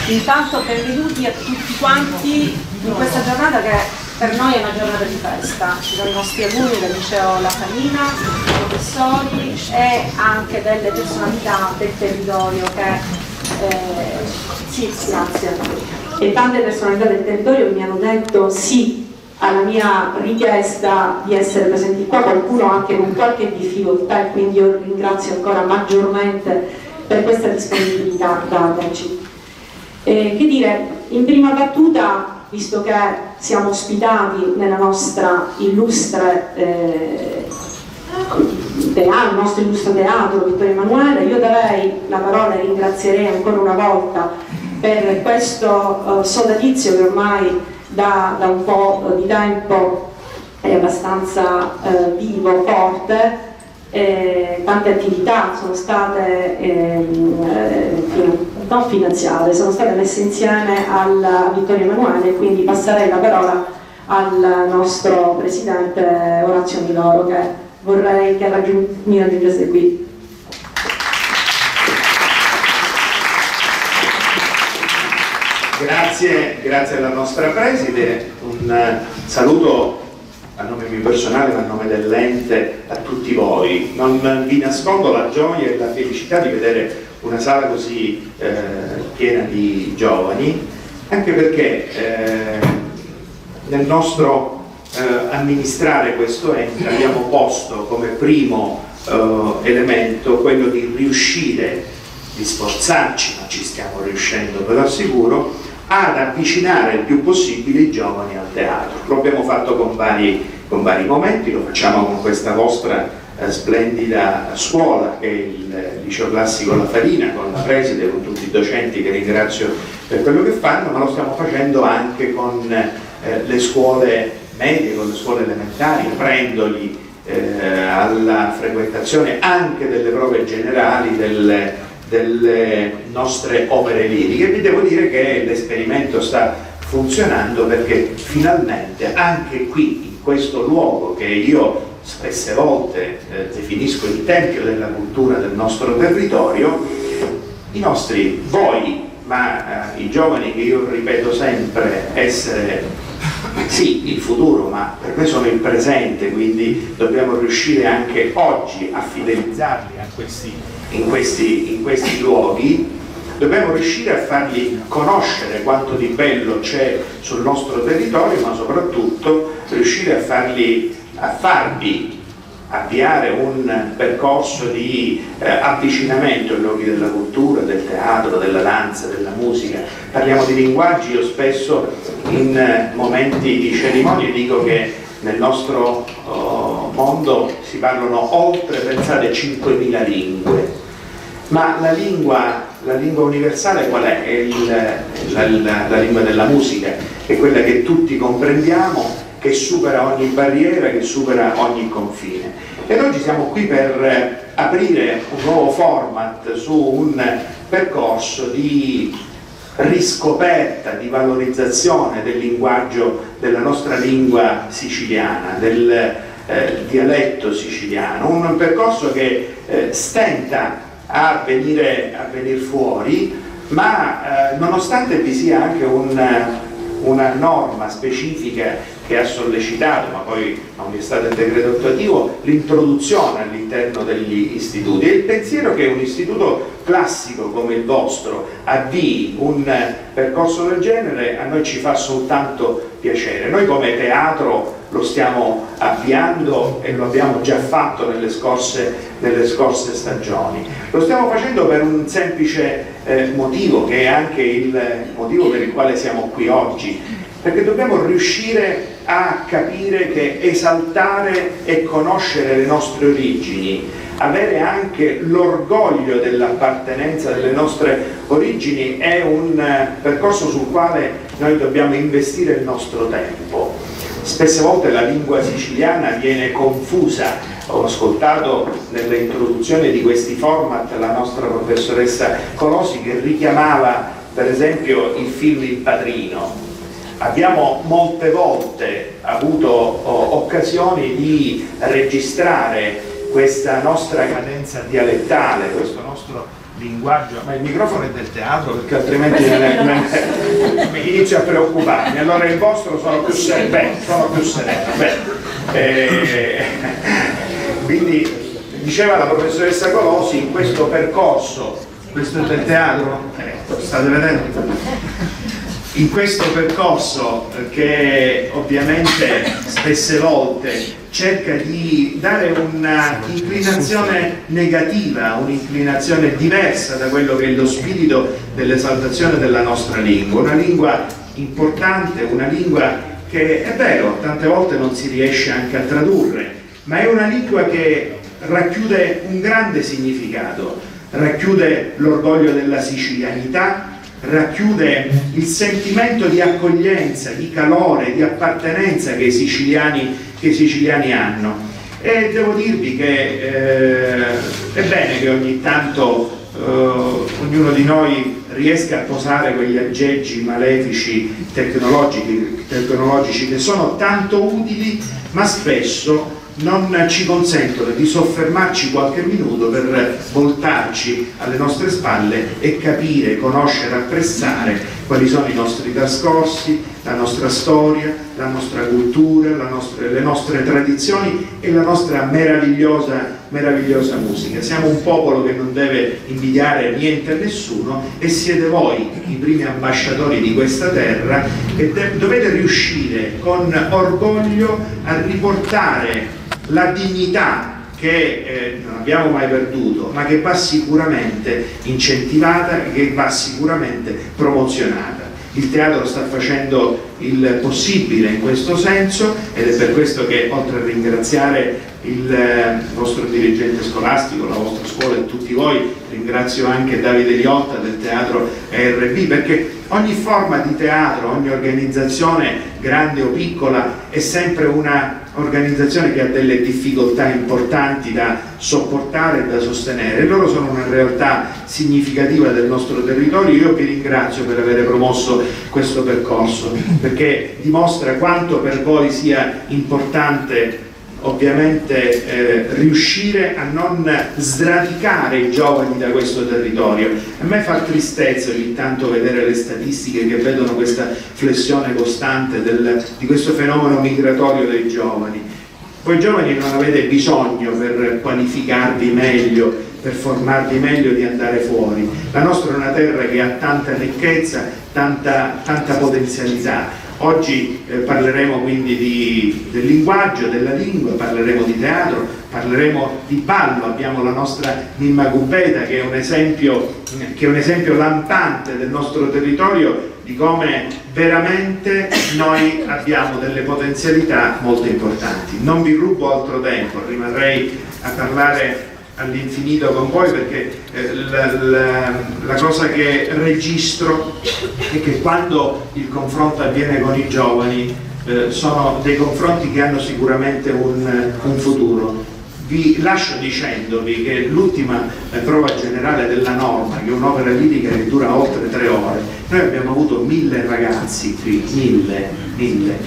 Intanto benvenuti a tutti quanti in questa giornata che per noi è una giornata di festa. Ci sono i nostri alunni del liceo La Famina, i professori e anche delle personalità del territorio che sì, grazie. E tante personalità del territorio mi hanno detto sì alla mia richiesta di essere presenti qua, qualcuno anche con qualche difficoltà, e quindi io ringrazio ancora maggiormente per questa disponibilità dataci. Che dire, in prima battuta, visto che siamo ospitati nella nostra illustre il nostro illustre teatro Vittorio Emanuele, io darei la parola e ringrazierei ancora una volta per questo sodalizio che ormai da un po' di tempo è abbastanza vivo, forte. Tante attività sono state non finanziate, sono state messe insieme a Vittorio Emanuele, quindi passerei la parola al nostro presidente Orazio Miloro, che vorrei che mi raggiungesse qui. Grazie alla nostra preside, un saluto a nome mio personale ma a nome dell'ente a tutti voi. Non vi nascondo la gioia e la felicità di vedere una sala così piena di giovani, anche perché nel nostro amministrare questo ente abbiamo posto come primo elemento quello di riuscire, di sforzarci, ma ci stiamo riuscendo, ve lo assicuro, ad avvicinare il più possibile i giovani al teatro. Lo abbiamo fatto con vari momenti, lo facciamo con questa vostra splendida scuola che è il Liceo Classico La Farina, con la preside, con tutti i docenti che ringrazio per quello che fanno, ma lo stiamo facendo anche con le scuole medie, con le scuole elementari, aprendoli alla frequentazione anche delle prove generali delle nostre opere liriche. Vi devo dire che l'esperimento sta funzionando, perché finalmente anche qui in questo luogo che io spesse volte definisco il tempio della cultura del nostro territorio, ma i giovani, che io ripeto sempre essere sì il futuro, ma per me sono il presente, quindi dobbiamo riuscire anche oggi a fidelizzarli in questi luoghi. Dobbiamo riuscire a fargli conoscere quanto di bello c'è sul nostro territorio, ma soprattutto riuscire a farvi avviare un percorso di avvicinamento ai luoghi della cultura, del teatro, della danza, della musica. Parliamo di linguaggi, io spesso in momenti di cerimonie dico che nel nostro mondo si parlano oltre, pensate, 5.000 lingue, ma la lingua universale qual è? È la lingua della musica, che è quella che tutti comprendiamo, che supera ogni barriera, che supera ogni confine. E oggi siamo qui per aprire un nuovo format su un percorso di riscoperta, di valorizzazione del linguaggio della nostra lingua siciliana, del dialetto siciliano, un percorso che stenta a venire fuori, ma nonostante vi sia anche una norma specifica che ha sollecitato, ma poi non vi è stato il decreto attuativo, l'introduzione all'interno degli istituti. E il pensiero che un istituto classico come il vostro avvii un percorso del genere a noi ci fa soltanto piacere. Noi come teatro lo stiamo avviando e lo abbiamo già fatto nelle scorse stagioni. Lo stiamo facendo per un semplice motivo, che è anche il motivo per il quale siamo qui oggi, perché dobbiamo riuscire a capire che esaltare e conoscere le nostre origini, avere anche l'orgoglio dell'appartenenza delle nostre origini, è un percorso sul quale noi dobbiamo investire il nostro tempo. Spesse volte la lingua siciliana viene confusa. Ho ascoltato nell'introduzione di questi format la nostra professoressa Colosi che richiamava per esempio il film Il Padrino. Abbiamo molte volte avuto occasioni di registrare questa nostra cadenza dialettale, questo nostro linguaggio, ma il microfono è del teatro perché altrimenti mi inizio a preoccuparmi. Allora il vostro sono più sereno. Quindi diceva la professoressa Colosi, in questo percorso, questo è del teatro, state vedendo? In questo percorso che ovviamente spesse volte cerca di dare un'inclinazione negativa, un'inclinazione diversa da quello che è lo spirito dell'esaltazione della nostra lingua, una lingua importante, una lingua che è vero, tante volte non si riesce anche a tradurre, ma è una lingua che racchiude un grande significato, racchiude l'orgoglio della sicilianità, racchiude il sentimento di accoglienza, di calore, di appartenenza che i siciliani hanno. E devo dirvi che è bene che ogni tanto ognuno di noi riesca a posare quegli aggeggi malefici tecnologici che sono tanto utili, ma spesso non ci consentono di soffermarci qualche minuto per voltarci alle nostre spalle e capire, conoscere, apprezzare quali sono i nostri trascorsi, la nostra storia, la nostra cultura, le nostre tradizioni e la nostra meravigliosa musica. Siamo un popolo che non deve invidiare niente a nessuno e siete voi i primi ambasciatori di questa terra e dovete riuscire con orgoglio a riportare la dignità che non abbiamo mai perduto, ma che va sicuramente incentivata, che va sicuramente promozionata. Il teatro sta facendo il possibile in questo senso ed è per questo che, oltre a ringraziare il vostro dirigente scolastico, la vostra scuola e tutti voi, ringrazio anche Davide Liotta del Teatro ERB, perché ogni forma di teatro, ogni organizzazione, grande o piccola, è sempre una organizzazione che ha delle difficoltà importanti da sopportare e da sostenere. Loro sono una realtà significativa del nostro territorio. Io vi ringrazio per aver promosso questo percorso, perché dimostra quanto per voi sia importante ovviamente riuscire a non sradicare i giovani da questo territorio. A me fa tristezza ogni tanto vedere le statistiche che vedono questa flessione costante di questo fenomeno migratorio dei giovani. Voi giovani non avete bisogno, per qualificarvi meglio, per formarvi meglio, di andare fuori. La nostra è una terra che ha tanta ricchezza, tanta potenzialità. Oggi parleremo quindi del linguaggio, della lingua, parleremo di teatro, parleremo di ballo. Abbiamo la nostra Mimma Cubeta che è un esempio lampante del nostro territorio di come veramente noi abbiamo delle potenzialità molto importanti. Non vi rubo altro tempo, rimarrei a parlare all'infinito con voi, perché la cosa che registro è che quando il confronto avviene con i giovani sono dei confronti che hanno sicuramente un futuro. Vi lascio dicendovi che l'ultima prova generale della norma, che è un'opera lirica che dura oltre 3 ore, noi abbiamo avuto 1000 ragazzi qui, 1000.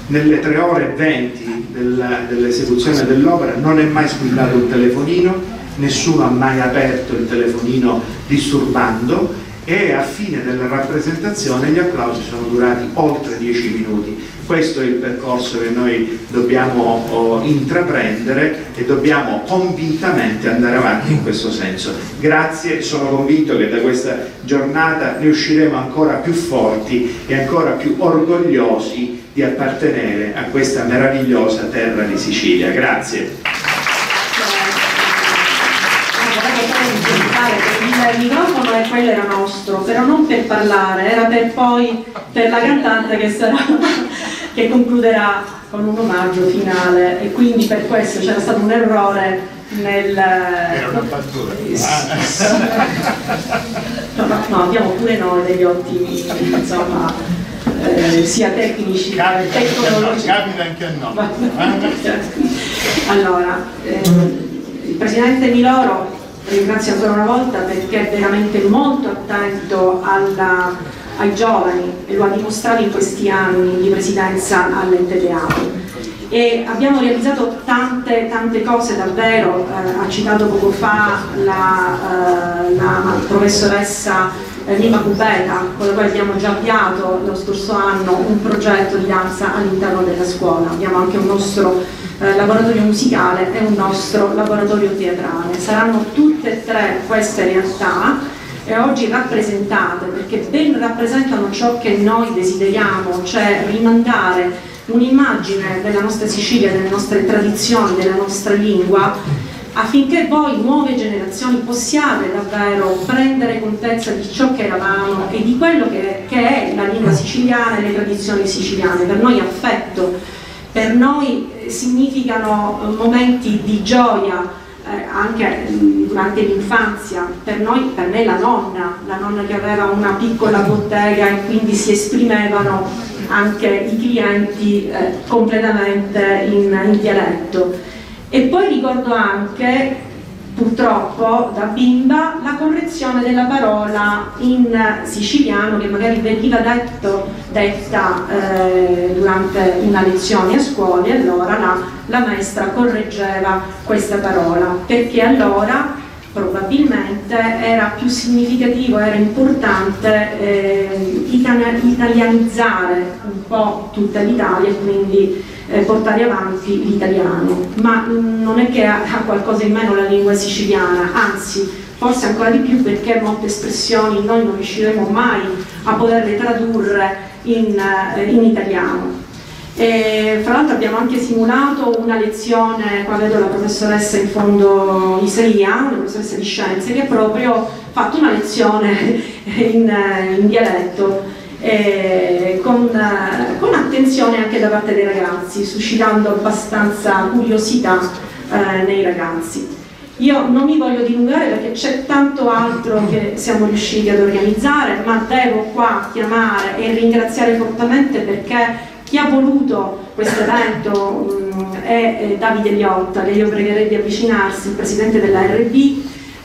Nelle 3 ore e 20 dell'esecuzione dell'opera non è mai squillato un telefonino, nessuno ha mai aperto il telefonino disturbando, e a fine della rappresentazione gli applausi sono durati oltre 10 minuti. Questo è il percorso che noi dobbiamo intraprendere e dobbiamo convintamente andare avanti in questo senso. Grazie, sono convinto che da questa giornata ne usciremo ancora più forti e ancora più orgogliosi di appartenere a questa meravigliosa terra di Sicilia. Grazie. Il microfono e quello era nostro, però non per parlare, era per la cantante che concluderà con un omaggio finale, e quindi per questo c'era stato un errore nel... Era una battuta. No, abbiamo pure noi degli ottimi, insomma, sia tecnici che tecnologici. Capita anche a noi. Allora, il Presidente Miloro ringrazio ancora una volta perché è veramente molto attento ai giovani, e lo ha dimostrato in questi anni di presidenza all'Ente Teatro. e abbiamo realizzato tante cose davvero. Ha citato poco fa la professoressa Nima Cubeta, con la quale abbiamo già avviato lo scorso anno un progetto di danza all'interno della scuola. Abbiamo anche un nostro laboratorio musicale e un nostro laboratorio teatrale. Saranno tutte e tre queste realtà oggi rappresentate, perché ben rappresentano ciò che noi desideriamo, cioè rimandare un'immagine della nostra Sicilia, delle nostre tradizioni, della nostra lingua, affinché voi, nuove generazioni, possiate davvero prendere contezza di ciò che eravamo e di quello che è la lingua siciliana e le tradizioni siciliane. Per noi affetto, per noi significano momenti di gioia, anche durante l'infanzia. Per me la nonna che aveva una piccola bottega e quindi si esprimevano anche i clienti completamente in dialetto. E poi ricordo anche, purtroppo da bimba, la correzione della parola in siciliano che magari veniva detta durante una lezione a scuola, e allora la maestra correggeva questa parola, perché allora probabilmente era più significativo, era importante italianizzare un po' tutta l'Italia e quindi portare avanti l'italiano. Ma non è che ha qualcosa in meno la lingua siciliana, anzi forse ancora di più, perché molte espressioni noi non riusciremo mai a poterle tradurre in italiano. Fra l'altro abbiamo anche simulato una lezione, qua vedo la professoressa in fondo Isaia, una professoressa di scienze, che ha proprio fatto una lezione in dialetto, con attenzione anche da parte dei ragazzi, suscitando abbastanza curiosità nei ragazzi. Io non mi voglio dilungare perché c'è tanto altro che siamo riusciti ad organizzare, ma devo qua chiamare e ringraziare fortemente, perché chi ha voluto questo evento è Davide Liotta, che io pregherei di avvicinarsi, il presidente della RB,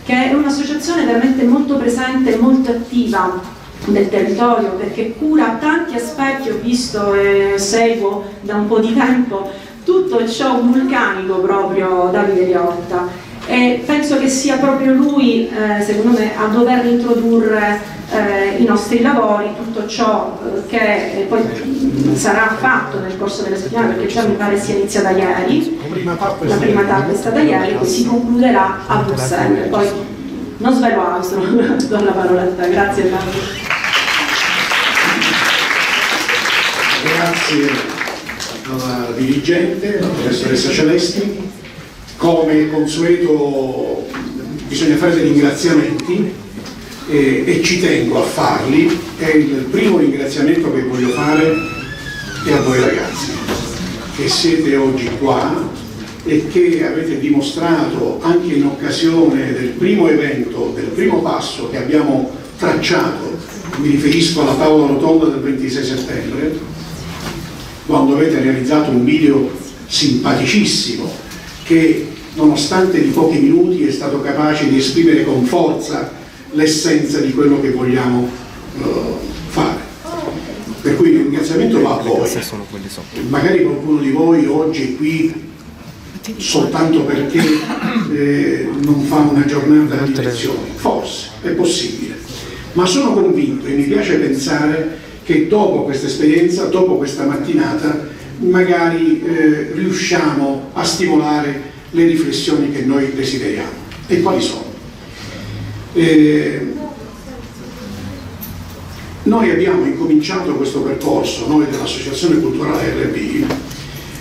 che è un'associazione veramente molto presente e molto attiva del territorio, perché cura tanti aspetti. Ho visto e seguo da un po' di tempo tutto il show vulcanico proprio Davide Liotta, e penso che sia proprio lui, secondo me, a dover introdurre i nostri lavori, tutto ciò che poi sarà fatto nel corso della settimana, perché già mi pare sia iniziata ieri, la prima tappa è stata ieri, poi si concluderà a Bruxelles. Poi non svelo altro, do la parola a te. Grazie Davide. Grazie alla dirigente, la professoressa Celesti. Come consueto bisogna fare dei ringraziamenti e ci tengo a farli. E il primo ringraziamento che voglio fare è a voi ragazzi, che siete oggi qua e che avete dimostrato, anche in occasione del primo evento, del primo passo che abbiamo tracciato, mi riferisco alla tavola rotonda del 26 settembre, quando avete realizzato un video simpaticissimo che, nonostante di pochi minuti, è stato capace di esprimere con forza l'essenza di quello che vogliamo fare. Per cui il ringraziamento va a voi. Magari qualcuno di voi oggi è qui soltanto perché non fa una giornata di lezioni, forse è possibile, ma sono convinto e mi piace pensare che dopo questa esperienza, dopo questa mattinata, magari riusciamo a stimolare le riflessioni che noi desideriamo. E quali sono? Noi abbiamo incominciato questo percorso, noi dell'Associazione Culturale RB,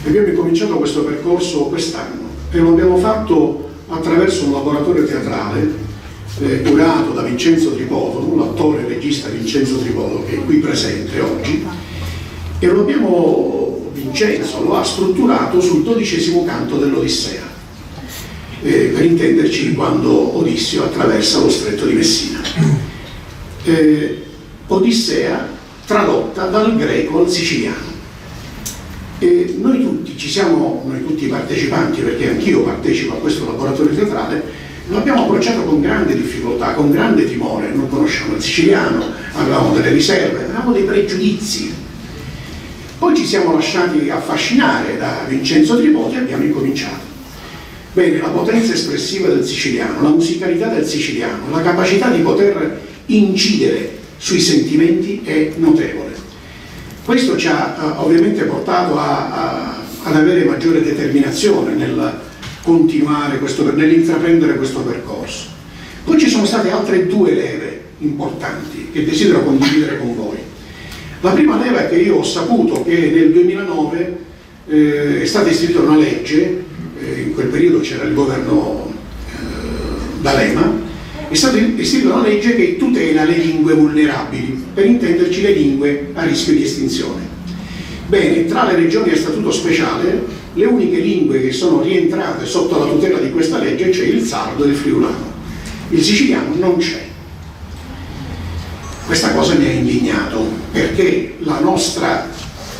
abbiamo incominciato questo percorso quest'anno e lo abbiamo fatto attraverso un laboratorio teatrale curato da Vincenzo Tripodolo, l'attore e regista Vincenzo Tripodolo, che è qui presente oggi, e Vincenzo lo ha strutturato sul 12° canto dell'Odissea, per intenderci quando Odisseo attraversa lo stretto di Messina. Odissea tradotta dal greco al siciliano. E noi tutti partecipanti, perché anch'io partecipo a questo laboratorio teatrale, lo abbiamo approcciato con grande difficoltà, con grande timore. Non conosciamo il siciliano, avevamo delle riserve, avevamo dei pregiudizi. Poi ci siamo lasciati affascinare da Vincenzo Tripodi e abbiamo incominciato. Bene, la potenza espressiva del siciliano, la musicalità del siciliano, la capacità di poter incidere sui sentimenti è notevole. Questo ci ha ovviamente portato ad avere maggiore determinazione nel continuare nell'intraprendere questo percorso. Poi ci sono state altre due leve importanti che desidero condividere con voi. La prima leva è che io ho saputo che nel 2009 è stata istituita una legge, in quel periodo c'era il governo D'Alema, è stata istituita una legge che tutela le lingue vulnerabili, per intenderci le lingue a rischio di estinzione. Bene, tra le regioni a statuto speciale, le uniche lingue che sono rientrate sotto la tutela di questa legge c'è il sardo e il friulano. Il siciliano non c'è. Questa cosa mi ha indignato, perché la nostra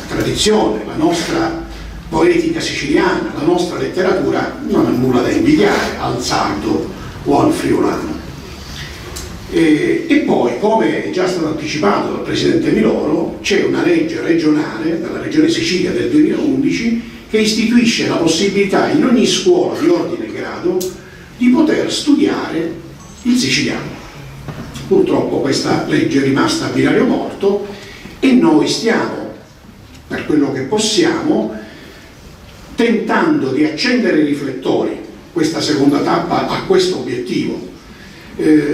tradizione, la nostra poetica siciliana, la nostra letteratura non ha nulla da invidiare al sardo o al friulano. E poi, come è già stato anticipato dal Presidente Miloro, c'è una legge regionale della Regione Sicilia del 2011 che istituisce la possibilità in ogni scuola di ordine e grado di poter studiare il siciliano. Purtroppo questa legge è rimasta a binario morto e noi stiamo, per quello che possiamo, tentando di accendere i riflettori, questa seconda tappa ha questo obiettivo,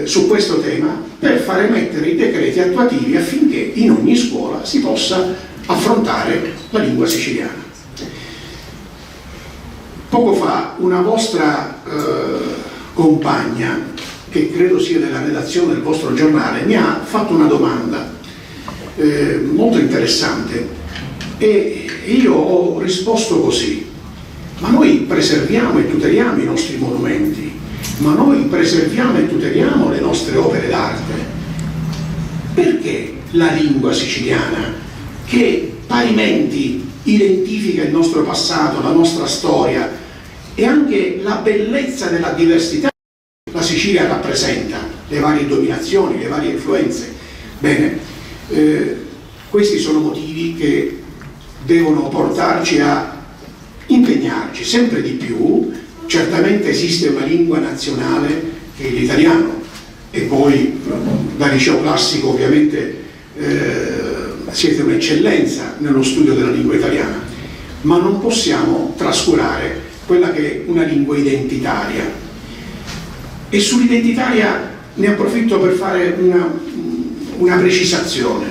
su questo tema, per far emettere i decreti attuativi affinché in ogni scuola si possa affrontare la lingua siciliana. Poco fa una vostra compagna, che credo sia della redazione del vostro giornale, mi ha fatto una domanda molto interessante e io ho risposto così: ma noi preserviamo e tuteliamo i nostri monumenti, ma noi preserviamo e tuteliamo le nostre opere d'arte. Perché la lingua siciliana, che parimenti identifica il nostro passato, la nostra storia e anche la bellezza della diversità che la Sicilia rappresenta, le varie dominazioni, le varie influenze? Bene, questi sono motivi che devono portarci a impegnarci sempre di più. Certamente esiste una lingua nazionale che è l'italiano e poi da liceo classico ovviamente siete un'eccellenza nello studio della lingua italiana, ma non possiamo trascurare quella che è una lingua identitaria. E sull'identitaria ne approfitto per fare una precisazione.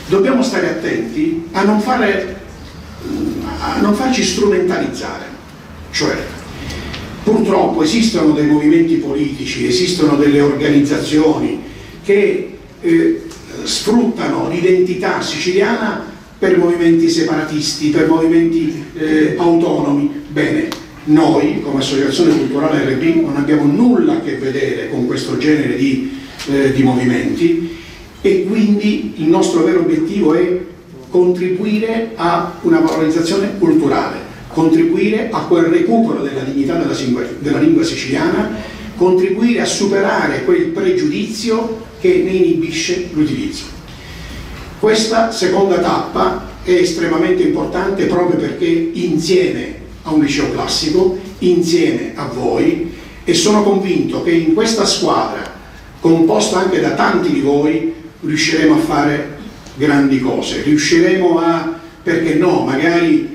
Dobbiamo stare attenti a non farci strumentalizzare, cioè purtroppo esistono dei movimenti politici, esistono delle organizzazioni che sfruttano l'identità siciliana per movimenti separatisti, per movimenti autonomi. Bene, noi come Associazione Culturale RB non abbiamo nulla a che vedere con questo genere di movimenti e quindi il nostro vero obiettivo è contribuire a una valorizzazione culturale, contribuire a quel recupero della dignità della lingua siciliana, contribuire a superare quel pregiudizio che ne inibisce l'utilizzo. Questa seconda tappa è estremamente importante proprio perché insieme a un liceo classico, insieme a voi, e sono convinto che in questa squadra, composta anche da tanti di voi, riusciremo a fare grandi cose, riusciremo a, perché no, magari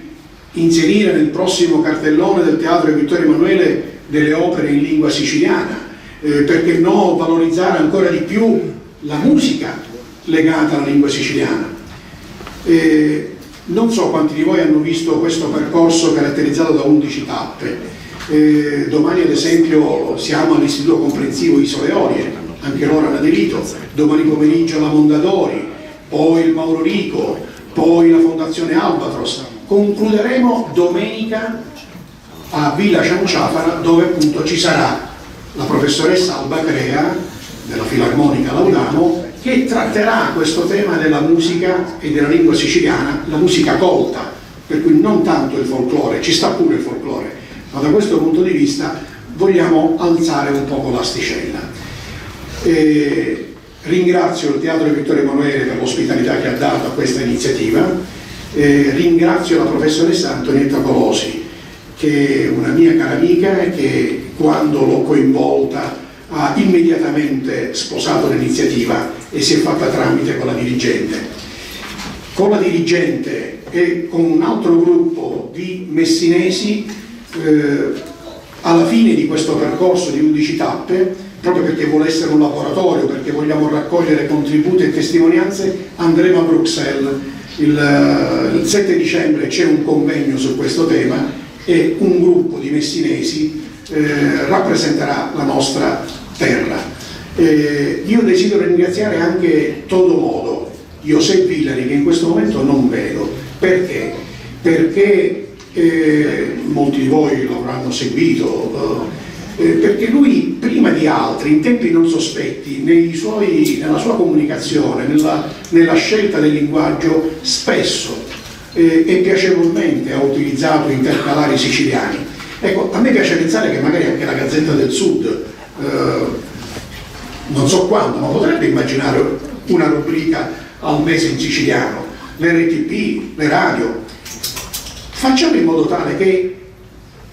inserire nel prossimo cartellone del Teatro Vittorio Emanuele delle opere in lingua siciliana, perché no, valorizzare ancora di più la musica legata alla lingua siciliana. Non so quanti di voi hanno visto questo percorso caratterizzato da 11 tappe. Domani ad esempio siamo all'Istituto Comprensivo Isole Olie, anche loro hanno aderito, domani pomeriggio la Mondadori, poi il Mauro Rico, poi la Fondazione Albatros. Concluderemo domenica a Villa Cianciafara, dove appunto ci sarà la professoressa Alba Crea della Filarmonica Laudano, che tratterà questo tema della musica e della lingua siciliana, la musica colta, per cui non tanto il folklore, ci sta pure il folklore, ma da questo punto di vista vogliamo alzare un poco l'asticella. Ringrazio il Teatro Vittorio Emanuele per l'ospitalità che ha dato a questa iniziativa, Ringrazio la professoressa Antonietta Colosi, che è una mia cara amica e che quando l'ho coinvolta ha immediatamente sposato l'iniziativa e si è fatta tramite con la dirigente. Con la dirigente e con un altro gruppo di messinesi, alla fine di questo percorso di 11 tappe, proprio perché vuole essere un laboratorio, perché vogliamo raccogliere contributi e testimonianze, andremo a Bruxelles. Il 7 dicembre c'è un convegno su questo tema e un gruppo di messinesi rappresenterà la nostra terra. Io desidero ringraziare anche Todomodo, José Villari, che in questo momento non vedo. Perché? Perché molti di voi lo avranno seguito, perché lui prima di altri, in tempi non sospetti, nella sua comunicazione, nella scelta del linguaggio, spesso e piacevolmente ha utilizzato intercalari siciliani. Ecco, a me piace pensare che magari anche la Gazzetta del Sud, non so quando, ma potrebbe immaginare una rubrica al mese in siciliano, l'RTP, le radio. Facciamo in modo tale che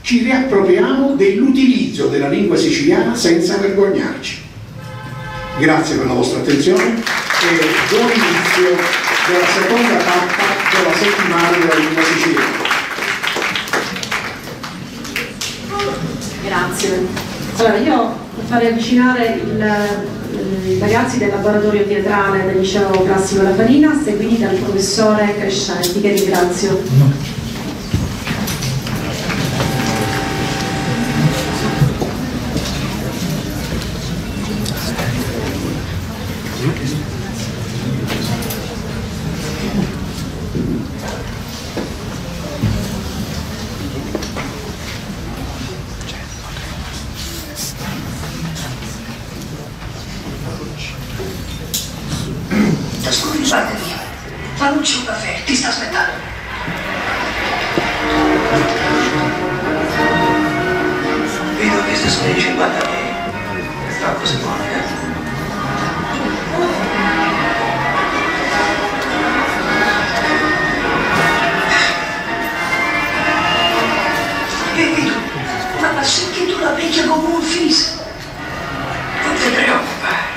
ci riappropriamo dell'utilizzo della lingua siciliana senza vergognarci. Grazie per la vostra attenzione e buon inizio della seconda tappa della settimana della lingua siciliana. Grazie. Allora, io farei avvicinare i ragazzi del laboratorio teatrale del liceo classico La Farina, seguiti dal professore Crescenti, che ringrazio. Scusate via, famoci un caffè, ti sta aspettando. Vedo che se sono i 50 anni, sta così buona, Vedi tu, ma senti tu la vecchia come un fiso. Non ti preoccupare.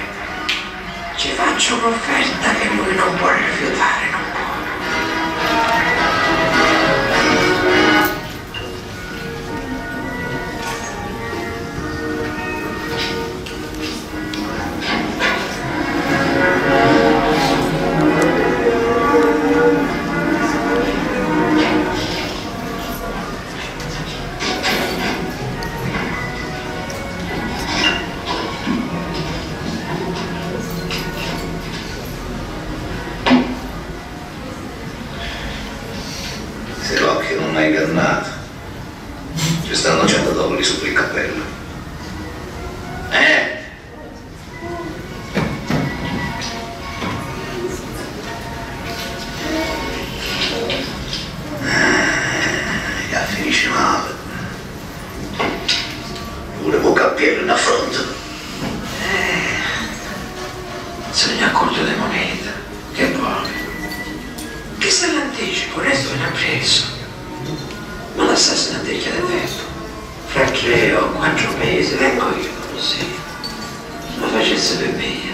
Ci faccio un'offerta che lui non può rifiutare, non può. Se l'occhio non è ingannato, ci stanno 100 dollari su quel cappello. Ya finisce male. Pure con cappello in affronto. Se ne accorto delle monete, che buone. Che se l'anticipo, resto viene preso. Ma l'assassino anticchia del tempo. Fra 3 o 4 mesi vengo io, così. Lo facesse per me.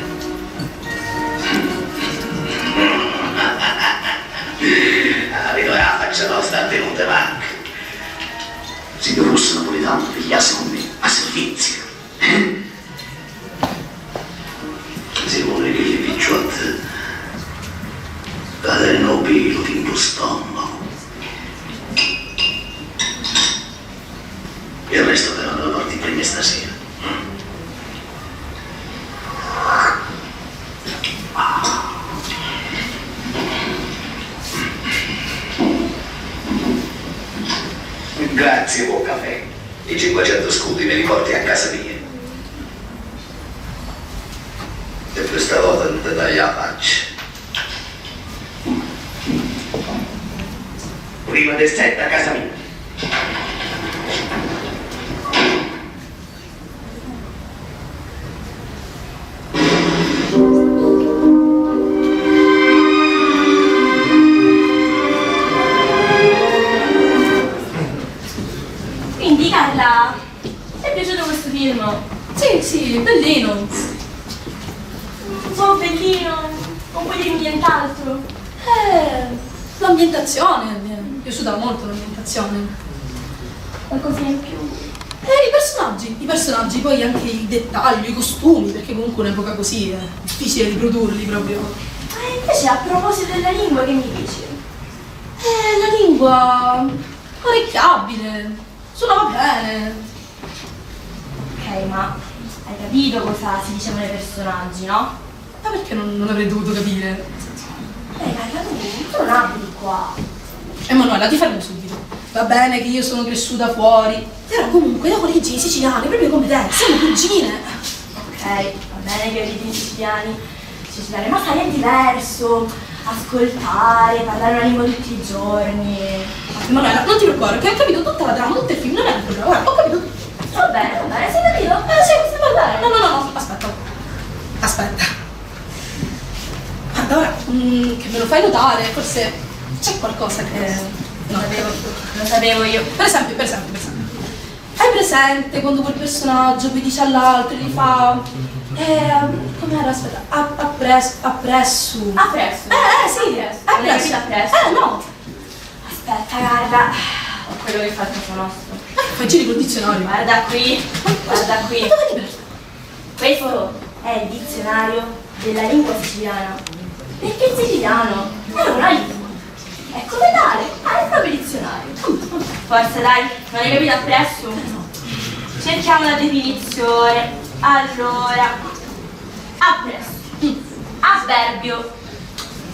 Vedo che la faccia nostra tenute manca. Se io fosse napoletano, pigliasse con me a servizio. Se vuole che gli picciotte cadano pelo fin lo stomaco. Il resto però lo porti prima stasera. Grazie, buon caffè. I 500 scudi me li porti a casa mia. E questa volta non te dai la faccia. Prima del 7 a casa mia. dimmi, bellino. Sono bellino, non puoi dirmi nient'altro. L'ambientazione, mi è piaciuta molto l'ambientazione. Qualcosina in più? I personaggi, poi anche i dettagli, i costumi, perché comunque un'epoca così è difficile riprodurli proprio. Invece a proposito della lingua, che mi dici? La lingua orecchiabile, suonava bene. Ok, ma hai capito cosa si dicevano i personaggi, no? Ma perché non avrei dovuto capire? Carla, tu non abiti qua. Emanuela, ti fermo subito. Va bene che io sono cresciuta fuori, però comunque ho origini siciliane, proprio come te, siamo cugine. Ok, va bene che abiti in siciliani, ma sai, è diverso ascoltare, parlare una lingua tutti i giorni. Emanuela, non ti preoccupare, che ho capito tutta la trama, tutto il film, non è un problema, guarda, ho capito tutto. Va bene, sei capito? Sì, sai parlare. No, aspetta. Guarda, ora che me lo fai notare, forse c'è qualcosa che... No, lo sapevo io. Per esempio. Hai presente quando quel personaggio poi dice all'altro, gli fa... com'era? Aspetta, appresso. Sì. Non hai capito appresso? No. Aspetta, guarda, ho quello che fa il caso nostro. Fai giri col dizionario. Guarda qui. Questo è il dizionario della lingua siciliana. Perché il siciliano è una lingua. E come tale, ha il proprio dizionario. Forza dai, non hai capito appresso? Cerchiamo la definizione. Allora, appresso. Avverbio.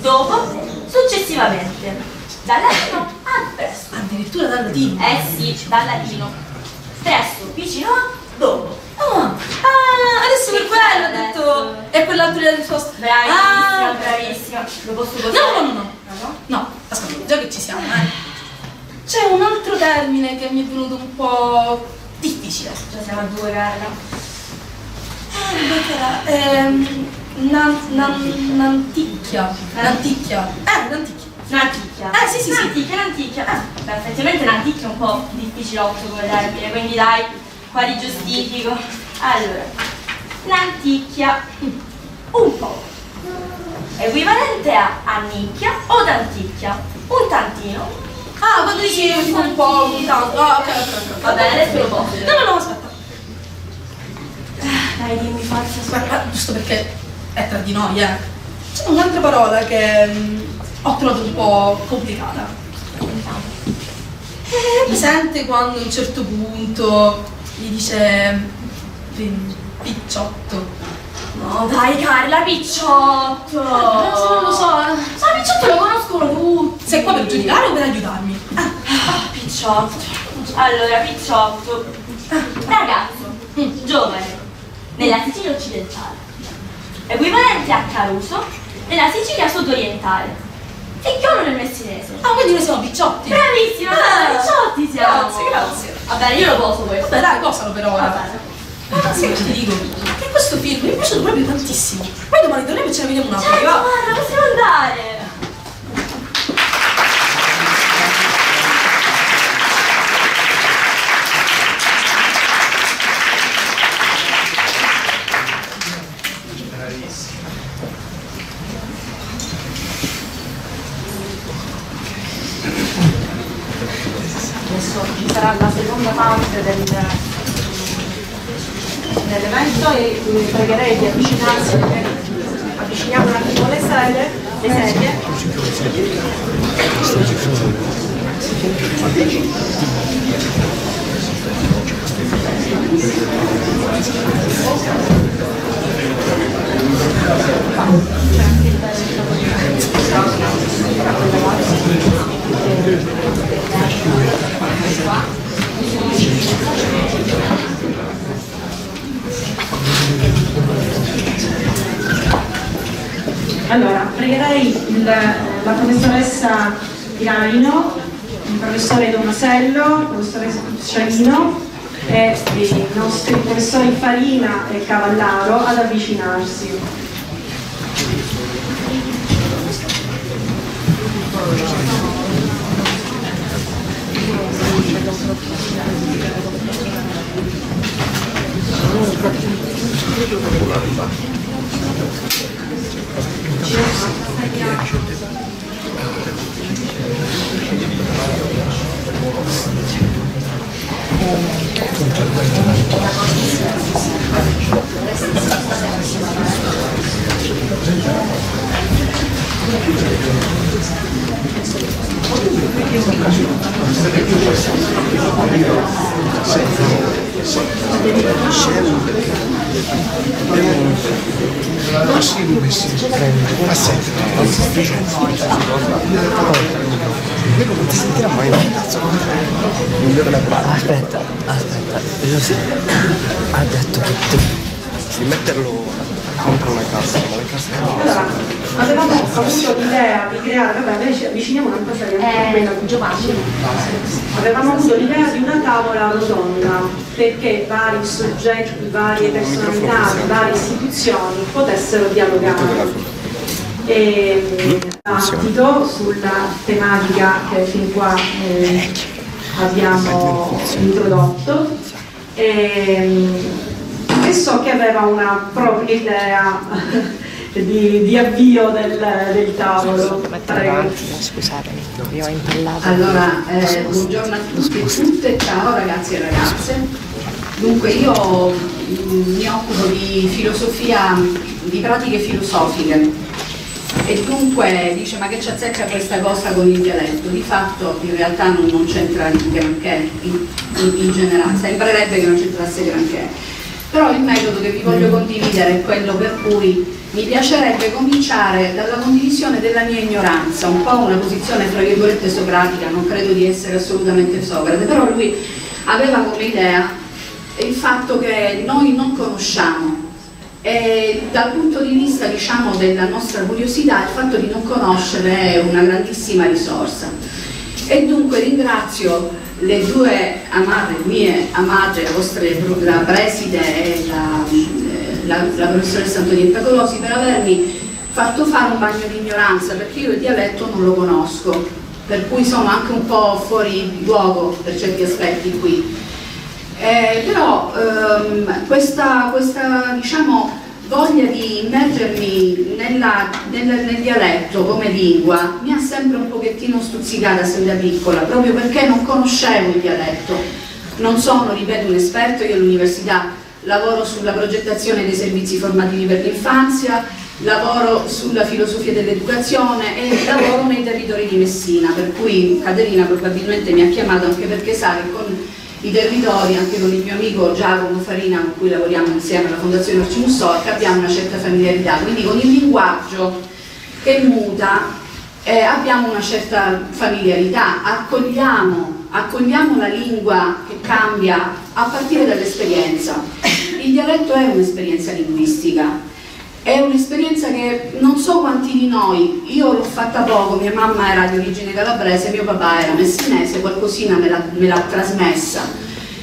Dopo, successivamente. Dal latino appresso. Addirittura dal latino? Sì, dal latino. Presso, vicino a, dopo. Adesso per quello ho detto... E quell'altro la risposta. Bravissima. Lo posso così? No, ascolta, già che ci siamo, C'è un altro termine che mi è venuto un po' difficile. Già siamo a due, Carla. Nanticchia. Nanticchia. Sì. Nanticchia. Beh, effettivamente Nanticchia è un po' difficilotto come termine, quindi dai, qua li giustifico. Allora, Nanticchia, un po'. Equivalente a annicchia o tanticchia. Un tantino. Quando dici un po', un tanto. Ok. Va bene, adesso lo posso. No, aspetta. Dai, dimmi, forza. Aspetta, giusto perché è tra di noi, C'è un'altra parola che ho trovato un po' complicata. È presente quando a un certo punto gli dice picciotto? No, dai Carla, picciotto! Non lo so. Picciotto lo conoscono tutti! Sei qua per giudicare o per aiutarmi? Picciotto. Allora, picciotto. Ragazzo, giovane, nella Sicilia occidentale. Equivalente a Caruso, nella Sicilia sudorientale. Ficchiolo nel messinese. Quindi noi siamo picciotti. Bravissima, picciotti siamo. Grazie. Va bene, io lo posso questo. Vabbè, dai, posalo per ora. Va bene. Ma sai che ti dico? Che questo film mi è piaciuto proprio tantissimo. Poi domani torniamo e ce ne vediamo un altro. Certo, guarda, possiamo andare. Adesso ci sarà la seconda parte dell'evento e pregherei di avvicinarsi, avviciniamo un attimo le sedie. Allora, pregherei la professoressa Iraino, il professore Tomasello, il professore Scialino e i nostri professori Farina e Cavallaro ad avvicinarsi. Aspetta, ha detto che di metterlo contro una cassa, ma le casse Allora, avevamo avuto l'idea di creare, vabbè, noi ci avviciniamo una cosa che è Giovanni. Avevamo avuto l'idea di una tavola rotonda perché vari soggetti, varie personalità, varie istituzioni potessero dialogare. Dibattito sulla tematica che fin qua abbiamo introdotto e so che aveva una propria idea di avvio del tavolo. Scusatemi, io ho impallato. Allora, buongiorno a tutti e tutte, ciao ragazzi e ragazze. Dunque io mi occupo di filosofia, di pratiche filosofiche. E dunque dice, ma che c'azzecca questa cosa con il dialetto? Di fatto in realtà non c'entra granché in generale, sembrerebbe che non c'entrasse granché. Però il metodo che vi voglio condividere è quello per cui mi piacerebbe cominciare dalla condivisione della mia ignoranza, un po' una posizione fra virgolette socratica, non credo di essere assolutamente Socrate, però lui aveva come idea il fatto che noi non conosciamo. E dal punto di vista, diciamo, della nostra curiosità, il fatto di non conoscere è una grandissima risorsa. E dunque ringrazio le due mie amate, la preside e la professoressa Antonietta Colosi, per avermi fatto fare un bagno di ignoranza, perché io il dialetto non lo conosco, per cui sono anche un po' fuori luogo per certi aspetti qui. Però questa diciamo, voglia di immergermi nel dialetto come lingua mi ha sempre un pochettino stuzzicata sin da piccola, proprio perché non conoscevo il dialetto. Non sono, ripeto, un esperto, io all'università lavoro sulla progettazione dei servizi formativi per l'infanzia, lavoro sulla filosofia dell'educazione e lavoro nei territori di Messina, per cui Caterina probabilmente mi ha chiamato anche perché sa che con i territori, anche con il mio amico Giacomo Farina, con cui lavoriamo insieme alla Fondazione Arcimus Sorca, abbiamo una certa familiarità, quindi con il linguaggio che muta abbiamo una certa familiarità, accogliamo la lingua che cambia a partire dall'esperienza. Il dialetto è un'esperienza linguistica, è un'esperienza che non so quanti di noi, io l'ho fatta poco, mia mamma era di origine calabrese, mio papà era messinese, qualcosina me l'ha trasmessa,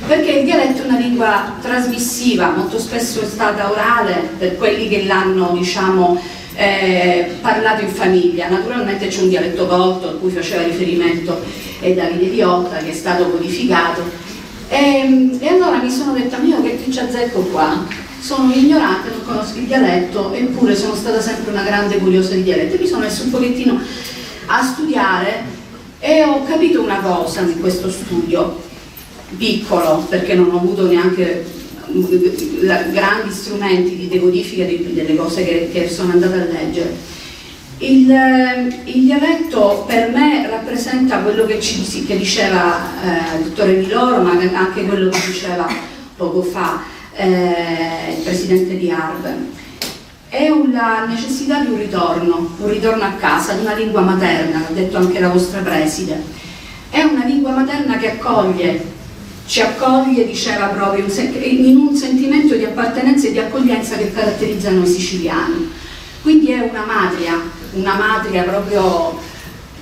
perché il dialetto è una lingua trasmissiva, molto spesso è stata orale per quelli che l'hanno, diciamo, parlato in famiglia. Naturalmente c'è un dialetto colto a cui faceva riferimento Davide Viotta, che è stato codificato, e allora mi sono detta, io che ci azzecco qua? Sono ignorante, non conosco il dialetto, eppure sono stata sempre una grande curiosa di dialetto. Mi sono messa un pochettino a studiare e ho capito una cosa in questo studio, piccolo, perché non ho avuto neanche grandi strumenti di decodifica delle cose che sono andata a leggere. Il dialetto per me rappresenta quello che diceva il dottore Miloro, ma anche quello che diceva poco fa il presidente di Harvard. È la necessità di un ritorno a casa, di una lingua materna, l'ha detto anche la vostra preside. È una lingua materna che ci accoglie, diceva proprio, in un sentimento di appartenenza e di accoglienza che caratterizza noi siciliani. Quindi è una matria proprio,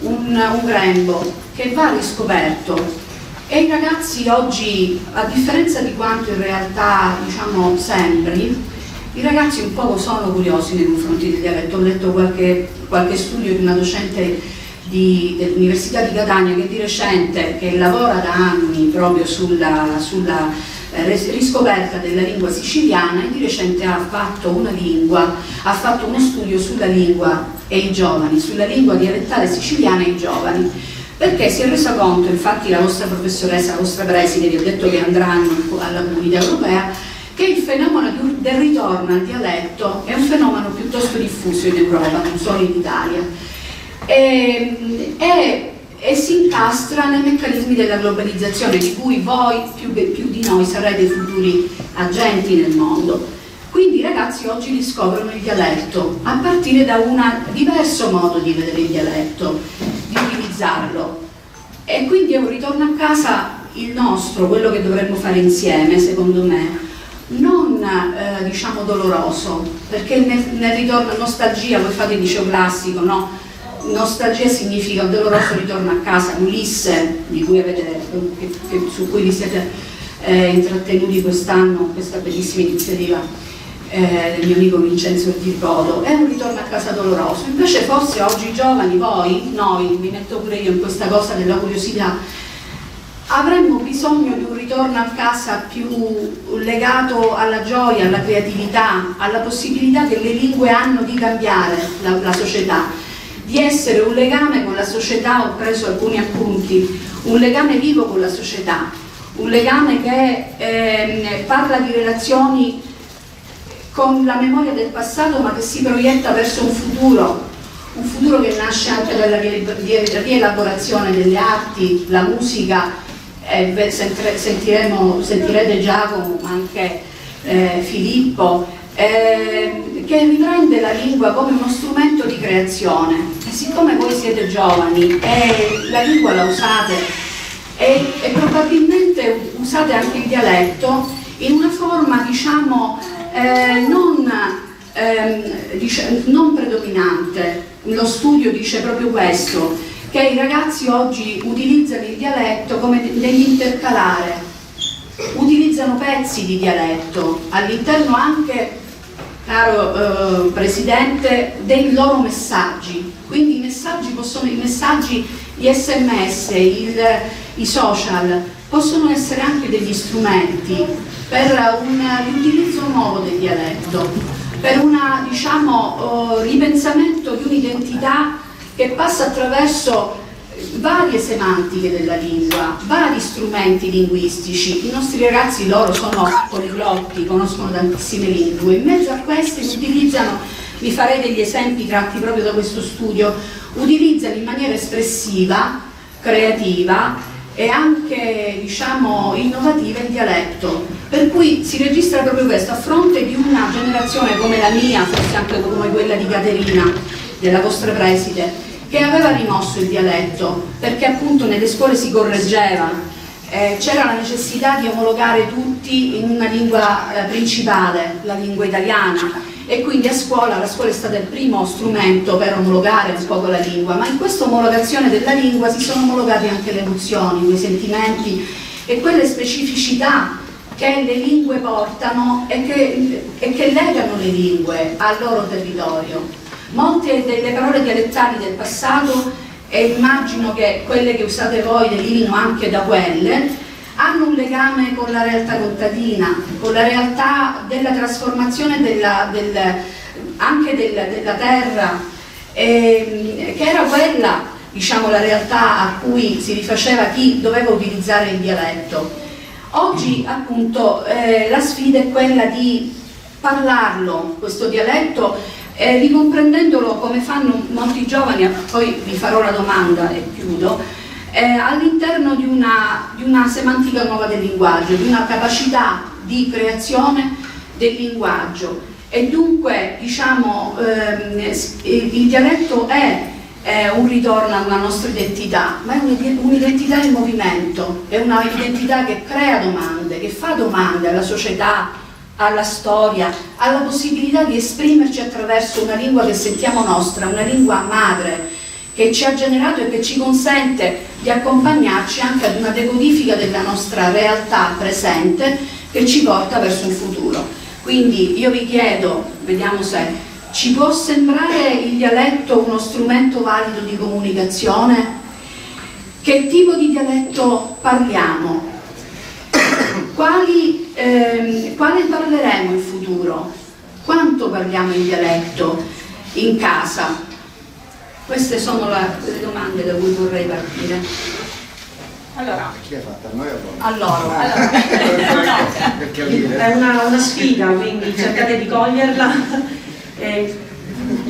un grembo che va riscoperto. E i ragazzi oggi, a differenza di quanto in realtà, diciamo, sembri, i ragazzi un poco sono curiosi nei confronti del dialetto. Ho letto qualche studio di una docente dell'Università di Catania che di recente, che lavora da anni proprio sulla riscoperta della lingua siciliana, e di recente ha fatto uno studio sulla lingua e i giovani, sulla lingua dialettale siciliana e i giovani, perché si è resa conto, infatti la vostra professoressa, la vostra preside vi ha detto che andranno alla comunità europea, che il fenomeno del ritorno al dialetto è un fenomeno piuttosto diffuso in Europa, non solo in Italia, e si incastra nei meccanismi della globalizzazione, di cui voi più di noi sarete i futuri agenti nel mondo. Quindi i ragazzi oggi riscoprono il dialetto a partire da un diverso modo di vedere il dialetto, di utilizzarlo, e quindi è un ritorno a casa il nostro, quello che dovremmo fare insieme, secondo me, non diciamo doloroso, perché nel ritorno nostalgia, voi fate il liceo classico, no? Nostalgia significa un doloroso ritorno a casa. Ulisse, su cui vi siete intrattenuti quest'anno, questa bellissima iniziativa del mio amico Vincenzo Tirgodo, è un ritorno a casa doloroso. Invece forse oggi i giovani, noi, mi metto pure io in questa cosa della curiosità, avremmo bisogno di un ritorno a casa più legato alla gioia, alla creatività, alla possibilità che le lingue hanno di cambiare la società, di essere un legame con la società. Ho preso alcuni appunti, un legame vivo con la società, un legame che parla di relazioni con la memoria del passato, ma che si proietta verso un futuro che nasce anche dalla rielaborazione delle arti, la musica, sentirete Giacomo, ma anche Filippo, che riprende la lingua come uno strumento di creazione. E siccome voi siete giovani e la lingua la usate e probabilmente usate anche il dialetto in una forma, diciamo, non predominante, lo studio dice proprio questo, che i ragazzi oggi utilizzano il dialetto come nell'intercalare, utilizzano pezzi di dialetto all'interno anche, caro Presidente, dei loro messaggi. Quindi i messaggi, gli SMS, i social possono essere anche degli strumenti per un riutilizzo nuovo del dialetto, per un ripensamento di un'identità che passa attraverso varie semantiche della lingua, vari strumenti linguistici. I nostri ragazzi, loro sono poliglotti, conoscono tantissime lingue, in mezzo a queste utilizzano, vi farei degli esempi tratti proprio da questo studio, utilizzano in maniera espressiva, creativa e anche, diciamo, innovativa il dialetto, per cui si registra proprio questo a fronte di una generazione come la mia, forse anche come quella di Caterina, della vostra preside, che aveva rimosso il dialetto perché appunto nelle scuole si correggeva, c'era la necessità di omologare tutti in una lingua principale, la lingua italiana, e quindi la scuola è stata il primo strumento per omologare un poco la lingua, ma in questa omologazione della lingua si sono omologate anche le emozioni, quei sentimenti e quelle specificità che le lingue portano e che legano le lingue al loro territorio. Molte delle parole dialettali del passato, e immagino che quelle che usate voi derivino anche da quelle, hanno un legame con la realtà contadina, con la realtà della trasformazione anche della terra, che era quella, diciamo, la realtà a cui si rifaceva chi doveva utilizzare il dialetto. Oggi appunto la sfida è quella di parlarlo, questo dialetto, ricomprendendolo come fanno molti giovani, poi vi farò la domanda e chiudo, all'interno di una semantica nuova del linguaggio, di una capacità di creazione del linguaggio. E dunque, diciamo, il dialetto è un ritorno a una nostra identità, ma è un'identità in movimento, è un'identità che crea domande, che fa domande alla società, alla storia, alla possibilità di esprimerci attraverso una lingua che sentiamo nostra, una lingua madre che ci ha generato e che ci consente di accompagnarci anche ad una decodifica della nostra realtà presente che ci porta verso un futuro. Quindi io vi chiedo, vediamo se ci può sembrare il dialetto uno strumento valido di comunicazione? Che tipo di dialetto parliamo? Quale parleremo in futuro? Quanto parliamo in dialetto in casa? Queste sono le domande da cui vorrei partire. Allora, Chi è fatta? A noi o a loro. è una sfida, quindi cercate di coglierla.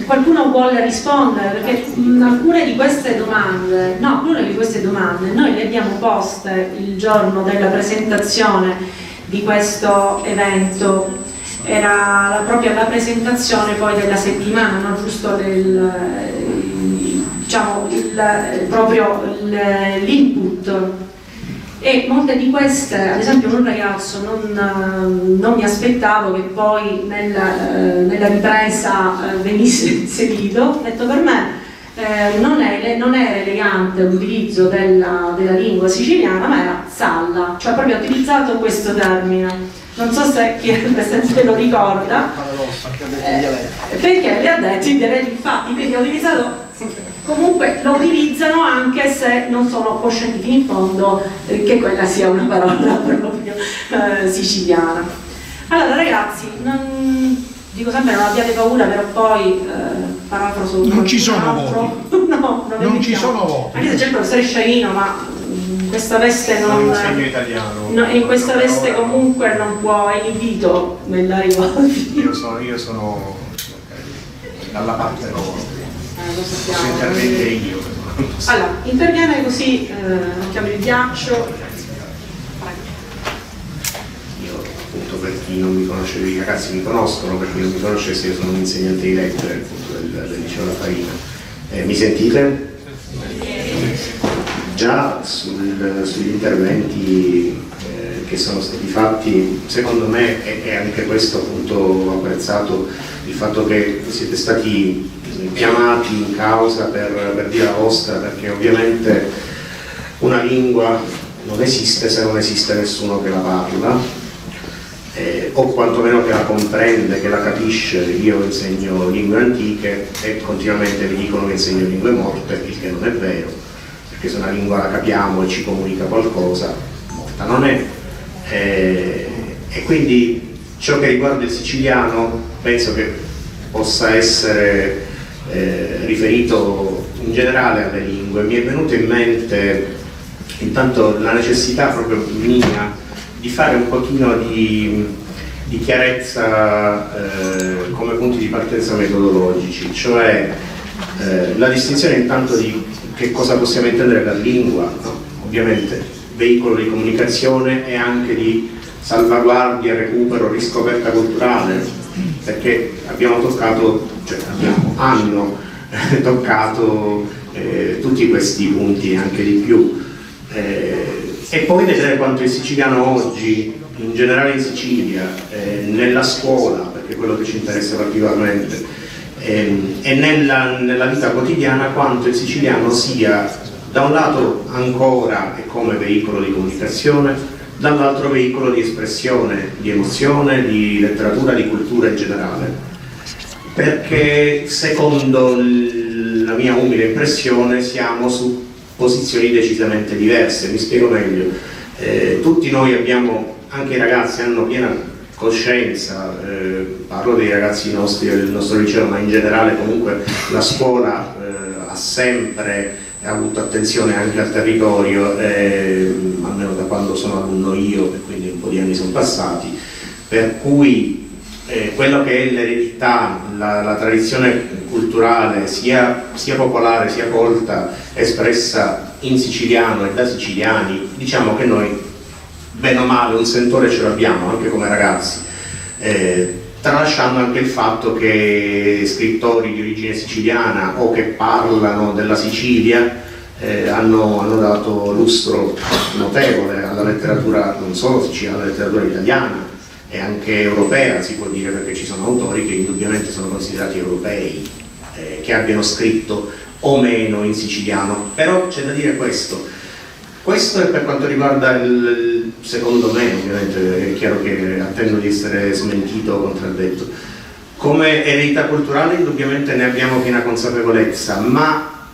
Qualcuno vuole rispondere, perché alcune di queste domande noi le abbiamo poste il giorno della presentazione di questo evento. Era proprio la presentazione poi della settimana, no? Giusto l'input. E molte di queste, ad esempio un ragazzo non mi aspettavo che poi nella ripresa venisse inserito, ho detto per me non era elegante l'utilizzo della lingua siciliana, ma era salla, cioè proprio ha utilizzato questo termine. Non so se chi è presente lo ricorda, perché le ha detto in dialetto, infatti, quindi ho utilizzato. Comunque lo utilizzano anche se non sono coscienti fino in fondo che quella sia una parola proprio siciliana. Allora ragazzi, dico sempre non abbiate paura, però poi parafraso non ci sono voti. No, non ci sono voti. Anche se c'è il professore Sciaino, ma in questa veste non insegno italiano. No, in questa veste comunque non può, è inibito nell'arrivo. Io sono dalla parte loro. Lo sappiamo. Se intervenne io. Allora, interviene così, chiamo il ghiaccio. Io, appunto, per chi non mi conosce, i ragazzi mi conoscono, per chi non mi conoscesse, io sono un insegnante di lettere, appunto, del liceo La Farina. Mi sentite? Già sugli interventi che sono stati fatti, secondo me, e anche questo appunto ho apprezzato il fatto che siete stati chiamati in causa per dire la vostra, perché ovviamente una lingua non esiste se non esiste nessuno che la parla, o quantomeno che la comprende, che la capisce. Io insegno lingue antiche e continuamente mi dicono che insegno lingue morte, il che non è vero, perché se una lingua la capiamo e ci comunica qualcosa, morta non è. E quindi ciò che riguarda il siciliano penso che possa essere riferito in generale alle lingue. Mi è venuta in mente intanto la necessità proprio mia di fare un pochino di chiarezza come punti di partenza metodologici, cioè la distinzione intanto di che cosa possiamo intendere per lingua, no? Ovviamente veicolo di comunicazione e anche di salvaguardia, recupero, riscoperta culturale, perché abbiamo toccato, hanno toccato tutti questi punti e anche di più. E poi vedere quanto il siciliano oggi, in generale in Sicilia, nella scuola, perché è quello che ci interessa particolarmente, e nella vita quotidiana, quanto il siciliano sia da un lato ancora e come veicolo di comunicazione, dall'altro veicolo di espressione, di emozione, di letteratura, di cultura in generale. Perché secondo la mia umile impressione siamo su posizioni decisamente diverse. Mi spiego meglio. Tutti noi abbiamo, anche i ragazzi hanno piena coscienza, parlo dei ragazzi nostri del nostro liceo, ma in generale comunque la scuola ha sempre avuto attenzione anche al territorio, almeno da quando sono alunno io, e quindi un po' di anni sono passati, per cui quello che è l'eredità, la tradizione culturale, sia popolare sia colta, espressa in siciliano e da siciliani, diciamo che noi, bene o male, un sentore ce l'abbiamo anche come ragazzi, tralasciando anche il fatto che scrittori di origine siciliana o che parlano della Sicilia hanno dato lustro notevole alla letteratura, non solo siciliana, alla letteratura italiana e anche europea, si può dire, perché ci sono autori che indubbiamente sono considerati europei, che abbiano scritto o meno in siciliano. Però c'è da dire questo è per quanto riguarda secondo me, ovviamente è chiaro che attendo di essere smentito o contraddetto. Come eredità culturale indubbiamente ne abbiamo piena consapevolezza, ma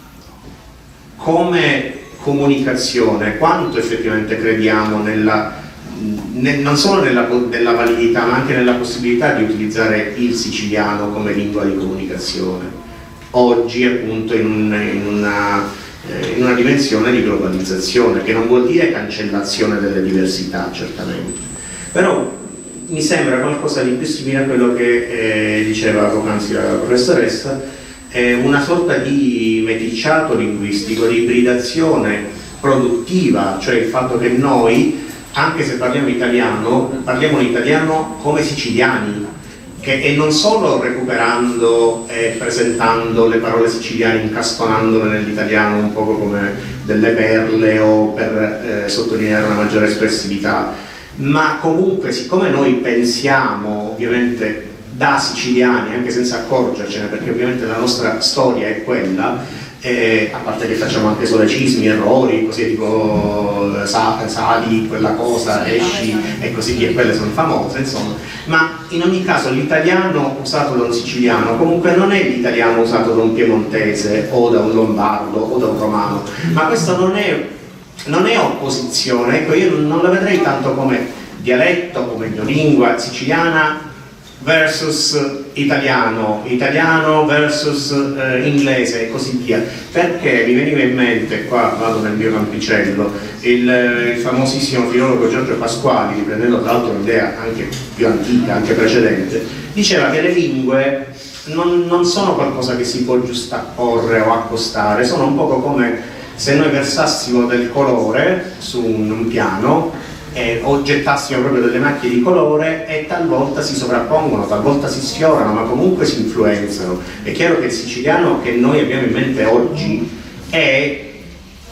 come comunicazione quanto effettivamente crediamo non solo nella validità ma anche nella possibilità di utilizzare il siciliano come lingua di comunicazione oggi appunto in una dimensione di globalizzazione, che non vuol dire cancellazione delle diversità certamente, però mi sembra qualcosa di più simile a quello che diceva poc'anzi la professoressa, una sorta di meticciato linguistico, di ibridazione produttiva, cioè il fatto che noi, anche se parliamo l'italiano come siciliani, e non solo recuperando e presentando le parole siciliane, incastonandole nell'italiano un poco come delle perle o per sottolineare una maggiore espressività, ma comunque siccome noi pensiamo ovviamente da siciliani, anche senza accorgercene, perché ovviamente la nostra storia è quella, a parte che facciamo anche solecismi, errori, così tipo sali, quella cosa, esci e così via, quelle sono famose insomma, ma in ogni caso l'italiano usato da un siciliano comunque non è l'italiano usato da un piemontese o da un lombardo o da un romano, ma questo non è opposizione, ecco, io non la vedrei tanto come dialetto, come lingua siciliana versus italiano versus inglese e così via, perché mi veniva in mente, qua vado nel mio campicello, il famosissimo filologo Giorgio Pasquali, riprendendo tra l'altro un'idea anche più antica, anche precedente, diceva che le lingue non sono qualcosa che si può giustapporre o accostare, sono un poco come se noi versassimo del colore su un piano o gettassimo proprio delle macchie di colore e talvolta si sovrappongono, talvolta si sfiorano, ma comunque si influenzano. È chiaro che il siciliano che noi abbiamo in mente oggi è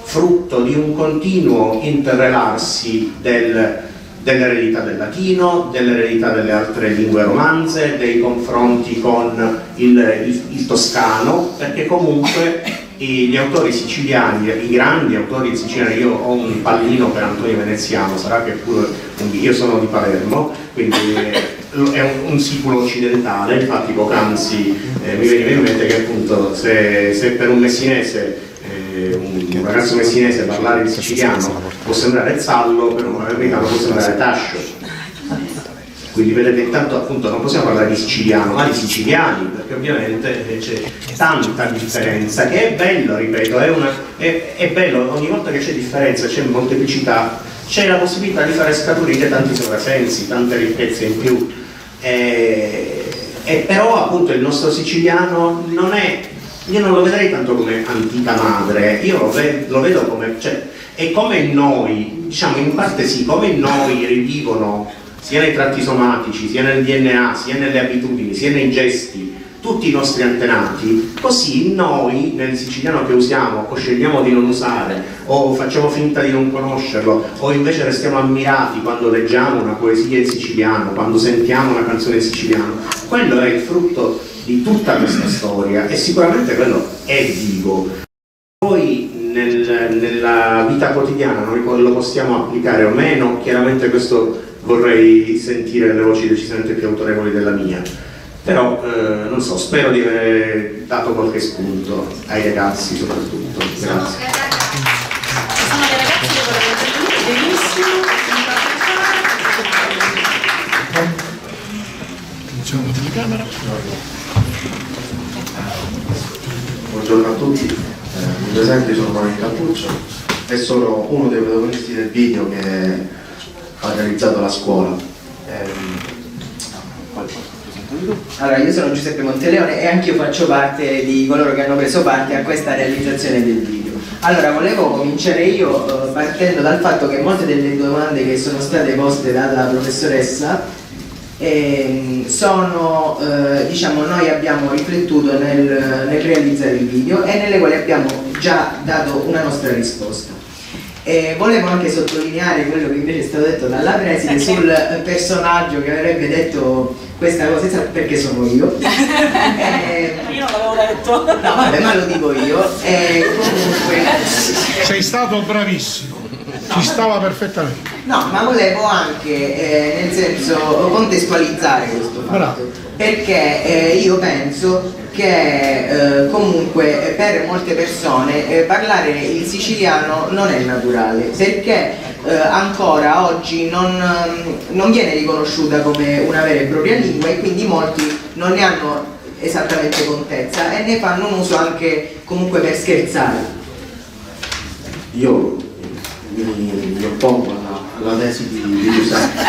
frutto di un continuo interrelarsi dell'eredità del latino, dell'eredità delle altre lingue romanze, dei confronti con il toscano, perché comunque gli autori siciliani, i grandi autori siciliani, io ho un pallino per Antonio Veneziano, sarà che pure io sono di Palermo, quindi è un siculo occidentale, infatti poc'anzi mi veniva in mente che appunto se per un messinese, un ragazzo messinese parlare di siciliano può sembrare Zallo, per un palermitano può sembrare Tascio. Quindi vedete, intanto appunto non possiamo parlare di siciliano, ma di siciliani, perché ovviamente c'è tanta differenza, che è bello, ripeto, è bello, ogni volta che c'è differenza, c'è molteplicità, c'è la possibilità di fare scaturire tanti sovrasensi, tante ricchezze in più. E però appunto il nostro siciliano non è, io non lo vedrei tanto come antica madre, io lo vedo come, cioè, è come noi, diciamo in parte sì, come noi rivivono sia nei tratti somatici, sia nel DNA, sia nelle abitudini, sia nei gesti, tutti i nostri antenati, così noi nel siciliano che usiamo o scegliamo di non usare o facciamo finta di non conoscerlo o invece restiamo ammirati quando leggiamo una poesia in siciliano, quando sentiamo una canzone in siciliano, quello è il frutto di tutta questa storia e sicuramente quello è vivo. Poi nella vita quotidiana noi lo possiamo applicare o meno, chiaramente questo vorrei sentire le voci decisamente più autorevoli della mia, però non so, spero di aver dato qualche spunto ai ragazzi soprattutto. Grazie. Sono le ragazze che volevano intervenire, benissimo. Cominciamo la telecamera. Buongiorno a tutti, mi presento, sono Mario Cappuccio e sono uno dei protagonisti del video che ha realizzato la scuola. Allora, io sono Giuseppe Monteleone e anch'io faccio parte di coloro che hanno preso parte a questa realizzazione del video. Allora, volevo cominciare io partendo dal fatto che molte delle domande che sono state poste dalla professoressa sono, diciamo, noi abbiamo riflettuto nel realizzare il video e nelle quali abbiamo già dato una nostra risposta. Volevo anche sottolineare quello che invece è stato detto dalla preside sul personaggio che avrebbe detto questa cosa, perché sono io. Io non l'avevo detto. No, vabbè, ma lo dico io. Comunque sei stato bravissimo, ci stava perfettamente. No, ma volevo anche, nel senso, contestualizzare questo fatto, perché io penso che comunque per molte persone parlare il siciliano non è naturale, perché ancora oggi non viene riconosciuta come una vera e propria lingua, e quindi molti non ne hanno esattamente contezza e ne fanno un uso anche comunque per scherzare. Io mi oppongo alla tesi di Giuseppe,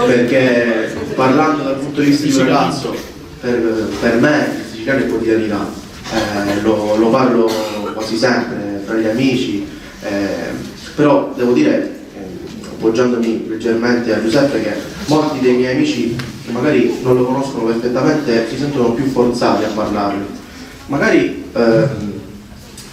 perché parlando dal punto di vista di un ragazzo, per me il siciliano è quotidianità, lo parlo quasi sempre fra gli amici, però devo dire, appoggiandomi leggermente a Giuseppe, che molti dei miei amici che magari non lo conoscono perfettamente si sentono più forzati a parlarlo, magari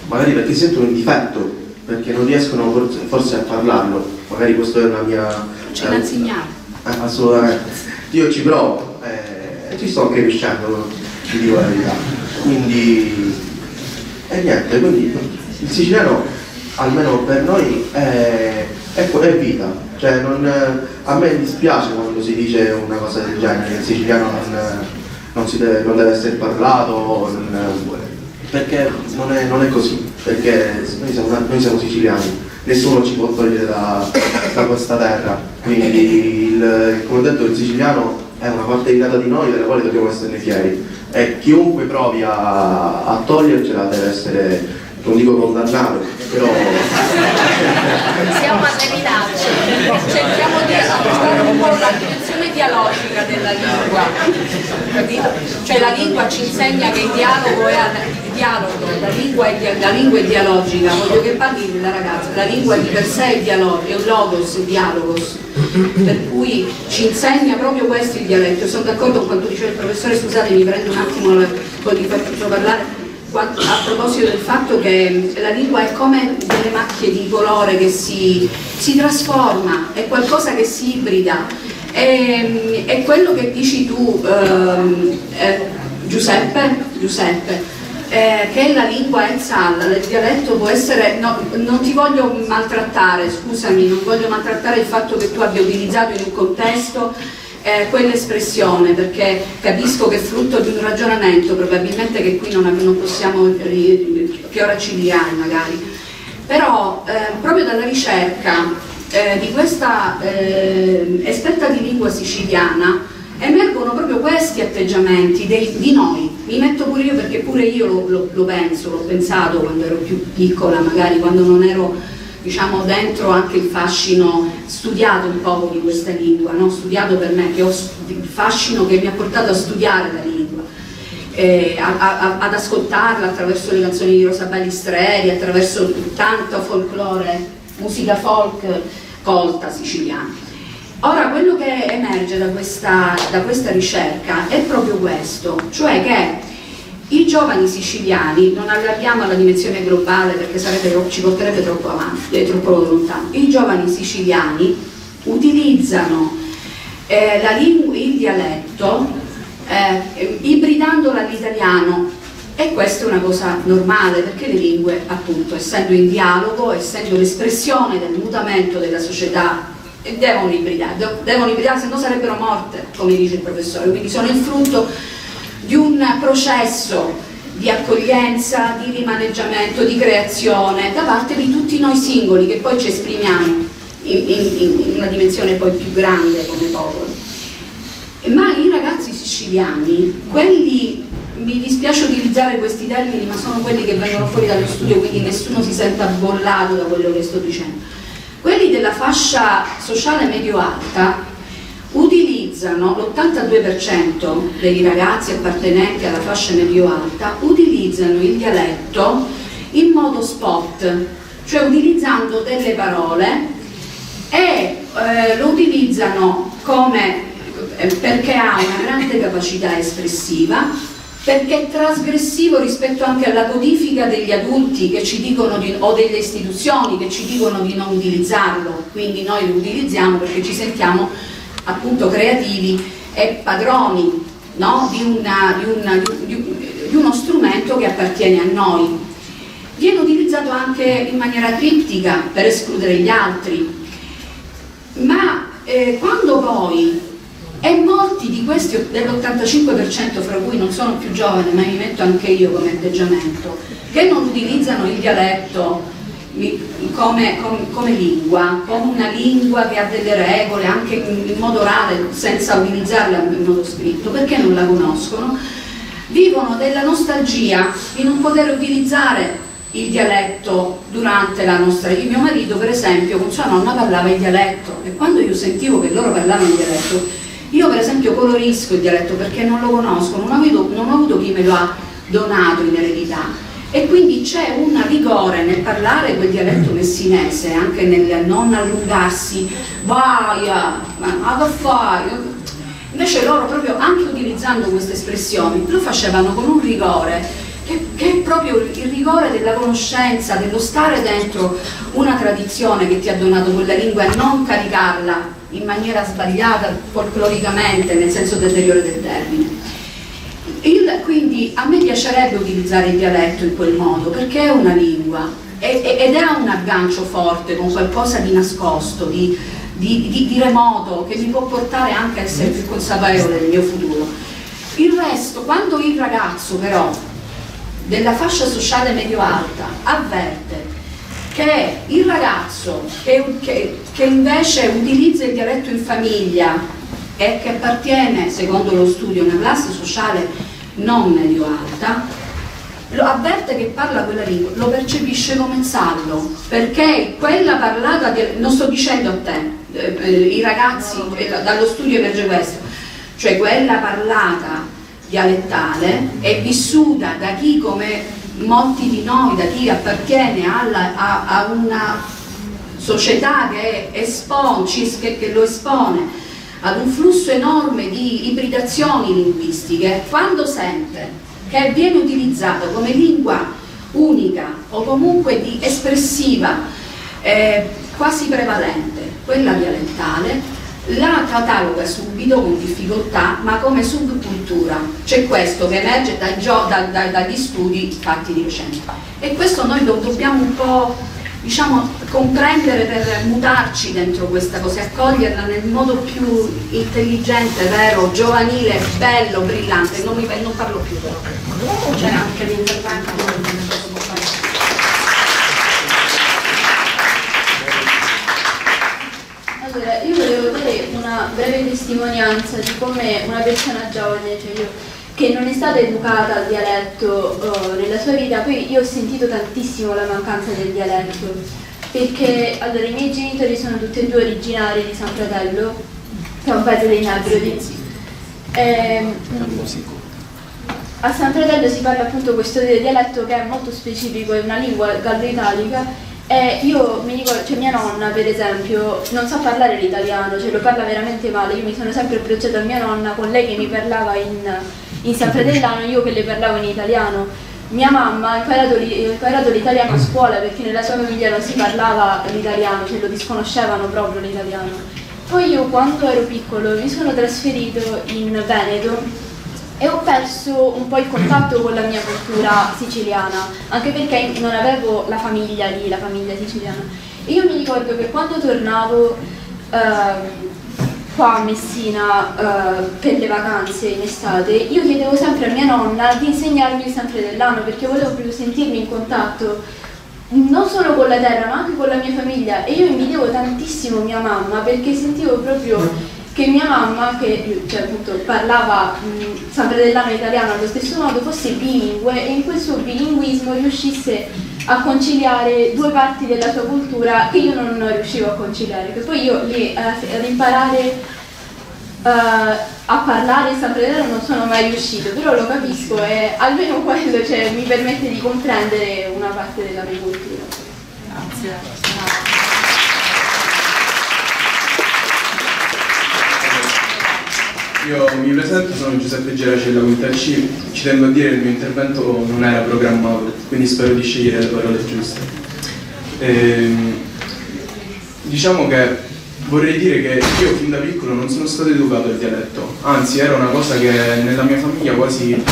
perché sentono in difetto, perché non riescono forse a parlarlo, magari questa è una mia... C'è da insegnare. Assolutamente, io ci provo e ci sto anche riuscendo, ti dico la verità, quindi niente, quindi il siciliano almeno per noi è vita, cioè a me dispiace quando si dice una cosa del genere, che il siciliano non deve essere parlato, perché non è così, perché noi siamo siciliani, nessuno ci può togliere da questa terra, quindi come ho detto il siciliano è una parte innata di noi della quale dobbiamo esserne fieri, e chiunque provi a togliercela deve essere, non dico condannato, però siamo a seminarci, cerchiamo di ascoltare un po' la dimensione dialogica della lingua, capito? Cioè la lingua ci insegna che il dialogo è dialogo, la lingua è dialogica, voglio che parli la ragazza, la lingua di per sé è dialogo, è un logos, dialogos, per cui ci insegna proprio questo il dialetto. Sono d'accordo con quanto dice il professore, scusate mi prendo un attimo poi vi faccio parlare, a proposito del fatto che la lingua è come delle macchie di colore che si trasforma, è qualcosa che si ibrida, è quello che dici tu Giuseppe, che la lingua è zalla, il dialetto può essere, non ti voglio maltrattare, scusami, non voglio maltrattare il fatto che tu abbia utilizzato in un contesto quell'espressione, perché capisco che è frutto di un ragionamento, probabilmente che qui non possiamo, che ora ci dirai magari, però proprio dalla ricerca di questa esperta di lingua siciliana emergono proprio questi atteggiamenti di noi. Mi metto pure io, perché pure io lo penso, l'ho pensato quando ero più piccola, magari quando non ero, diciamo, dentro anche il fascino, studiato un po' di questa lingua, no? Studiato per me, che ho il fascino che mi ha portato a studiare la lingua, ad ascoltarla attraverso le canzoni di Rosa Balistreri, attraverso tanto folklore, musica folk colta siciliana. Ora, quello che emerge da questa ricerca è proprio questo, cioè che i giovani siciliani, non allarghiamo alla dimensione globale perché ci porterebbe troppo avanti, troppo lontano, i giovani siciliani utilizzano il dialetto ibridandolo all'italiano, e questa è una cosa normale perché le lingue, appunto, essendo in dialogo, essendo l'espressione del mutamento della società, devono ibridare, se no sarebbero morte, come dice il professore, quindi sono il frutto di un processo di accoglienza, di rimaneggiamento, di creazione da parte di tutti noi singoli, che poi ci esprimiamo in una dimensione poi più grande come popolo. Ma i ragazzi siciliani, quelli, mi dispiace utilizzare questi termini, ma sono quelli che vengono fuori dallo studio, quindi nessuno si senta bollato da quello che sto dicendo, quelli della fascia sociale medio-alta utilizzano, l'82% dei ragazzi appartenenti alla fascia medio-alta utilizzano il dialetto in modo spot, cioè utilizzando delle parole e lo utilizzano come perché ha una grande capacità espressiva, perché è trasgressivo rispetto anche alla codifica degli adulti che ci dicono o delle istituzioni che ci dicono di non utilizzarlo, quindi noi lo utilizziamo perché ci sentiamo appunto creativi e padroni, no? di uno strumento che appartiene a noi. Viene utilizzato anche in maniera criptica per escludere gli altri, ma quando poi E molti di questi, dell'85%, fra cui non sono più giovane, ma mi metto anche io come atteggiamento, che non utilizzano il dialetto come lingua, come una lingua che ha delle regole, anche in modo orale, senza utilizzarla in modo scritto, perché non la conoscono, vivono della nostalgia di non poter utilizzare il dialetto durante la nostra vita. Mio marito, per esempio, con sua nonna parlava in dialetto, e quando io sentivo che loro parlavano in dialetto, io per esempio colorisco il dialetto perché non lo conosco, non ho avuto chi me lo ha donato in eredità, e quindi c'è un rigore nel parlare quel dialetto messinese, anche nel non allungarsi, vai, ma che fai? Invece loro, proprio anche utilizzando queste espressioni, lo facevano con un rigore che è proprio il rigore della conoscenza, dello stare dentro una tradizione che ti ha donato quella lingua e non caricarla in maniera sbagliata, folcloricamente, nel senso deteriore del termine. Quindi a me piacerebbe utilizzare il dialetto in quel modo, perché è una lingua ed ha un aggancio forte con qualcosa di nascosto, di remoto, che mi può portare anche a essere più consapevole del mio futuro. Il resto, quando il ragazzo però della fascia sociale medio-alta avverte che il ragazzo che invece utilizza il dialetto in famiglia e che appartiene, secondo lo studio, a una classe sociale non medio-alta, lo avverte che parla quella lingua, lo percepisce come sallo, perché quella parlata, non sto dicendo a te, i ragazzi, dallo studio emerge questo, cioè quella parlata dialettale è vissuta da chi, come molti di noi, da chi appartiene a una società che lo espone ad un flusso enorme di ibridazioni linguistiche, quando sente che viene utilizzato come lingua unica o comunque di espressiva quasi prevalente, quella dialettale, la cataloga subito con difficoltà, ma come subcultura. C'è questo che emerge dagli studi fatti di recente, e questo noi dobbiamo un po', diciamo, comprendere per mutarci dentro questa cosa e accoglierla nel modo più intelligente, vero, giovanile, bello, brillante. Non parlo più, però c'è anche l'intervento. Allora, io volevo dare una breve testimonianza di come una persona giovane, cioè io, che non è stata educata al dialetto nella sua vita, poi io ho sentito tantissimo la mancanza del dialetto, perché allora i miei genitori sono tutti e due originari di San Fratello, che è un paese dei Nebrodi. A San Fratello si parla appunto questo dialetto che è molto specifico, è una lingua gallo-italica. E io mi ricordo, cioè mia nonna per esempio non sa parlare l'italiano, cioè lo parla veramente male. Io mi sono sempre approcciata a mia nonna, con lei che mi parlava in sanfratellano, io che le parlavo in italiano. Mia mamma ha imparato l'italiano a scuola, perché nella sua famiglia non si parlava l'italiano, cioè lo disconoscevano proprio l'italiano. Poi io, quando ero piccolo, mi sono trasferito in Veneto e ho perso un po' il contatto con la mia cultura siciliana, anche perché non avevo la famiglia lì, la famiglia siciliana. E io mi ricordo che quando tornavo qua a Messina per le vacanze in estate, io chiedevo sempre a mia nonna di insegnarmi il sanfratellano, perché volevo proprio sentirmi in contatto non solo con la terra ma anche con la mia famiglia. E io invidiavo tantissimo mia mamma, perché sentivo proprio che mia mamma, che cioè, appunto, parlava sanfratellano e italiano allo stesso modo, fosse bilingue, e in quel suo bilinguismo riuscisse a conciliare due parti della sua cultura che io non riuscivo a conciliare, che poi io lì ad imparare a parlare il sanfratellano non sono mai riuscito, però lo capisco e almeno quello, cioè, mi permette di comprendere una parte della mia cultura. Grazie. Io mi presento, sono Giuseppe Geracella, quinta C. Ci tengo a dire che il mio intervento non era programmato, quindi spero di scegliere le parole giuste. Diciamo che vorrei dire che io fin da piccolo non sono stato educato al dialetto, anzi era una cosa che nella mia famiglia quasi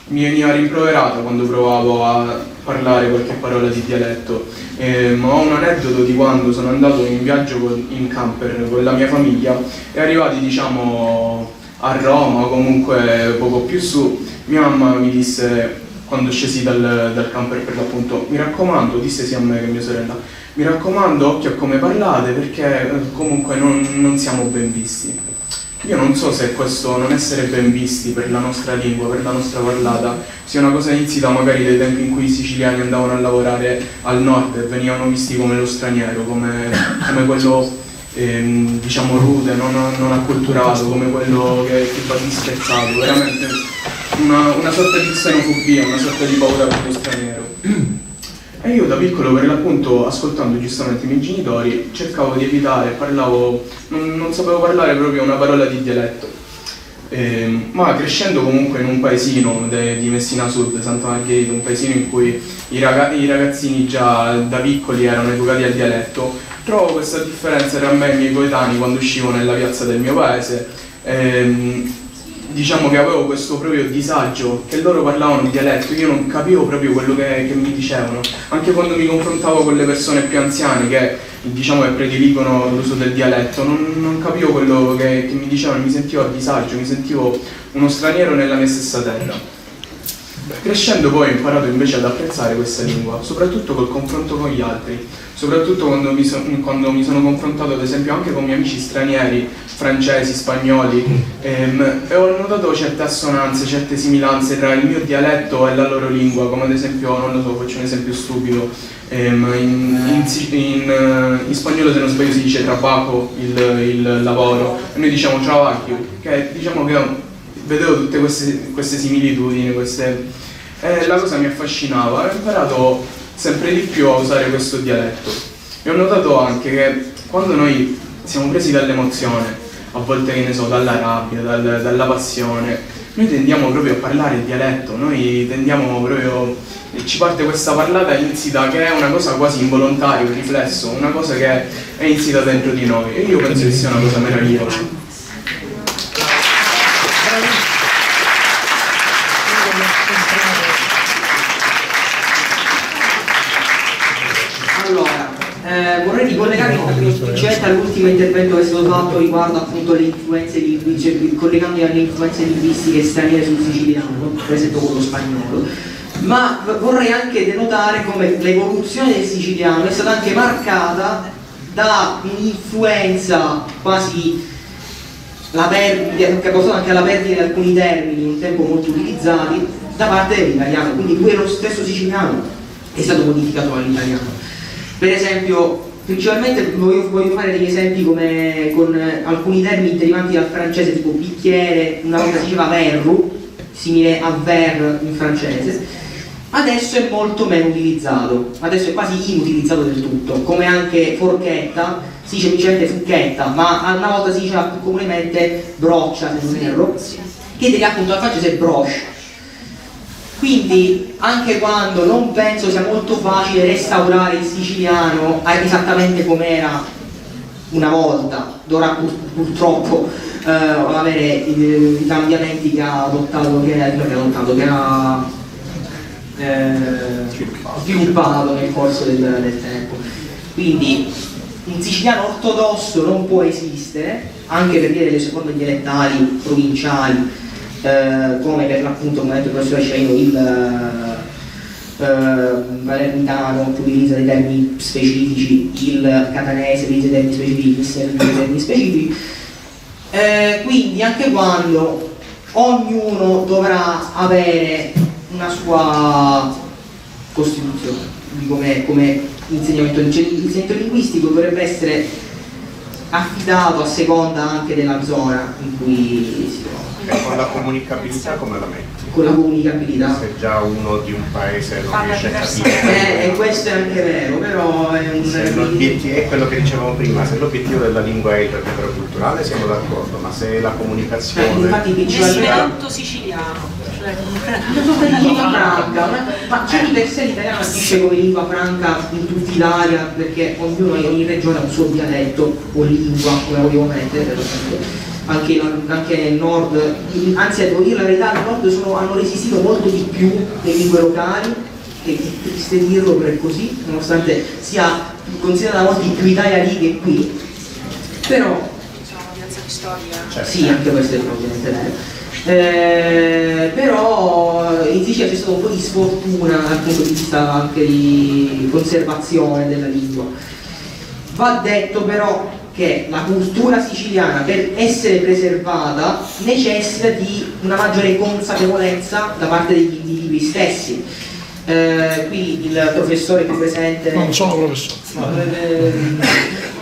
mi veniva rimproverata quando provavo a parlare qualche parola di dialetto. Ma ho un aneddoto di quando sono andato in viaggio in camper con la mia famiglia e arrivati diciamo a Roma o comunque poco più su, mia mamma mi disse, quando scesi dal camper per l'appunto, mi raccomando, disse sia a me che a mia sorella, mi raccomando, occhio a come parlate perché comunque non siamo ben visti. Io non so se questo non essere ben visti per la nostra lingua, per la nostra parlata, sia una cosa insita magari dai tempi in cui i siciliani andavano a lavorare al nord e venivano visti come lo straniero, come quello diciamo rude, non acculturato, come quello che va disprezzato, veramente una sorta di xenofobia, una sorta di paura per lo straniero. E io da piccolo, per l'appunto, ascoltando giustamente i miei genitori, cercavo di evitare, non sapevo parlare proprio una parola di dialetto. Ma crescendo comunque in un paesino di Messina Sud, Santa Margherita, un paesino in cui i ragazzini già da piccoli erano educati al dialetto, trovo questa differenza tra me e i miei coetanei quando uscivo nella piazza del mio paese. Diciamo che avevo questo proprio disagio, che loro parlavano in dialetto, io non capivo proprio quello che mi dicevano, anche quando mi confrontavo con le persone più anziane che diciamo che prediligono l'uso del dialetto, non capivo quello che mi dicevano, mi sentivo a disagio, mi sentivo uno straniero nella mia stessa terra. Crescendo poi ho imparato invece ad apprezzare questa lingua, soprattutto col confronto con gli altri, soprattutto quando mi sono confrontato ad esempio anche con miei amici stranieri, francesi, spagnoli, e ho notato certe assonanze, certe similanze tra il mio dialetto e la loro lingua, come ad esempio, non lo so, faccio un esempio stupido, in spagnolo se non sbaglio si dice trabajo, il lavoro, e noi diciamo travaglio, che diciamo che vedevo tutte queste similitudini, la cosa mi affascinava e ho imparato sempre di più a usare questo dialetto. E ho notato anche che quando noi siamo presi dall'emozione, a volte che ne so, dalla rabbia, dalla passione, noi tendiamo proprio a parlare il dialetto, noi tendiamo proprio, ci parte questa parlata insita che è una cosa quasi involontaria, un riflesso, una cosa che è insita dentro di noi e io penso che sia una cosa meravigliosa. Vorrei ricollegarmi semplicemente all'ultimo intervento che è stato fatto riguardo appunto le influenze linguistiche, collegandomi alle influenze linguistiche straniere sul siciliano, per esempio con lo spagnolo, ma vorrei anche denotare come l'evoluzione del siciliano è stata anche marcata da un'influenza quasi che ha portato anche alla perdita di alcuni termini un tempo molto utilizzati da parte dell'italiano, quindi pure lo stesso siciliano è stato modificato all'italiano. Per esempio, principalmente voglio fare degli esempi come con alcuni termini derivanti dal francese, tipo bicchiere, una volta si diceva verru, simile a ver in francese, adesso è molto meno utilizzato, adesso è quasi inutilizzato del tutto, come anche forchetta, si dice semplicemente fucchetta, ma una volta si diceva più comunemente broccia, se non erro, che deriva appunto dal francese broche. Quindi anche quando non penso sia molto facile restaurare il siciliano esattamente come era una volta, dovrà purtroppo avere i cambiamenti che ha adottato, che ha sviluppato nel corso del tempo. Quindi un siciliano ortodosso non può esistere, anche per dire le sue forme dialettali provinciali, come per l'appunto, come ha detto il professore Ceino, il palermitano che utilizza dei termini specifici, il catanese utilizza dei termini specifici, il serbo utilizza dei termini specifici, quindi anche quando ognuno dovrà avere una sua costituzione come insegnamento linguistico dovrebbe essere affidato a seconda anche della zona in cui si trova. E con la comunicabilità come la metti? Con la comunicabilità. Se già uno di un paese non riesce a capire. E questo è anche vero, però è un... È quello che dicevamo prima, se l'obiettivo della lingua è il recupero culturale siamo d'accordo, ma se la comunicazione... infatti L'esperanto siciliano. Una sorta di lingua franca, ma c'è di per sé l'italiano agisce come lingua franca in tutta Italia, perché ognuno in ogni regione ha un suo dialetto o lingua, come vogliamo mettere, anche nel nord, anzi devo dire la verità, al nord hanno resistito molto di più le lingue locali, che è triste dirlo però è così, nonostante sia considerata da molti più Italia lì che qui, però sì, anche questo è ovviamente vero. Però in Sicilia c'è stato un po' di sfortuna dal punto di vista anche di conservazione della lingua. Va detto però che la cultura siciliana, per essere preservata, necessita di una maggiore consapevolezza da parte degli individui stessi. Qui il professore qui presente... Non sono professore.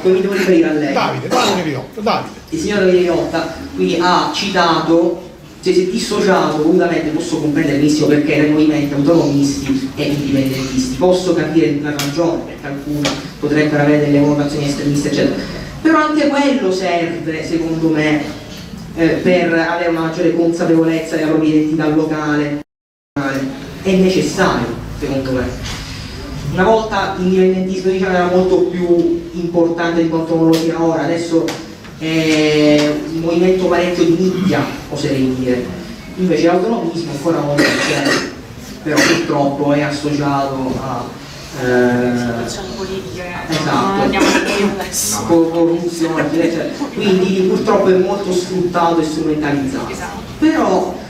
Come mi devo riferire a lei? Davide Riotta. Il signor Davide Riotta qui ha citato, cioè si è dissociato volutamente, posso comprendere benissimo perché dai movimenti autonomisti e indipendentisti, posso capire la ragione, perché alcuni potrebbero avere delle connotazioni estremiste eccetera, però anche quello serve secondo me per avere una maggiore consapevolezza della propria identità locale, è necessario secondo me. Una volta l'indipendentismo diciamo era molto più importante di quanto non lo sia ora, adesso è un movimento parecchio di nicchia, oserei dire. Invece l'autonomismo ancora non c'è, però purtroppo è associato a politiche, esatto, corruzione, eccetera. Quindi purtroppo è molto sfruttato e strumentalizzato. Però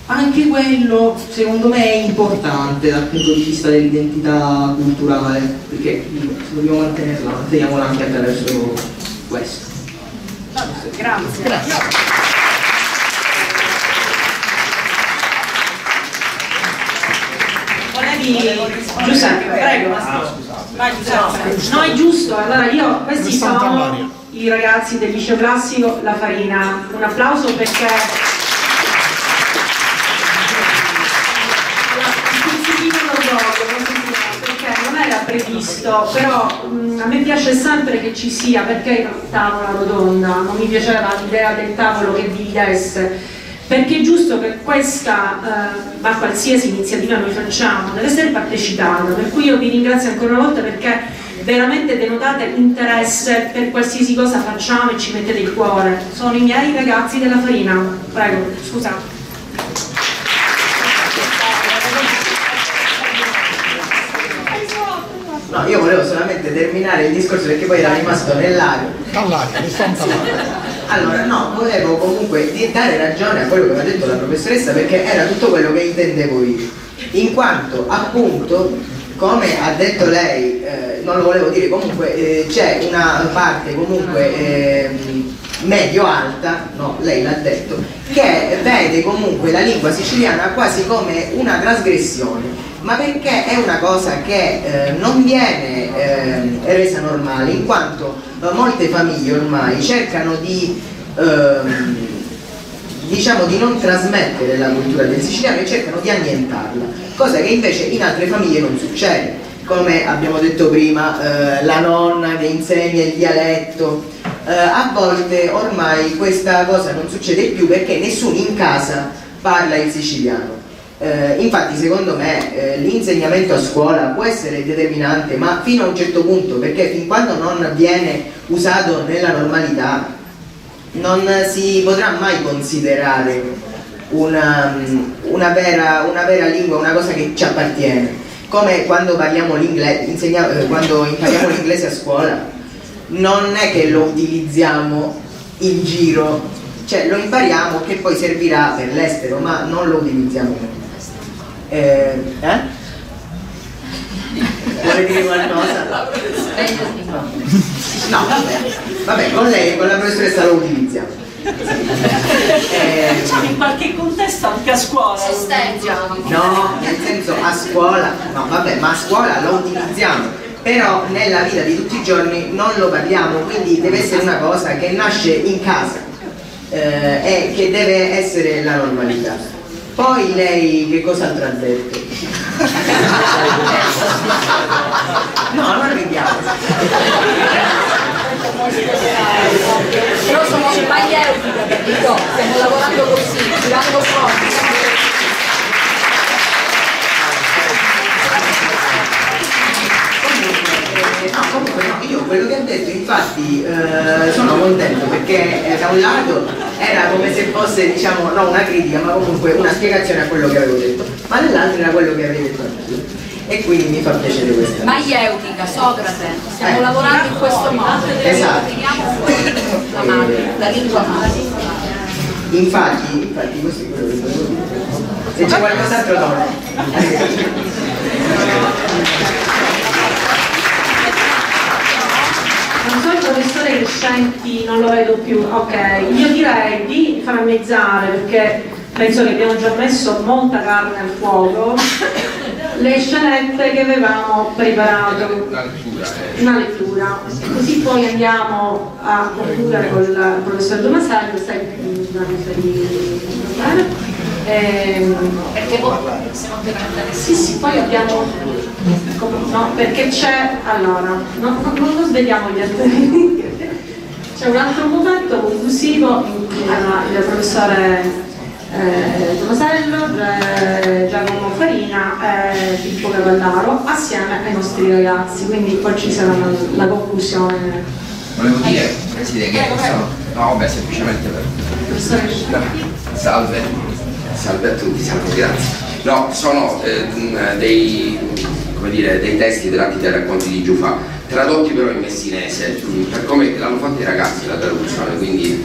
anche quello secondo me è importante dal punto di vista dell'identità culturale, perché se dobbiamo mantenerla, manteniamola anche attraverso questo. Grazie. Giuseppe, prego. Vai Giuseppe. No, è giusto, allora questi sono i ragazzi del liceo classico La Farina. Un applauso perché non era previsto, però a me piace sempre che ci sia, perché tavola rotonda, non mi piaceva l'idea del tavolo che dividesse, perché è giusto che questa, ma qualsiasi iniziativa noi facciamo, deve essere partecipata, per cui io vi ringrazio ancora una volta perché veramente denotate interesse per qualsiasi cosa facciamo e ci mettete il cuore. Sono i miei ragazzi della Farina. Prego, scusa. No, io volevo solamente terminare il discorso perché poi era rimasto nell'aria. Allora, no, volevo comunque dare ragione a quello che mi ha detto la professoressa perché era tutto quello che intendevo io. In quanto, appunto, come ha detto lei, non lo volevo dire, comunque c'è una parte comunque medio-alta, no, lei l'ha detto, che vede comunque la lingua siciliana quasi come una trasgressione. Ma perché è una cosa che non viene resa normale, in quanto molte famiglie ormai cercano di diciamo di non trasmettere la cultura del siciliano e cercano di annientarla, cosa che invece in altre famiglie non succede, come abbiamo detto prima, la nonna che insegna il dialetto, a volte ormai questa cosa non succede più perché nessuno in casa parla il siciliano. Infatti secondo me l'insegnamento a scuola può essere determinante, ma fino a un certo punto, perché fin quando non viene usato nella normalità non si potrà mai considerare una vera lingua, una cosa che ci appartiene. Come quando parliamo l'inglese, quando impariamo l'inglese a scuola, non è che lo utilizziamo in giro, cioè lo impariamo che poi servirà per l'estero, ma non lo utilizziamo. Vuole dire qualcosa? No, vabbè, con lei, con la professoressa lo utilizziamo. Diciamo in qualche contesto anche a scuola. No, nel senso a scuola, no vabbè, ma a scuola lo utilizziamo, però nella vita di tutti i giorni non lo parliamo, quindi deve essere una cosa che nasce in casa e che deve essere la normalità. Poi lei che cos'altro ha detto? No, non ridiamo. Però sono sbagliati, capito? Stiamo lavorando così, girando fuori. Comunque no, io quello che ha detto infatti sono contento perché da un lato era come se fosse, diciamo, non una critica, ma comunque una spiegazione a quello che avevo detto, ma nell'altro era quello che avevi detto anche. E quindi mi fa piacere questa. Maieutica, Socrate, stiamo lavorando in questo modo. Esatto. La lingua madre. Infatti questo è quello che volevo dire. Se c'è qualcos'altro torna. Non so, il professore Crescenti non lo vedo più. Ok, io direi di frammezzare, perché penso che abbiamo già messo molta carne al fuoco, le scenette che avevamo preparato. Una lettura. E così poi andiamo a concludere con il professor Domasello. Perché poi siamo sì, poi abbiamo no, perché c'è allora non sveliamo gli altri. C'è un altro momento conclusivo in cui il professore Tomasello, Giacomo Farina e Filippo Cavallaro assieme ai nostri ragazzi, quindi poi ci sarà la conclusione. Volevo dire, Presidente, che semplicemente per... Salve a tutti, salve, grazie. No, sono dei testi tratti dai racconti di Giufà, tradotti però in messinese, per come l'hanno fatto i ragazzi la traduzione, quindi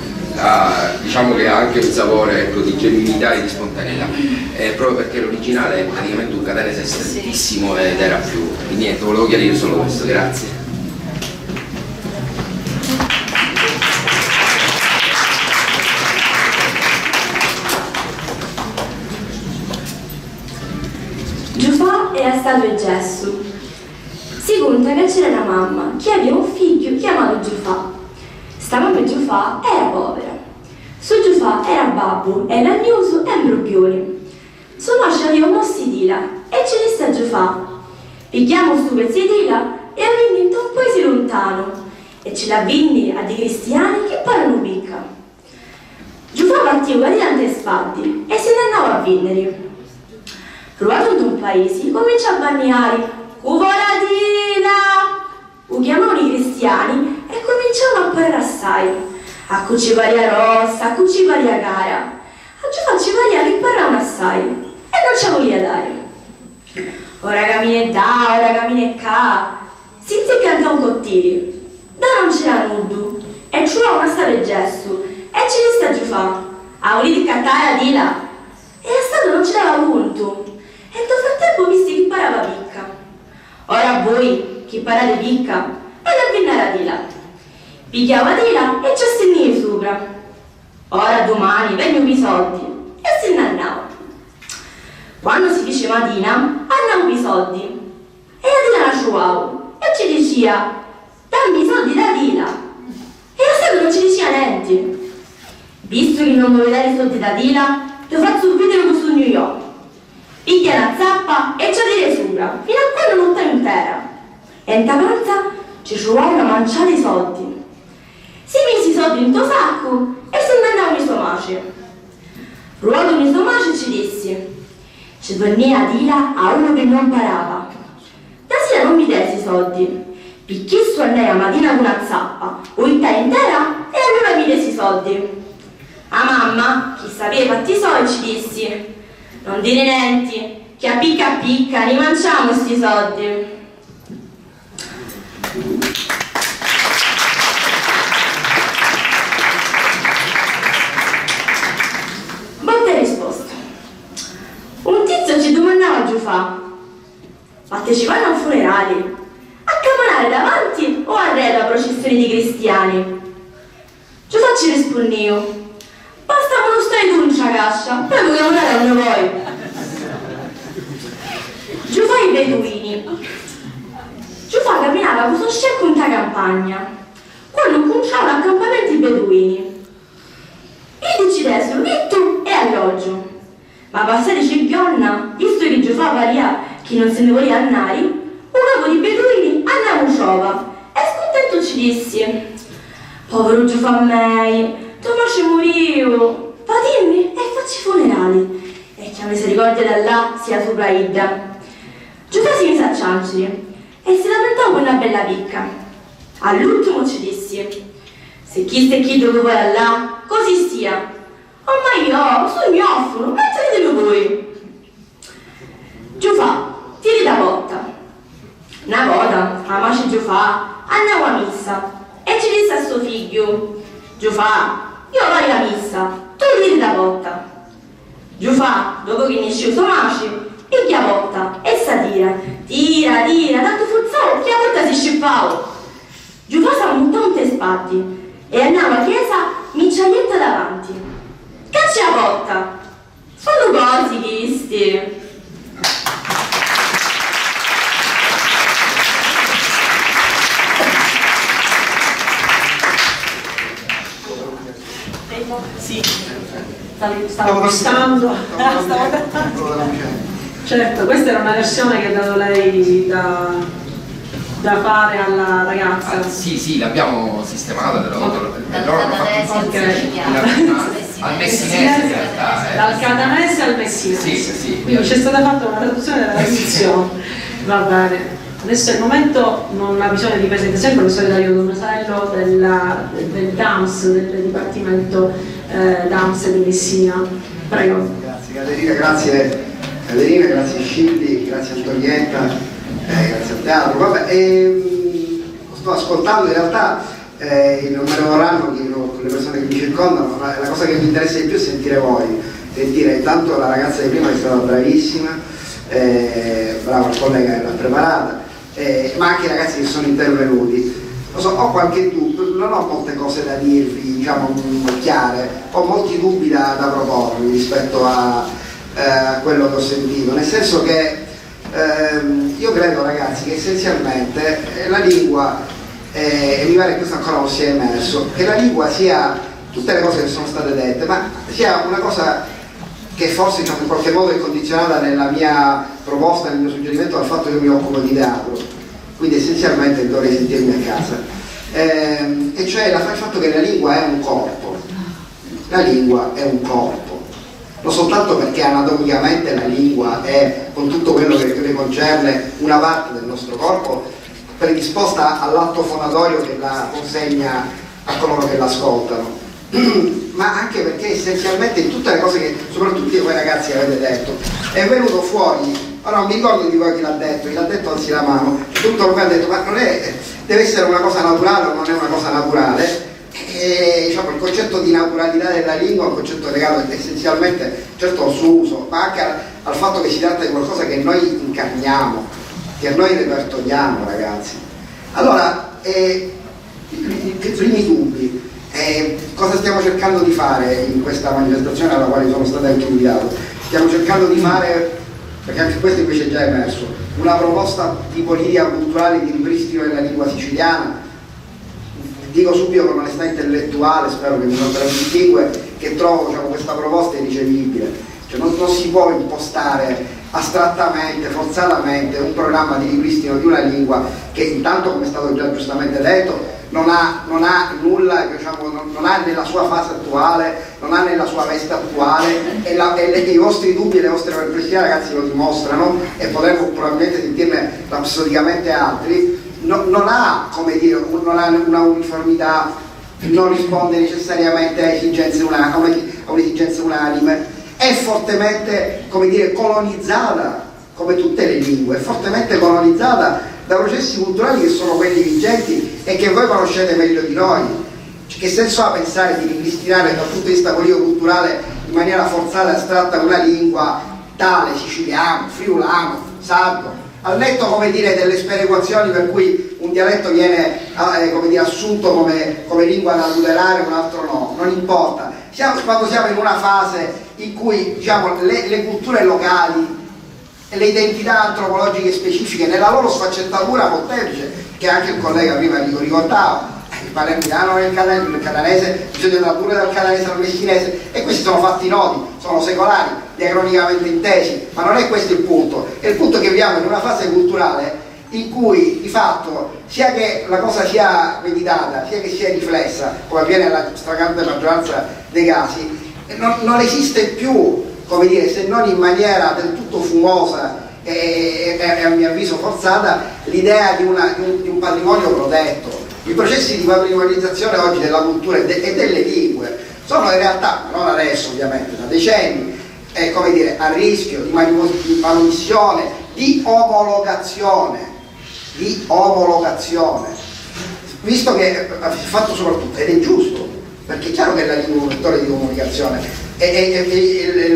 diciamo che ha anche un sapore di genuinità e di spontaneità, proprio perché l'originale è praticamente un catanese strettissimo ed era più. Quindi niente, volevo chiarire solo questo, grazie. Giufà era stato e Gesù. Si conta che c'era una mamma che aveva un figlio chiamato Giufà. Sta mamma Giufà era povera. Su Giufà era babbo, e lagnoso e imbroglione. Sua madre aveva mossi d'ila e ci disse a Giufà: pigliamo stu pezzi d'ila e avvindi in un paese lontano e ce l'avvindi a dei cristiani che parlano picca. Giufà partiva di tante spade e se ne andava a vendere. Provato in un paese, comincia a bagnare Uvoladina! Lo chiamavano i cristiani e cominciavano a parlare assai. A cucivaria rossa, a cucivaria cara. A Giufà ci varia che parlavano assai e non ci volia dare. Ora camine da, ora camine ca. Si canta un cottili. Da non c'era nudo e ci voleva una stare gesto e ci disse a Giufà: a volete cantare di là? E a stato non ci dava conto. E nel frattempo visti chi parava picca. Ora voi, chi parate picca, e la vinnera di là. Picchiava di là e ci assennava sopra. Ora domani vengono i soldi e se ne andava. Quando si diceva Dina, andavano i soldi. E la Dina la trovavo e ci diceva: dammi i soldi da Dina. E la stato non ci diceva niente. Visto che non vuoi dare i soldi da Dina, ti faccio un video su New York. Piglia una zappa e ci dire sopra, fino a quando non sta intera. E in tavanza ci trovava mangiare i soldi. Si mise i soldi in tuo sacco e se ne andava in sua mace. Ruoto in sua mace ci disse: ci veniva a dire a uno che non parava: da sera non mi desi i soldi, picchi su andai a mattina con una zappa, uitta intera e allora mi desi i soldi. A mamma, chi sapeva fatti i soldi, ci disse: non dire niente, che a picca li mangiamo sti soldi. Botta e risposta. Un tizio ci domandava a Giufà: partecipare a un funerale, a camminare davanti o arredo a processioni di cristiani? Giufà ci rispondeva: basta uno stai tu in ciacascia, poi puoi camminare a noi voi. Giufà i beduini. Giufà camminava con suo scecco in ta campagna, quando cominciavano accampamenti beduini. E decidessero vitto e alloggio. Ma passare Cippionna, visto che Giufà paria chi non se ne voleva andare, un capo di beduini andava in ciova e scontento ci disse: povero Giufà mei, Tomace morivo, patimmi e facci funerali, e che a misericordia da là sia sopra Idda. Giufà si mise a ciancere e si lamentò con una bella picca. All'ultimo ci disse: se chi dopo là, così sia. Oh, ma io, sul mio offro, mettetelo voi. Giufà, tiri da botta. Una volta, la mace Giufà, andavo a missa e ci disse a suo figlio: Giufà, io voglio la missa, tu tiri da botta. Giufà, dopo che ne esce suo mace, piglia botta e sa tira, tanto forzavo che la botta si scippava. Giufà si montò un te spatti e andava a chiesa minciaglietta davanti. Caccia la botta, sono cose chisti. Sì, stavo postando. Certo, questa era una versione che ha dato lei da fare alla ragazza. Sì, l'abbiamo sistemata, al messinese in realtà. Dal catanese al messinese. Sì. Quindi c'è stata fatta una traduzione della traduzione. Va bene. Adesso è il momento, non ha bisogno di presentazione, il professore Dario Tomasello del DAMS, del Dipartimento DAMS di Messina. Prego. Grazie Caterina, grazie Scilli, grazie Antonietta, grazie al teatro. Vabbè, sto ascoltando, in realtà non me ne vorranno le persone che mi circondano, ma la cosa che mi interessa di più è sentire voi, sentire intanto la ragazza di prima che è stata bravissima, brava il collega che l'ha preparata, ma anche i ragazzi che sono intervenuti. Lo so, ho qualche dubbio, non ho molte cose da dirvi, diciamo, chiare, ho molti dubbi da proporvi rispetto a quello che ho sentito, nel senso che io credo, ragazzi, che essenzialmente la lingua, e mi pare che questo ancora non sia emerso, che la lingua sia tutte le cose che sono state dette, ma sia una cosa che forse, diciamo, in qualche modo è condizionata nella mia proposta, nel mio suggerimento dal fatto che io mi occupo di teatro, quindi essenzialmente dovrei sentirmi a casa, e cioè il fatto che la lingua è un corpo, la lingua è un corpo, non soltanto perché anatomicamente la lingua è, con tutto quello che ne concerne, una parte del nostro corpo predisposta all'atto fonatorio che la consegna a coloro che l'ascoltano, ma anche perché essenzialmente in tutte le cose che soprattutto voi ragazzi avete detto è venuto fuori. Ora non mi ricordo di voi chi l'ha detto alzi la mano, tutto ormai ha detto, ma non è, deve essere una cosa naturale o non è una cosa naturale. E, diciamo, il concetto di naturalità della lingua è un concetto legato essenzialmente, certo, al suo uso, ma anche al fatto che si tratta di qualcosa che noi incarniamo, che noi repertoriamo, ragazzi. Allora, i primi dubbi, cosa stiamo cercando di fare in questa manifestazione alla quale sono stato anche invitato? Stiamo cercando di fare, perché anche questo invece è già emerso, una proposta di politica culturale di ripristino della lingua siciliana. Dico subito con onestà intellettuale, spero che mi contraddistingue, che trovo, diciamo, questa proposta irricevibile. Cioè non si può impostare astrattamente, forzatamente un programma di ripristino di una lingua che intanto, come è stato già giustamente detto, non ha nulla, diciamo, non ha nella sua fase attuale, non ha nella sua veste attuale, e i vostri dubbi e le vostre perplessità, ragazzi, lo dimostrano, e potremmo probabilmente sentirne rapsodicamente altri. Non ha, come dire, non ha una uniformità, non risponde necessariamente a un'esigenza unanime, è fortemente, come dire, colonizzata, come tutte le lingue, è fortemente colonizzata da processi culturali che sono quelli vigenti e che voi conoscete meglio di noi. Che senso ha pensare di ripristinare dal punto di vista politico-culturale in maniera forzata e astratta una lingua tale, siciliano, friulano, sardo, al netto, come dire, delle sperequazioni per cui un dialetto viene come dire, assunto come lingua da tutelare, un altro no, non importa. Quando siamo in una fase in cui, diciamo, le culture locali e le identità antropologiche specifiche nella loro sfaccettatura molteplice, che anche il collega prima ricordava, il palermitano e il catanese, bisogna tradurre dal catanese al messinese, e questi sono fatti noti, sono secolari, diacronicamente intesi, ma non è questo il punto. È il punto che viviamo in una fase culturale in cui di fatto, sia che la cosa sia meditata, sia che sia riflessa, come avviene nella stragrande maggioranza dei casi, non esiste più, come dire, se non in maniera del tutto fumosa e a mio avviso forzata, l'idea di un patrimonio protetto. I processi di patrimonializzazione oggi della cultura e delle lingue sono in realtà, non adesso ovviamente, da decenni, come dire, a rischio di manomissione, di omologazione, visto che è fatto soprattutto, ed è giusto, perché è chiaro che la lingua è un vettore di comunicazione, e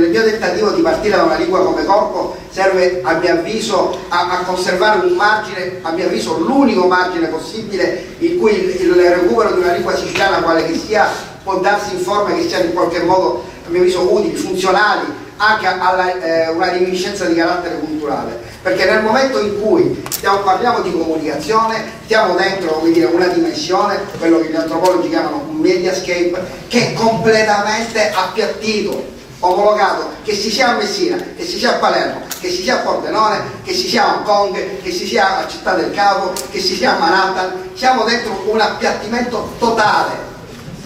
il mio tentativo di partire da una lingua come corpo serve, a mio avviso, a conservare un margine, a mio avviso l'unico margine possibile in cui il recupero di una lingua siciliana, quale che sia, può darsi in forme che siano in qualche modo, a mio avviso, utili, funzionali anche a una reminiscenza di carattere culturale, perché nel momento in cui parliamo di comunicazione stiamo dentro, come dire, una dimensione, quello che gli antropologi chiamano un mediascape, che è completamente appiattito, omologato, che si sia a Messina, che si sia a Palermo, che si sia a Pordenone, che si sia a Hong Kong, che si sia a Città del Capo, che si sia a Manhattan. Siamo dentro un appiattimento totale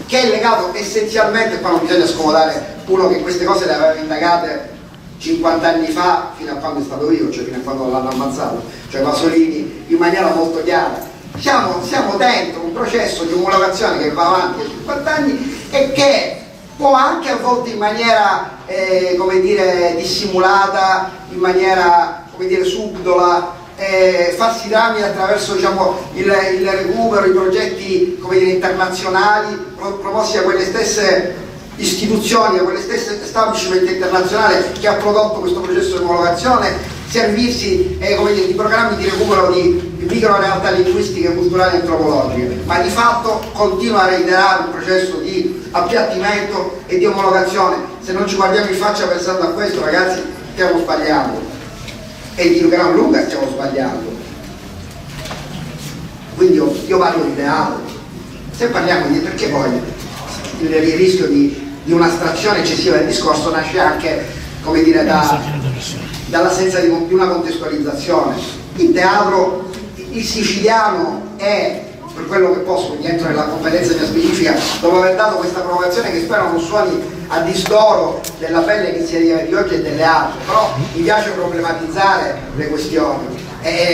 che è legato essenzialmente, qua non bisogna scomodare uno che queste cose le aveva indagate 50 anni fa, fino a quando è stato io, cioè fino a quando l'hanno ammazzato, cioè Pasolini, in maniera molto chiara. Siamo dentro un processo di omologazione che va avanti da 50 anni e che può anche a volte in maniera, come dire, dissimulata, in maniera, come dire, subdola, farsi tramite attraverso, diciamo, il recupero, i progetti, come dire, internazionali promossi da quelle stesse istituzioni, da quelle stesse establishment internazionali che ha prodotto questo processo di omologazione, servirsi come dire, di programmi di recupero di micro realtà linguistiche, culturali e antropologiche, ma di fatto continua a reiterare un processo di appiattimento e di omologazione. Se non ci guardiamo in faccia pensando a questo, ragazzi, stiamo sbagliando, e di gran lunga stiamo sbagliando. Quindi io parlo di teatro, se parliamo di, perché poi il rischio di un'astrazione eccessiva del discorso nasce anche, come dire, dall'assenza di una contestualizzazione. In teatro il siciliano è, per quello che posso, quindi entro nella competenza mia specifica, dopo aver dato questa provocazione che spero non suoni a disdoro della bella iniziativa di oggi e delle altre, però mi piace problematizzare le questioni.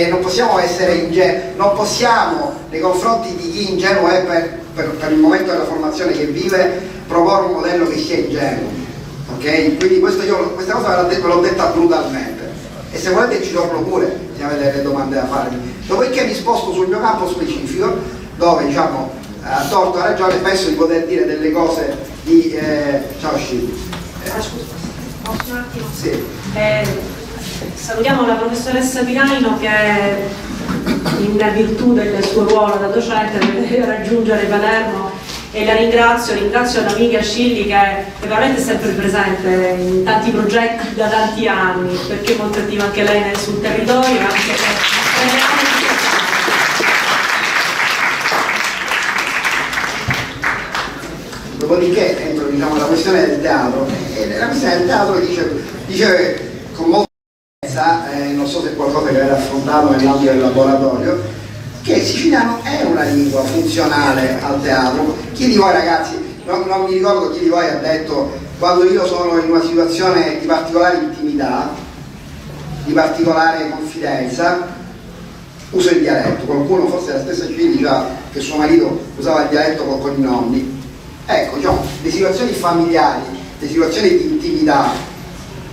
Non possiamo essere ingenui, non possiamo, nei confronti di chi ingenuo è per il momento della formazione che vive, proporre un modello che sia ingenuo, ok? Quindi questa cosa ve l'ho detta brutalmente, e se volete ci torno pure se avete delle domande da farmi. Dopodiché mi sposto sul mio campo specifico, dove, diciamo, a torto a ragione penso di poter dire delle cose di ciao Scilli. Scusa, posso un attimo? Sì. Salutiamo la professoressa Piraino che, in virtù del suo ruolo da docente, deve raggiungere Palermo, e la ringrazio l'amica Scilli che è veramente sempre presente in tanti progetti da tanti anni, perché è molto attiva anche lei sul territorio, Dopodiché entro, diciamo, la questione del teatro, la questione del teatro dice con molta non so se è qualcosa che avete affrontato nell'ambito del laboratorio, che il siciliano è una lingua funzionale al teatro. Chi di voi, ragazzi, non mi ricordo chi di voi ha detto: quando io sono in una situazione di particolare intimità, di particolare confidenza, uso il dialetto. Qualcuno, forse la stessa Scilli, già che suo marito usava il dialetto con i nonni. Ecco, diciamo, le situazioni familiari, le situazioni di intimità.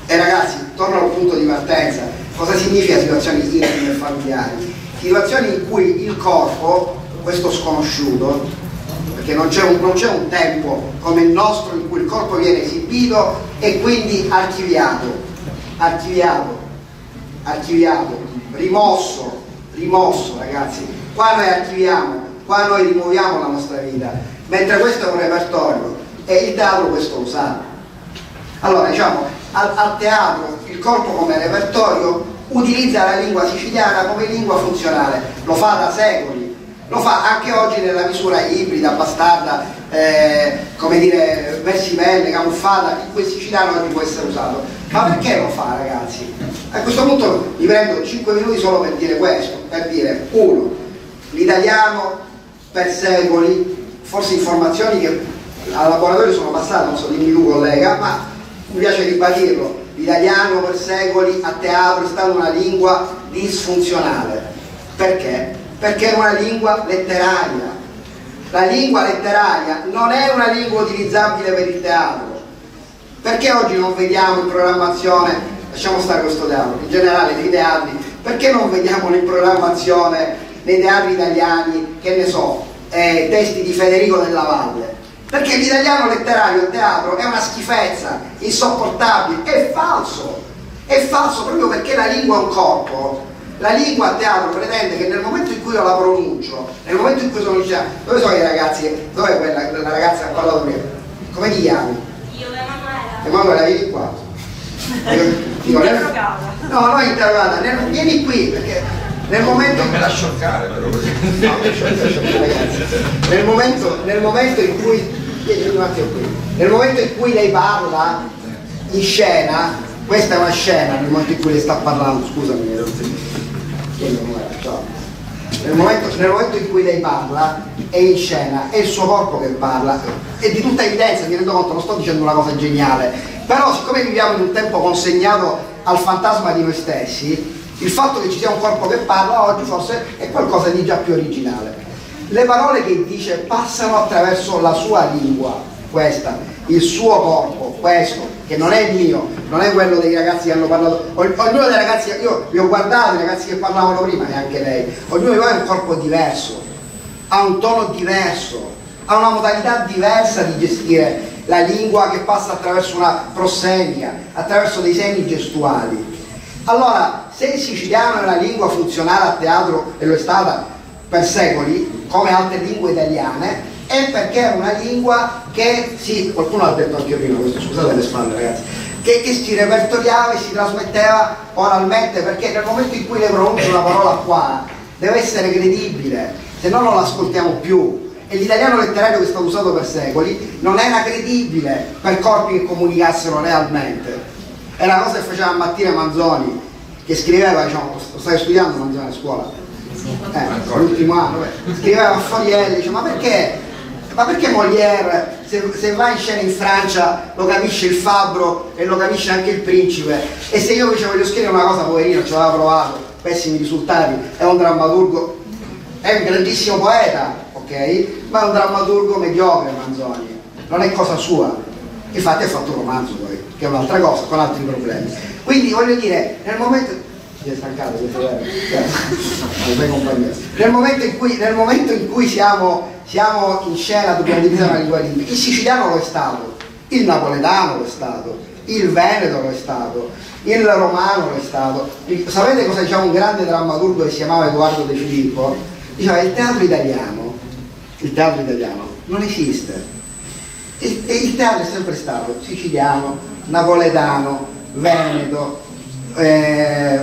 E ragazzi, torno al punto di partenza. Cosa significa situazioni intime e familiari? Situazioni in cui il corpo, questo sconosciuto, perché non c'è un tempo come il nostro in cui il corpo viene esibito e quindi archiviato, rimosso, ragazzi. Qua noi archiviamo, qua noi rimuoviamo la nostra vita, mentre questo è un repertorio e il teatro questo lo sa. Allora, diciamo, al teatro il corpo come repertorio utilizza la lingua siciliana come lingua funzionale, lo fa da secoli, lo fa anche oggi nella misura ibrida, bastarda, come dire, versivelle, camuffata, in cui il siciliano oggi può essere usato. Ma perché lo fa, ragazzi? A questo punto mi prendo 5 minuti solo per dire questo, per dire: uno, l'italiano per secoli, forse informazioni che al laboratorio sono passate, non so, dimmi tu collega, ma mi piace ribadirlo: l'italiano per secoli a teatro è stata una lingua disfunzionale. Perché? Perché è una lingua letteraria, la lingua letteraria non è una lingua utilizzabile per il teatro. Perché oggi non vediamo in programmazione, lasciamo stare questo teatro, in generale nei teatri, perché non vediamo in programmazione nei teatri italiani, che ne so, testi di Federico Della Valle? Perché l'italiano letterario al teatro è una schifezza, insopportabile, è falso proprio perché la lingua è un corpo. La lingua a teatro pretende che nel momento in cui io la pronuncio, nel momento in cui sono in dove sono i ragazzi? Dov'è quella ragazza che ha parlato prima? Come ti chiami? Io, Emanuela. Emanuela, vieni qua. Interrogata. No, non interrogata, vieni qui perché nel momento... Non me la scioccare però così. No, ragazzi. Nel momento in cui... Vieni un attimo qui. Nel momento in cui lei parla in scena, questa è una scena, nel momento in cui lei sta parlando, scusami, nel momento in cui lei parla è in scena, è il suo corpo che parla, è di tutta evidenza, mi rendo conto, non sto dicendo una cosa geniale, però siccome viviamo in un tempo consegnato al fantasma di noi stessi, il fatto che ci sia un corpo che parla oggi forse è qualcosa di già più originale. Le parole che dice passano attraverso la sua lingua, questa, il suo corpo, questo, che non è il mio, non è quello dei ragazzi che hanno parlato, ognuno dei ragazzi, io vi ho guardato, i ragazzi che parlavano prima, neanche lei, ognuno di voi ha un corpo diverso, ha un tono diverso, ha una modalità diversa di gestire la lingua che passa attraverso una prossemia, attraverso dei segni gestuali. Allora, se il siciliano è una lingua funzionale a teatro, e lo è stata per secoli, come altre lingue italiane, è perché è una lingua che, sì, qualcuno l'ha detto anche prima, questo, scusate le spalle ragazzi, che si repertoriava e si trasmetteva oralmente, perché nel momento in cui le pronuncio una parola qua, deve essere credibile, se no non l'ascoltiamo più. E l'italiano letterario che è stato usato per secoli non era credibile per corpi che comunicassero realmente. È una cosa che faceva Mattina Manzoni, che scriveva, diciamo, lo stai studiando Manzoni a scuola? L'ultimo anno, scriveva a Foglielli, dice, ma perché Molière, se va in scena in Francia, lo capisce il fabbro e lo capisce anche il principe, e se io invece voglio scrivere una cosa, poverino, ci aveva provato, pessimi risultati, è un drammaturgo, è un grandissimo poeta, ok? Ma è un drammaturgo mediocre Manzoni, non è cosa sua, infatti ha fatto un romanzo poi, che è un'altra cosa, con altri problemi. Quindi voglio dire, nel momento... Si è stancato, nel momento in cui siamo in scena dobbiamo utilizzare una lingua libera. Il siciliano lo è stato, il napoletano lo è stato, il veneto lo è stato, il romano lo è stato. Sapete cosa diceva un grande drammaturgo che si chiamava Edoardo De Filippo? Diceva il teatro italiano non esiste, e il teatro è sempre stato siciliano, napoletano, veneto,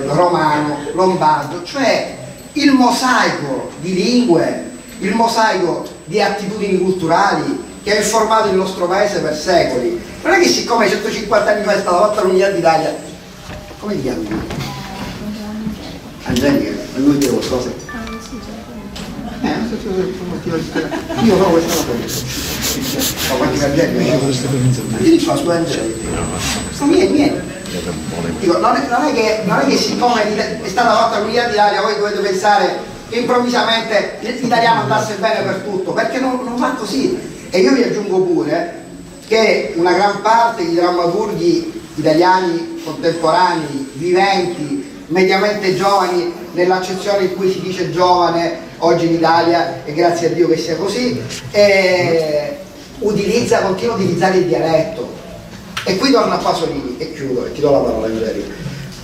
romano, lombardo, cioè il mosaico di lingue, il mosaico di attitudini culturali che ha informato il nostro paese per secoli. Non è che siccome 150 anni fa è stata fatta l'unità d'Italia, come ti chiami? Angelica, a lui dire qualcosa? Io farò questa cosa. Ma quanti Angelica? Vieni qua su Angelica. Vieni. Dico, non è che siccome è stata fatta l'unità d'Italia voi dovete pensare che improvvisamente l'italiano andasse bene per tutto, perché non va così. E io vi aggiungo pure che una gran parte di drammaturghi italiani contemporanei, viventi, mediamente giovani, nell'accezione in cui si dice giovane oggi in Italia, e grazie a Dio che sia così, continua a utilizzare il dialetto. E qui torno a Pasolini e chiudo e ti do la parola Angelica,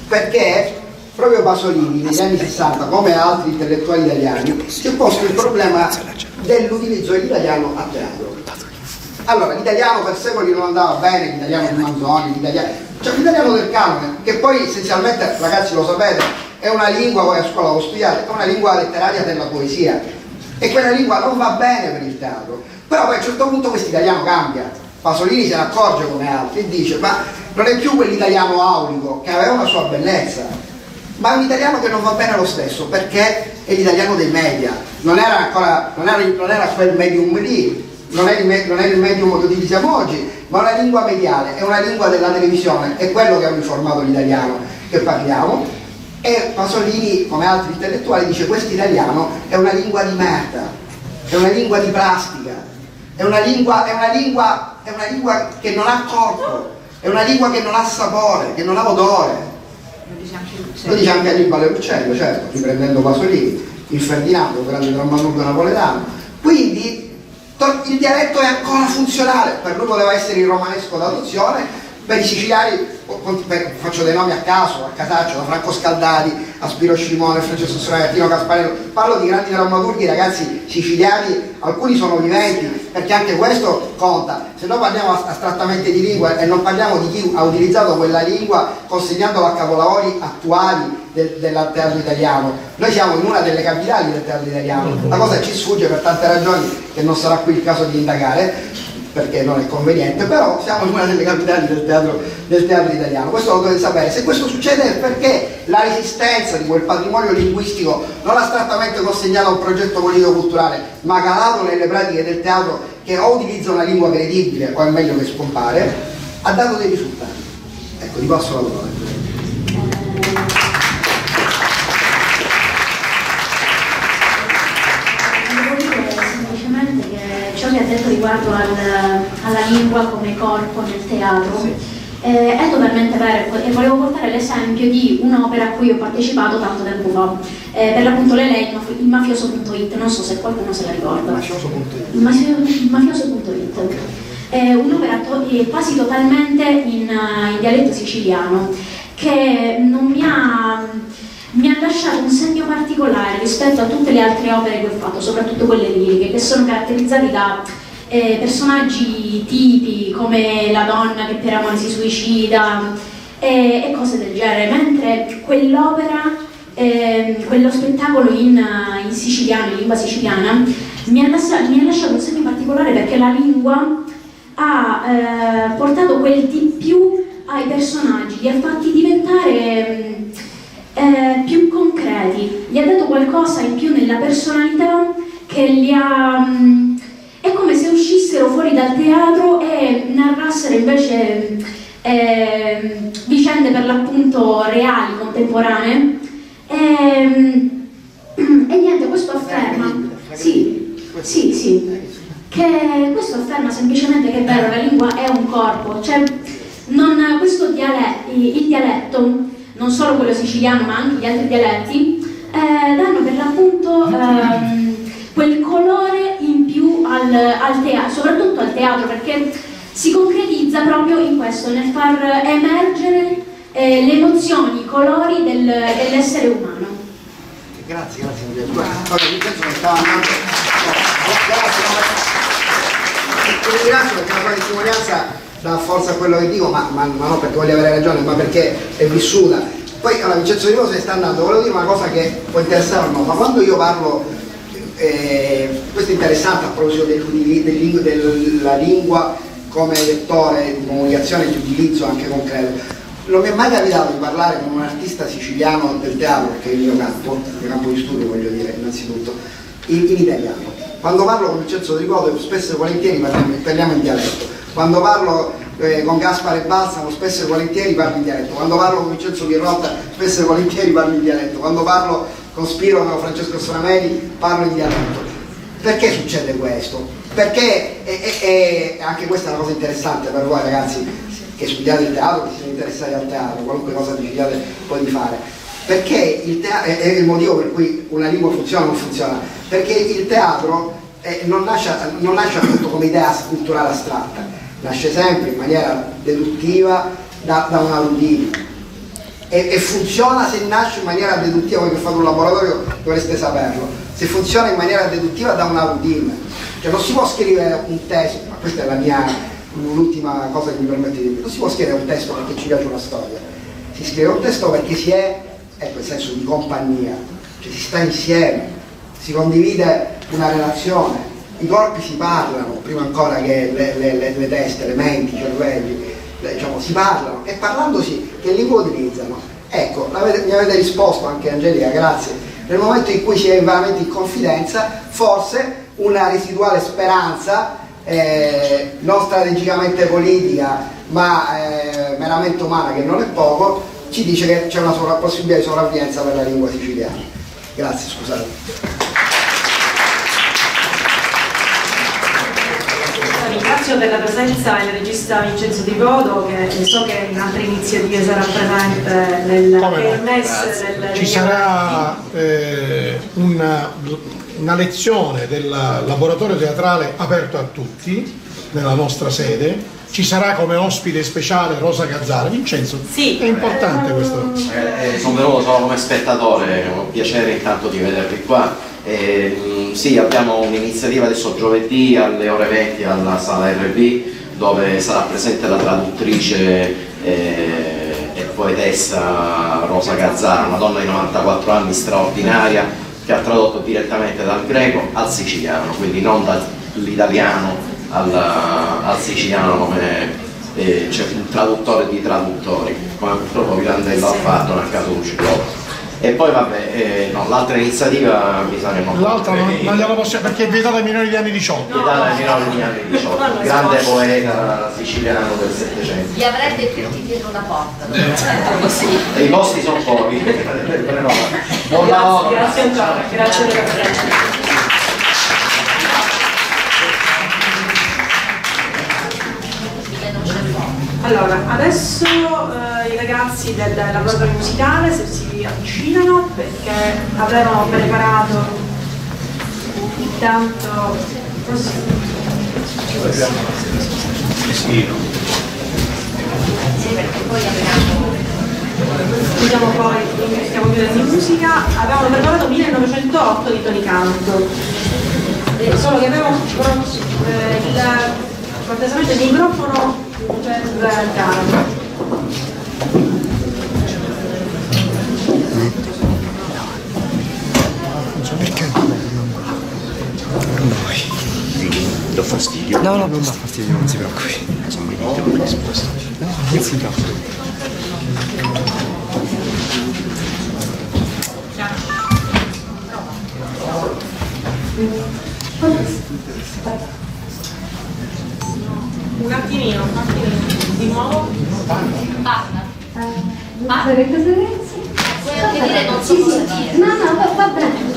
perché proprio Pasolini negli anni 60, come altri intellettuali italiani, si è posto il problema dell'utilizzo dell'italiano a teatro. Allora, l'italiano per secoli non andava bene, l'italiano di Manzoni, l'italiano del canone, che poi essenzialmente, ragazzi lo sapete, è una lingua, voi a scuola lo studiate, è una lingua letteraria della poesia, e quella lingua non va bene per il teatro. Però poi a un certo punto questo italiano cambia. Pasolini se ne accorge come altri e dice, ma non è più quell'italiano aulico che aveva una sua bellezza, ma è un italiano che non va bene lo stesso, perché è l'italiano dei media, non era quel medium lì, non è il medium che utilizziamo oggi, ma una lingua mediale, è una lingua della televisione, è quello che ha uniformato l'italiano che parliamo. E Pasolini, come altri intellettuali, dice questo italiano è una lingua di merda, è una lingua di plastica, è una lingua che non ha corpo, è una lingua che non ha sapore, che non ha odore. Lo dice anche Annibale Uccello, certo, riprendendo Pasolini, il Ferdinando, un grande drammaturgo napoletano. Quindi il dialetto è ancora funzionale, per lui poteva essere il romanesco d'adozione, per i siciliani, faccio dei nomi a caso, a casaccio, da Franco Scaldati a Spiro Scimone, Francesco Soragatino, Gasparello, parlo di grandi drammaturghi, ragazzi siciliani, alcuni sono viventi, perché anche questo conta. Se noi parliamo astrattamente di lingua e non parliamo di chi ha utilizzato quella lingua consegnandola a capolavori attuali del teatro italiano, noi siamo in una delle capitali del teatro italiano, la cosa ci sfugge per tante ragioni che non sarà qui il caso di indagare, perché non è conveniente, però siamo in una delle capitali del teatro italiano. Questo lo dovete sapere. Se questo succede è perché la resistenza di quel patrimonio linguistico non ha strettamente consegnato a un progetto politico-culturale, ma calato nelle pratiche del teatro che o utilizza una lingua credibile o è meglio che scompare, ha dato dei risultati. Ecco, ti passo la parola. Ciò che ha detto riguardo alla lingua come corpo nel teatro è totalmente vero, e volevo portare l'esempio di un'opera a cui ho partecipato tanto tempo fa, per l'appunto lei, il mafioso.it, non so se qualcuno se la ricorda. Il mafioso.it è un'opera quasi totalmente in dialetto siciliano, che non mi ha lasciato un segno particolare rispetto a tutte le altre opere che ho fatto, soprattutto quelle liriche, che sono caratterizzate da personaggi tipi come la donna che per amore si suicida e cose del genere, mentre quell'opera, quello spettacolo in siciliano, in lingua siciliana, mi ha lasciato un segno particolare, perché la lingua ha portato quel di più ai personaggi, li ha fatti diventare più concreti, gli ha dato qualcosa in più nella personalità che li ha... è come se uscissero fuori dal teatro e narrassero invece vicende per l'appunto reali, contemporanee, e niente, questo afferma che questo afferma semplicemente che è vero, la lingua è un corpo, cioè il dialetto, non solo quello siciliano ma anche gli altri dialetti, danno per l'appunto quel colore in più al teatro, soprattutto al teatro, perché si concretizza proprio in questo, nel far emergere le emozioni, i colori dell'essere umano. Grazie Vincenzo mi stava andando. Ti ringrazio perché la tua testimonianza dà forza a quello che dico, ma non perché voglio avere ragione, ma perché è vissuta. Poi allora, Vincenzo Di Rosa sta andando, volevo dire una cosa che può interessare o no, ma quando io parlo, questo è interessante a proposito della lingua come vettore di comunicazione e di utilizzo anche concreto, non mi è mai capitato di parlare con un artista siciliano del teatro, che è il mio campo di studio, voglio dire, innanzitutto, in italiano. Quando parlo con Vincenzo Di Rosa spesso e volentieri parliamo in dialetto. Quando parlo con Gaspare Balsamo spesso e volentieri parlo in dialetto, quando parlo con Vincenzo Pierrotta spesso e volentieri parlo in dialetto, quando parlo con Spiro o Francesco Strameri parlo in dialetto. Perché succede questo? Perché, anche questa è una cosa interessante per voi ragazzi che studiate il teatro, che siete interessati al teatro, qualunque cosa decidiate poi di fare, perché il teatro è il motivo per cui una lingua funziona o non funziona, perché il teatro non nasce appunto come idea culturale astratta, nasce sempre in maniera deduttiva da una routine e funziona. Se nasce in maniera deduttiva, voi che fate un laboratorio dovreste saperlo, se funziona in maniera deduttiva da una routine, cioè non si può scrivere un testo, ma questa è l'ultima cosa che mi permette di dire, non si può scrivere un testo perché ci piace una storia, si scrive un testo perché si è quel senso di compagnia, cioè si sta insieme, si condivide una relazione, i corpi si parlano prima ancora che le teste, le menti, i cervelli, diciamo, si parlano, e parlandosi che lingua utilizzano? Ecco, mi avete risposto anche Angelica, grazie. Nel momento in cui si è veramente in confidenza, forse una residuale speranza, non strategicamente politica, ma meramente umana, che non è poco, ci dice che c'è una possibilità di sopravvivenza per la lingua siciliana. Grazie, scusate. ringrazio per la presenza il regista Vincenzo Di Godo, che so che in altre iniziative sarà presente nel kermesse del ci sarà una lezione del laboratorio teatrale aperto a tutti nella nostra sede. Ci sarà come ospite speciale Rosa Gazzara. Vincenzo, sì, è importante questo. Sono venuto solo come spettatore, è un piacere intanto di vedervi qua. Sì, abbiamo un'iniziativa adesso giovedì alle ore 20 alla sala RB, dove sarà presente la traduttrice e poetessa Rosa Gazzara, una donna di 94 anni straordinaria, che ha tradotto direttamente dal greco al siciliano, quindi non dall'italiano al siciliano come c'è un traduttore di traduttori, come purtroppo Pirandello ha fatto nel caso Luciforo. E poi vabbè, no, l'altra iniziativa bisogna non... L'altra non gliela possiamo, perché è vietata ai minori di anni 18. Vietata ai minori di anni 18, grande poeta siciliano del Settecento. Li avrete tutti dietro una porta, così. E i posti sono pochi. Buon lavoro. Grazie ancora, grazie della presenza. Allora, adesso i ragazzi del laboratorio musicale se si avvicinano, perché avevano preparato intanto stiamo chiudendo in musica. Avevamo preparato 1908 di Toni Canto, solo che avevamo cortesemente il microfono per Caro. Perché? Do fastidio? No, non dà fastidio, non si preoccupi. Sono benito per risposta. Non si preoccupi. Un attimino, di nuovo. Basta. Basta, che cosa pensi? Vuoi anche dire non so cosa dire? No, va bene.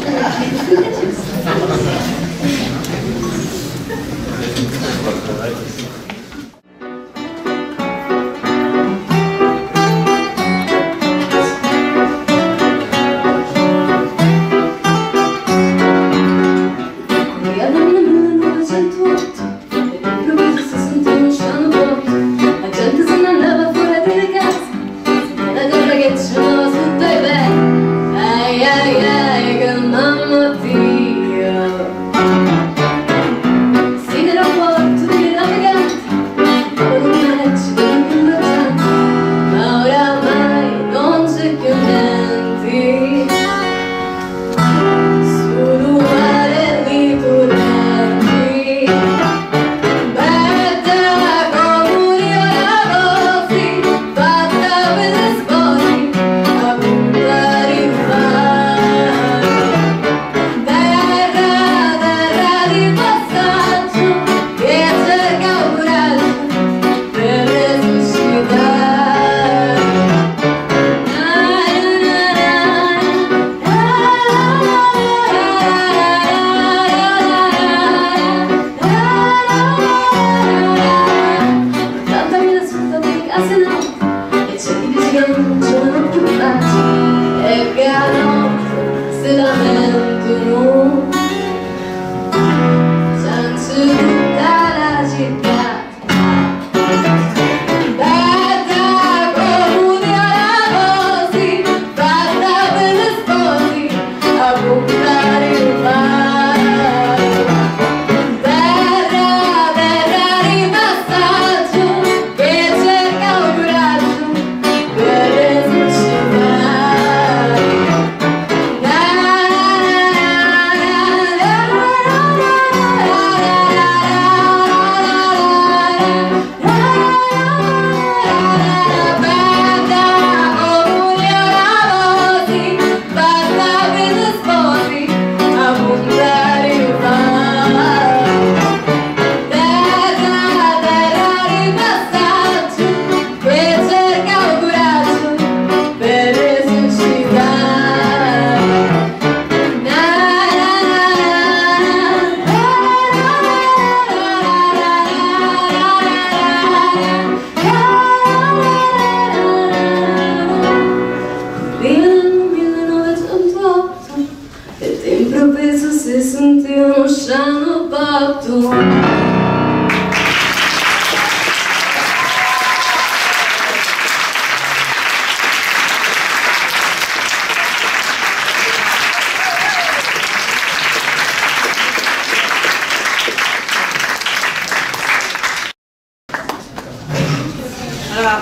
si sentì uno sceno battuto.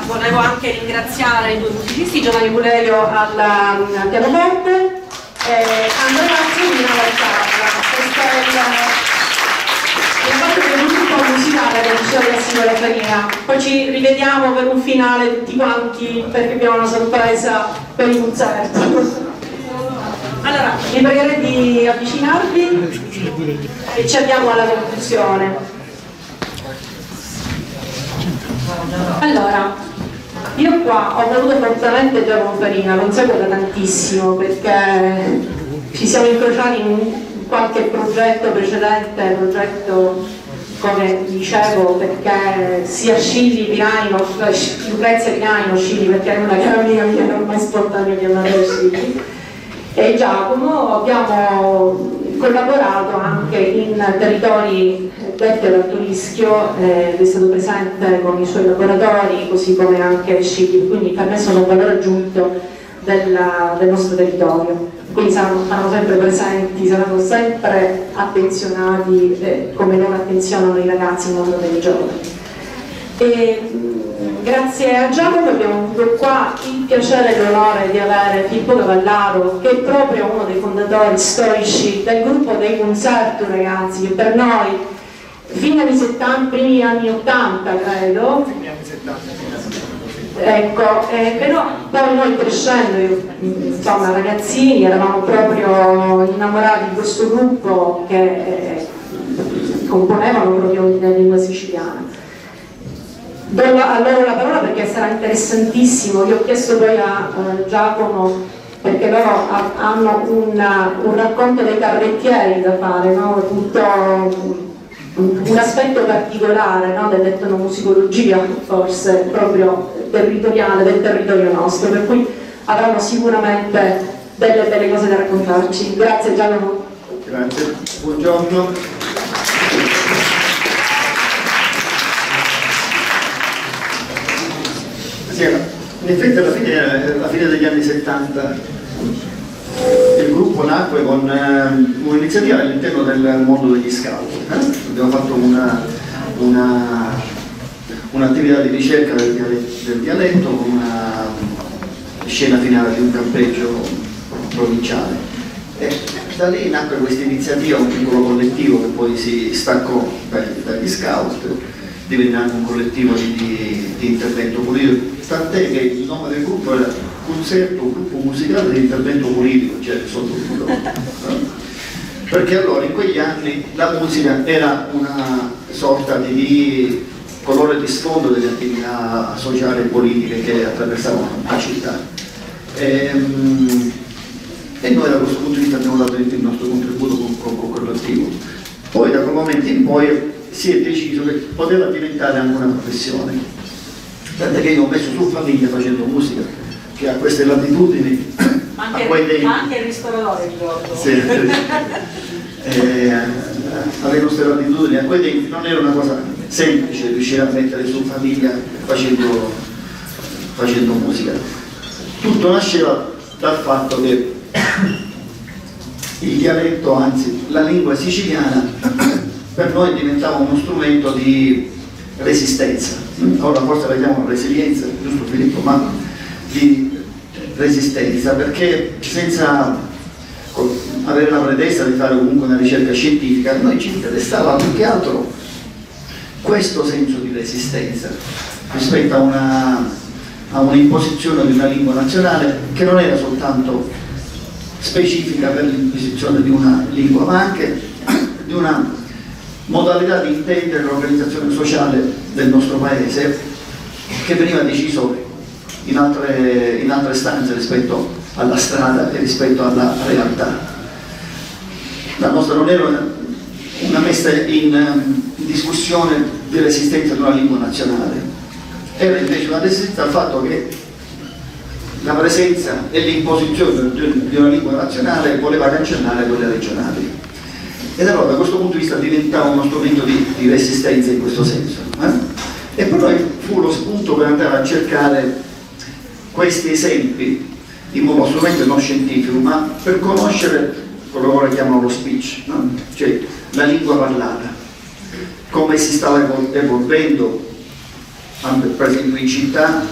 Volevo anche ringraziare i due musicisti, Giovanni Bulerio al pianoforte e Andrea Azzurina alla chitarra. Questa è la parte del gruppo musicale del Liceo Classico della Farina. Poi ci rivediamo per un finale tutti quanti perché abbiamo una sorpresa per il concerto. Allora, vi pregherei di avvicinarvi e ci avviamo alla conclusione. Allora, io qua ho voluto fortemente Giacomo Farina, lo seguo da tantissimo perché ci siamo incrociati in qualche progetto precedente, come dicevo, perché sia Scilli Piraino, Lucrezia Piraino, Scilli perché è una cara amica mia, non è mai spontaneo chiamare Scilli, e Giacomo abbiamo collaborato anche in territori detti ad alto rischio, è stato presente con i suoi laboratori, così come anche Scilli, quindi per me sono un valore aggiunto del nostro territorio. Quindi saranno sempre presenti, saranno sempre attenzionati come loro attenzionano i ragazzi nel mondo dei giovani. Grazie a Giacomo abbiamo avuto qua il piacere e l'onore di avere Filippo Cavallaro, che è proprio uno dei fondatori storici del gruppo dei Concerto, ragazzi, che per noi fine anni 70, primi anni 80 credo, ecco, però poi noi crescendo, insomma ragazzini, eravamo proprio innamorati di questo gruppo che componevano proprio in lingua siciliana. Do a loro la parola perché sarà interessantissimo. Io ho chiesto poi a Giacomo perché loro hanno un racconto dei carrettieri da fare, no? Tutto un aspetto particolare, no? Dell'etnomusicologia forse proprio territoriale, del territorio nostro, per cui avranno sicuramente delle belle cose da raccontarci. Grazie Giacomo. Grazie, buongiorno. Sì, in effetti alla fine degli anni 70 il gruppo nacque con un'iniziativa all'interno del mondo degli scout. Abbiamo fatto un'attività di ricerca del dialetto con una scena finale di un campeggio provinciale. E da lì nacque questa iniziativa, un piccolo collettivo che poi si staccò dagli scout, divenne anche un collettivo di intervento politico, tant'è che il nome del gruppo era Concerto, un gruppo musicale di intervento politico, cioè sottotitolo. Perché allora in quegli anni la musica era una sorta di colore di sfondo delle attività sociali e politiche che attraversavano la città. E noi da questo punto di vista abbiamo dato il nostro contributo con quello. Poi da quel momento in poi si è deciso che poteva diventare anche una professione, tant'è che io ho messo su famiglia facendo musica, che a queste latitudini, anche, a quei tempi, anche il ristoratore ricordo. Sì, alle nostre latitudini, a quei tempi non era una cosa semplice riuscire a mettere su famiglia facendo musica. Tutto nasceva dal fatto che il dialetto, anzi la lingua siciliana, per noi diventava uno strumento di resistenza. Ora forse la chiamano resilienza, giusto Filippo, ma di resistenza, perché senza avere la pretesa di fare comunque una ricerca scientifica, a noi ci interessava più che altro questo senso di resistenza rispetto a un'imposizione di una lingua nazionale che non era soltanto specifica per l'imposizione di una lingua, ma anche di una modalità di intendere l'organizzazione sociale del nostro paese che veniva deciso in altre stanze rispetto alla strada e rispetto alla realtà. La nostra non era una messa in discussione di resistenza di una lingua nazionale, era invece una resistenza al fatto che la presenza e l'imposizione di una lingua nazionale voleva cancellare quelle regionali. ed allora da questo punto di vista diventava uno strumento di resistenza in questo senso. E per noi fu lo spunto per andare a cercare questi esempi in modo assolutamente non scientifico, ma per conoscere quello che ora chiamano lo speech, no? Cioè la lingua parlata, come si stava evolvendo, per esempio in città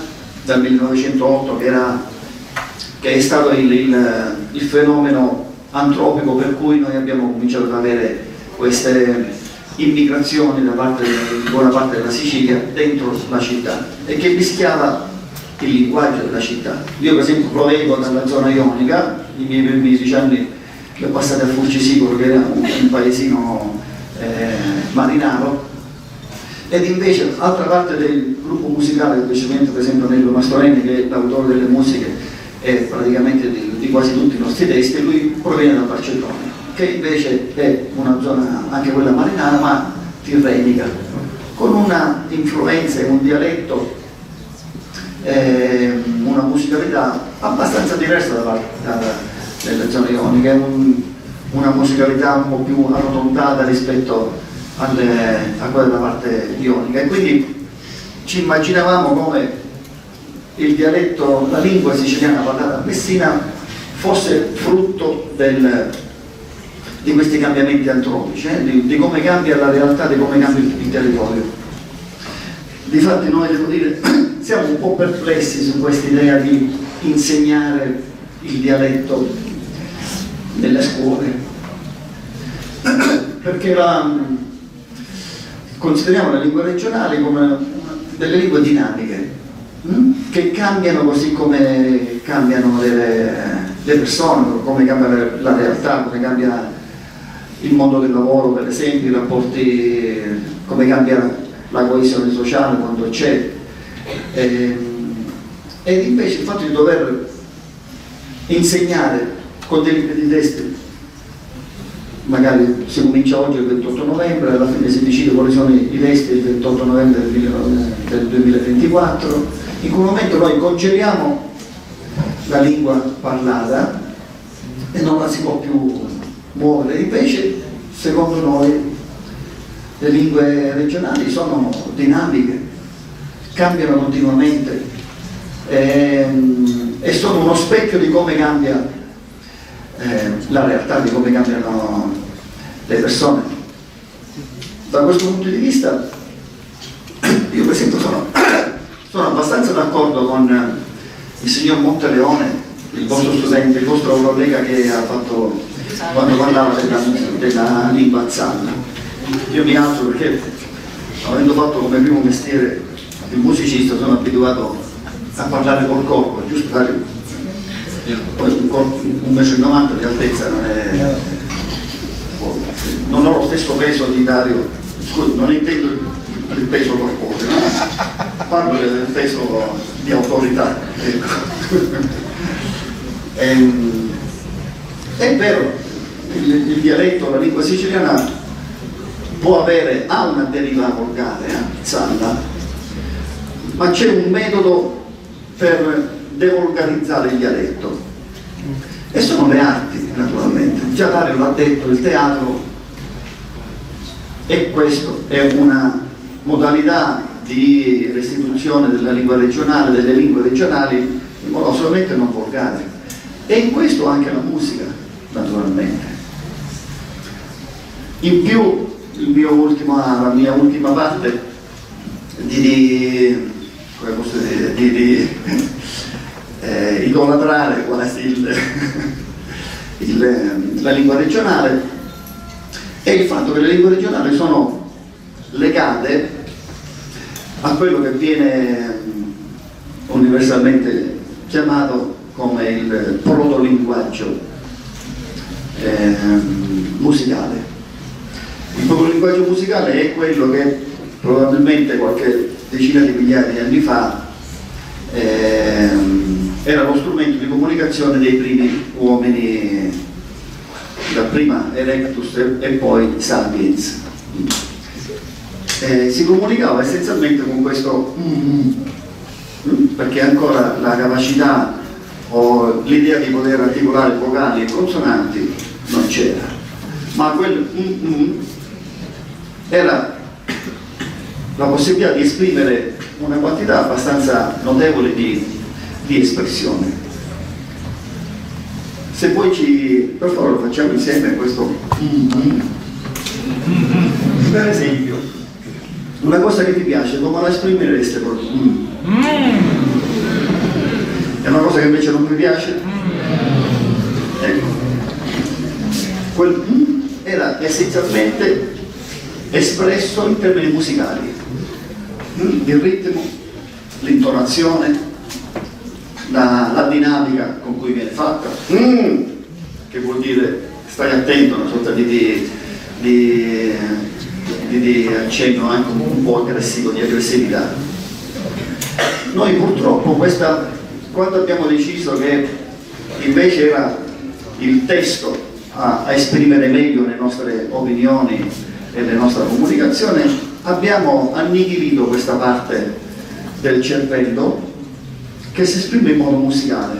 dal 1908 che è stato il fenomeno antropico per cui noi abbiamo cominciato ad avere queste immigrazioni da parte di buona parte della Sicilia dentro la città e che mischiava il linguaggio della città. Io per esempio provengo dalla zona ionica, i miei primi 10 anni li ho passati a Fulcisicolo, che era un paesino marinaro, ed invece altra parte del gruppo musicale, specialmente per esempio Nello Mastroeni, che è l'autore delle musiche e praticamente di quasi tutti i nostri testi, lui proviene da Barcellona, che invece è una zona anche quella marinara ma tirrenica, con una influenza e un dialetto, una musicalità abbastanza diversa dalle zone ioniche, una musicalità un po' più arrotondata rispetto a quella della parte ionica, e quindi ci immaginavamo come il dialetto, la lingua siciliana parlata a Messina fosse frutto di questi cambiamenti antropici, di come cambia la realtà, di come cambia il territorio. Difatti noi, devo dire, siamo un po' perplessi su questa idea di insegnare il dialetto nelle scuole, perché consideriamo le lingue regionali come delle lingue dinamiche, che cambiano così come cambiano le persone, come cambia la realtà, come cambia il mondo del lavoro, per esempio, i rapporti, come cambia la coesione sociale quando c'è. Ed invece il fatto di dover insegnare con dei libri di testi, magari si comincia oggi il 28 novembre, alla fine si decide quali sono i testi il 28 novembre del 2024, in quel momento noi congeliamo la lingua parlata e non la si può più muovere. Invece, secondo noi, le lingue regionali sono dinamiche, cambiano continuamente e sono uno specchio di come cambia la realtà, di come cambiano le persone. Da questo punto di vista io per esempio sono abbastanza d'accordo con il signor Monteleone, il vostro studente, il vostro collega che ha fatto quando parlava della lingua zalla. Io mi alzo perché, avendo fatto come primo mestiere il musicista, sono abituato a parlare col corpo, giusto fare poi un metro e 90 di altezza non ho lo stesso peso di Dario, scusa, non intendo il peso corporeo, parlo del peso di autorità, ecco. È vero, il dialetto, la lingua siciliana ha una deriva volgare, zalla, ma c'è un metodo per devolgarizzare il dialetto e sono le arti, naturalmente. Già Dario l'ha detto, il teatro, e questo è una modalità di restituzione della lingua regionale, delle lingue regionali, in modo assolutamente non volgare, e in questo anche la musica, naturalmente. In più la mia ultima parte di idolatrare quasi la lingua regionale è il fatto che le lingue regionali sono legate a quello che viene universalmente chiamato come il protolinguaggio musicale. Il protolinguaggio musicale è quello che probabilmente qualche decina di migliaia di anni fa era lo strumento di comunicazione dei primi uomini, dapprima Erectus e poi Sapiens. Si comunicava essenzialmente con questo perché ancora la capacità o l'idea di poter articolare vocali e consonanti non c'era, ma quel era la possibilità di esprimere una quantità abbastanza notevole di espressione. Se poi per favore lo facciamo insieme questo per esempio, una cosa che ti piace, come la esprimereste proprio? È una cosa che invece non mi piace? Ecco. Quel era essenzialmente espresso in termini musicali. Il ritmo, l'intonazione, la dinamica con cui viene fatta, che vuol dire stai attento, una sorta di accenno anche un po' aggressivo, di aggressività. Noi purtroppo quando abbiamo deciso che invece era il testo a esprimere meglio le nostre opinioni e le nostre comunicazioni, abbiamo annichilito questa parte del cervello che si esprime in modo musicale.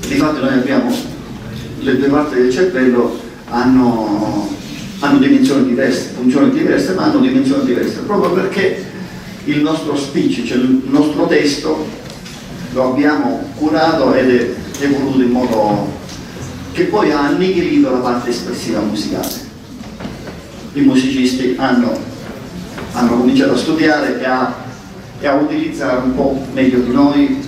Difatti noi abbiamo le due parti del cervello hanno dimensioni diverse, funzioni diverse, ma hanno dimensioni diverse, proprio perché il nostro speech, cioè il nostro testo, lo abbiamo curato ed è evoluto in modo che poi ha annichilito la parte espressiva musicale. I musicisti hanno cominciato a studiare e a utilizzare un po' meglio di noi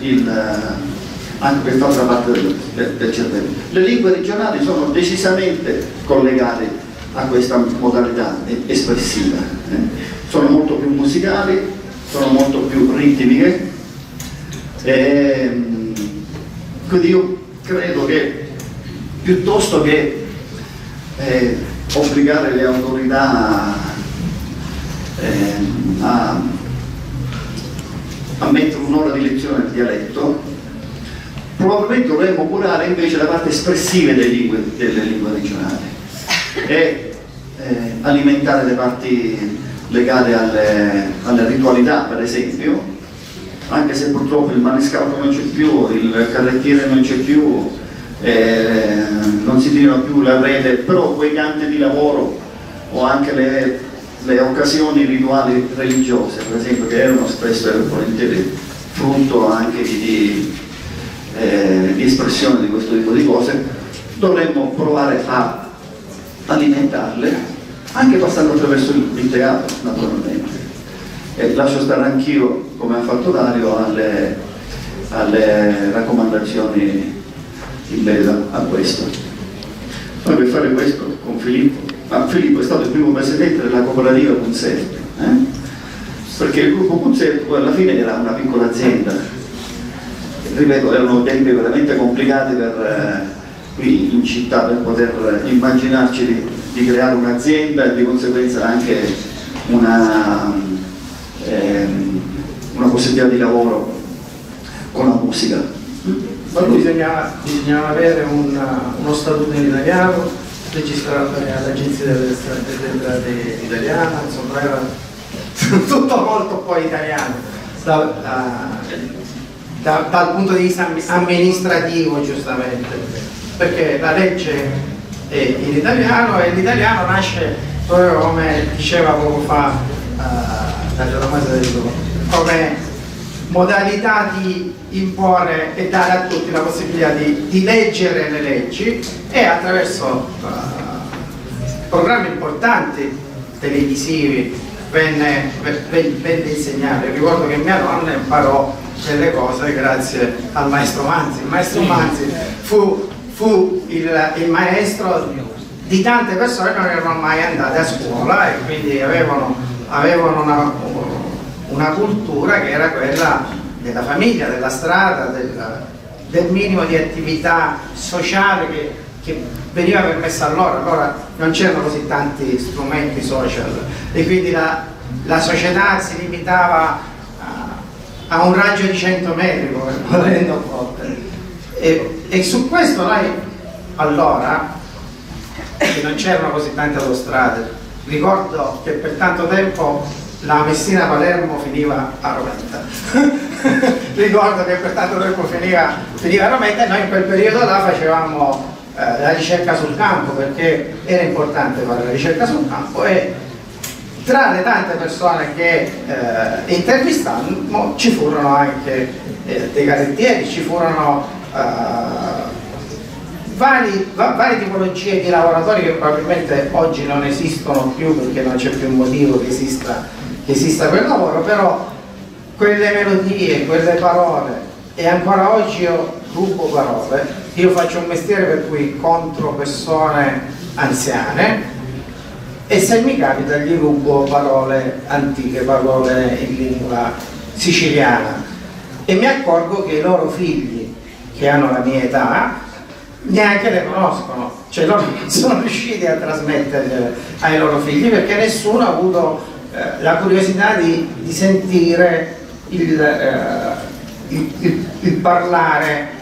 anche quest'altra parte del cervello. Le lingue regionali sono decisamente collegate a questa modalità espressiva, sono molto più musicali, sono molto più ritmiche, quindi io credo che piuttosto che obbligare le autorità a mettere un'ora di lezione al dialetto, probabilmente dovremmo curare invece la parte espressiva delle lingue regionali e alimentare le parti legate alle ritualità, per esempio, anche se purtroppo il maniscalco non c'è più, il carrettiere non c'è più, non si tirano più la rete, però quei canti di lavoro o anche le occasioni rituali religiose, per esempio, che erano spesso e volentieri frutto anche di espressione di questo tipo di cose, dovremmo provare a alimentarle anche passando attraverso il teatro, naturalmente. E lascio stare anch'io, come ha fatto Dario, alle raccomandazioni in merito a questo. Noi per fare questo con Filippo, ma Filippo è stato il primo presidente della cooperativa Punzè, perché il gruppo Punzè alla fine era una piccola azienda, ripeto, erano tempi veramente complicati qui in città per poter immaginarci di creare un'azienda e di conseguenza anche una possibilità di lavoro con la musica. Ma bisognava avere uno statuto in italiano, registrato all'Agenzia delle Entrate italiana, insomma era tutto molto poi italiano dal punto di vista amministrativo, giustamente, perché la legge è in italiano e l'italiano nasce proprio come diceva poco fa Dario Federico, come modalità di imporre e dare a tutti la possibilità di leggere le leggi e attraverso programmi importanti televisivi venne insegnato. Io ricordo che mia nonna imparò delle cose grazie al maestro Manzi. Il maestro Manzi fu il maestro di tante persone che non erano mai andate a scuola e quindi avevano una cultura che era quella della famiglia, della strada, del minimo di attività sociale che veniva permessa allora non c'erano così tanti strumenti social e quindi la società si limitava a un raggio di 100 metri, volendo un po'. E su questo noi allora, che non c'erano così tante autostrade, ricordo che per tanto tempo la Messina-Palermo finiva a Rometta. Ricordo che per tanto tempo finiva a Rometta e noi in quel periodo là facevamo la ricerca sul campo, perché era importante fare la ricerca sul campo, e tra le tante persone che intervistammo ci furono anche dei carrettieri, ci furono varie tipologie di lavoratori che probabilmente oggi non esistono più perché non c'è più un motivo che esista quel lavoro, però quelle melodie, quelle parole, e ancora oggi io rubo parole, io faccio un mestiere per cui incontro persone anziane e se mi capita gli rubo parole antiche, parole in lingua siciliana, e mi accorgo che i loro figli che hanno la mia età neanche le conoscono, cioè loro non sono riusciti a trasmetterle ai loro figli perché nessuno ha avuto la curiosità di sentire il parlare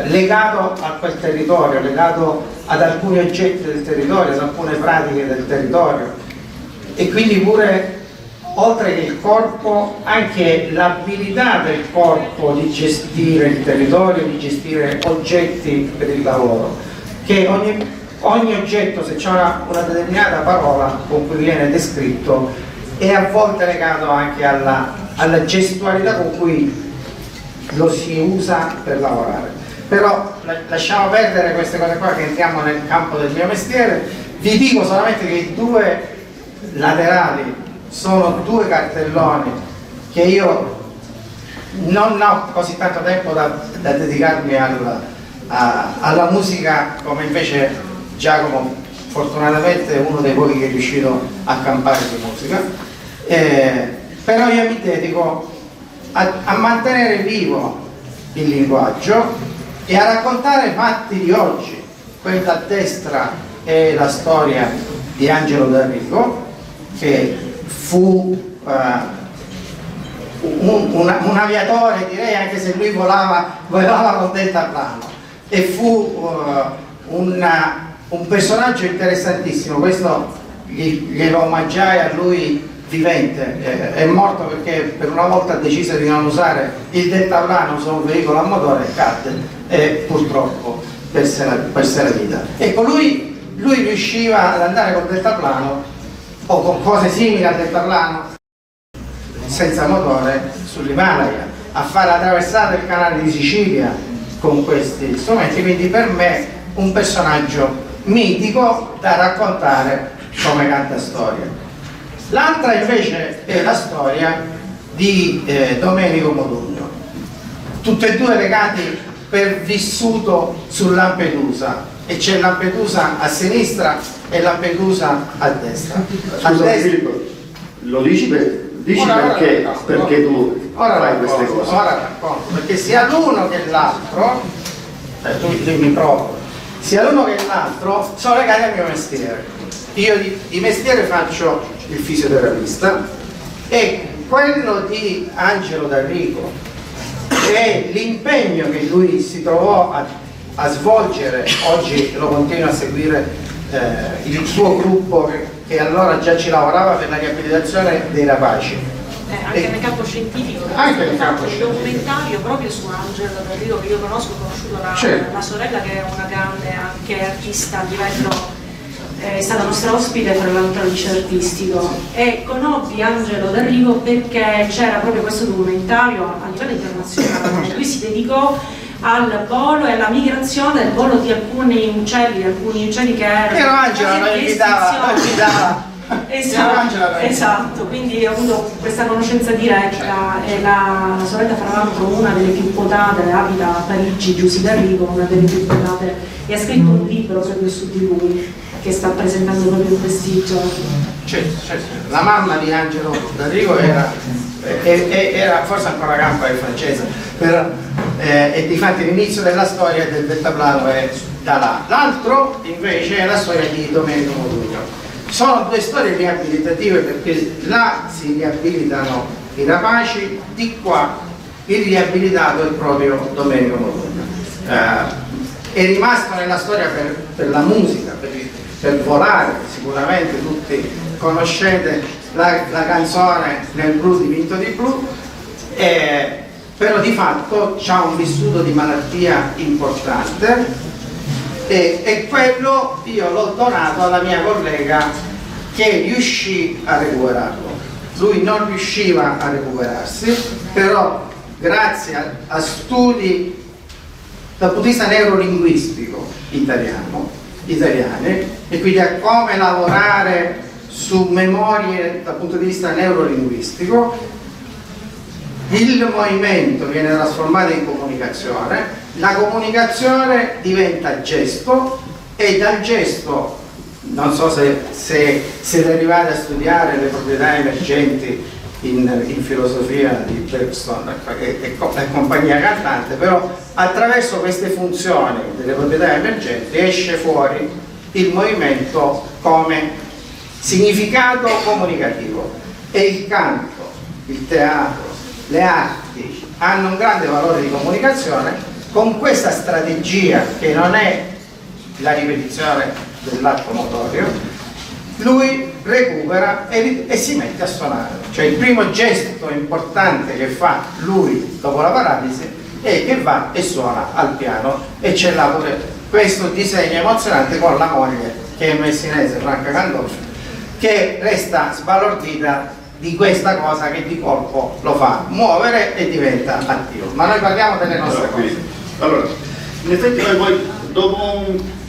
legato a quel territorio, legato ad alcuni oggetti del territorio, ad alcune pratiche del territorio, e quindi pure oltre che il corpo anche l'abilità del corpo di gestire il territorio, di gestire oggetti per il lavoro, che ogni oggetto, se c'è una determinata parola con cui viene descritto, è a volte legato anche alla gestualità con cui lo si usa per lavorare. Però lasciamo perdere queste cose qua, che entriamo nel campo del mio mestiere. Vi dico solamente che i due laterali sono due cartelloni che io non ho così tanto tempo da dedicarmi alla musica come invece Giacomo, fortunatamente è uno dei pochi che è riuscito a campare di musica, però io mi dedico a mantenere vivo il linguaggio e a raccontare fatti di oggi. Quella a destra è la storia di Angelo D'Arrigo, che fu un aviatore, direi, anche se lui volava con deltaplano, e fu un personaggio interessantissimo. Questo glielo omaggiai a lui vivente, è morto perché per una volta decise di non usare il deltaplano su un veicolo a motore e cadde e purtroppo perse la vita. Ecco, lui riusciva ad andare col deltaplano o con cose simili al deltaplano senza motore sull'Himalaya, a fare la traversata del canale di Sicilia con questi strumenti, quindi per me un personaggio mitico da raccontare come canta storia. L'altra invece è la storia di Domenico Modugno, tutte e due legati per vissuto su Lampedusa, e c'è Lampedusa a sinistra e Lampedusa a destra. Scusa Filippo, lo dici perché tu fai queste cose? Ora racconto, perché sia l'uno che l'altro, tu mi provo, sia l'uno che l'altro sono legati al mio mestiere. Io di mestiere faccio il fisioterapista, e quello di Angelo D'Arrigo e l'impegno che lui si trovò a svolgere, oggi lo continua a seguire il suo gruppo che allora già ci lavorava per la riabilitazione dei rapaci. Anche nel campo scientifico, anche nel campo scientifico. Un documentario proprio su Angelo D'Arrigo che io conosco, ho conosciuto la sorella, che è una grande anche artista a livello, è stata nostra ospite tra l'altro al liceo artistico, e conobbi Angelo D'Arrigo perché c'era proprio questo documentario a livello internazionale. Lui si dedicò al volo e alla migrazione del volo di alcuni uccelli che erano Angelo lo invitava. Esatto, quindi ho avuto questa conoscenza diretta, e la sorella, tra l'altro, una delle più quotate, abita a Parigi, Giusy D'Arrigo, una delle più quotate, e ha scritto un libro proprio su di lui che sta presentando proprio questi giorni. Certo. La mamma di Angelo D'Arrigo era forse ancora campa in francese, però, e difatti l'inizio della storia del deltaplano è da là. L'altro invece è la storia di Domenico Modugno. Sono due storie riabilitative, perché là si riabilitano i rapaci, di qua il riabilitato è proprio Domenico Modugno. È rimasto nella storia per la musica, per volare. Sicuramente tutti conoscete la canzone Nel blu dipinto di blu, però di fatto c'ha un vissuto di malattia importante, e quello io l'ho donato alla mia collega che riuscì a recuperarlo. Lui non riusciva a recuperarsi, però grazie a studi dal punto di vista neurolinguistico italiani, e quindi a come lavorare su memorie dal punto di vista neurolinguistico, il movimento viene trasformato in comunicazione, la comunicazione diventa gesto e dal gesto, non so se siete arrivati a studiare le proprietà emergenti in filosofia di Bergson e compagnia cantante, però attraverso queste funzioni delle proprietà emergenti esce fuori il movimento come significato comunicativo, e il canto, il teatro, le arti hanno un grande valore di comunicazione con questa strategia che non è la ripetizione dell'atto motorio. Lui recupera e si mette a suonare, cioè il primo gesto importante che fa lui dopo la paralisi è che va e suona al piano, e c'è là pure questo disegno emozionante con la moglie che è messinese, Franca Gandolfi, che resta sbalordita di questa cosa che di colpo lo fa muovere e diventa attivo. Ma noi parliamo delle nostre cose. Allora, in effetti noi poi dopo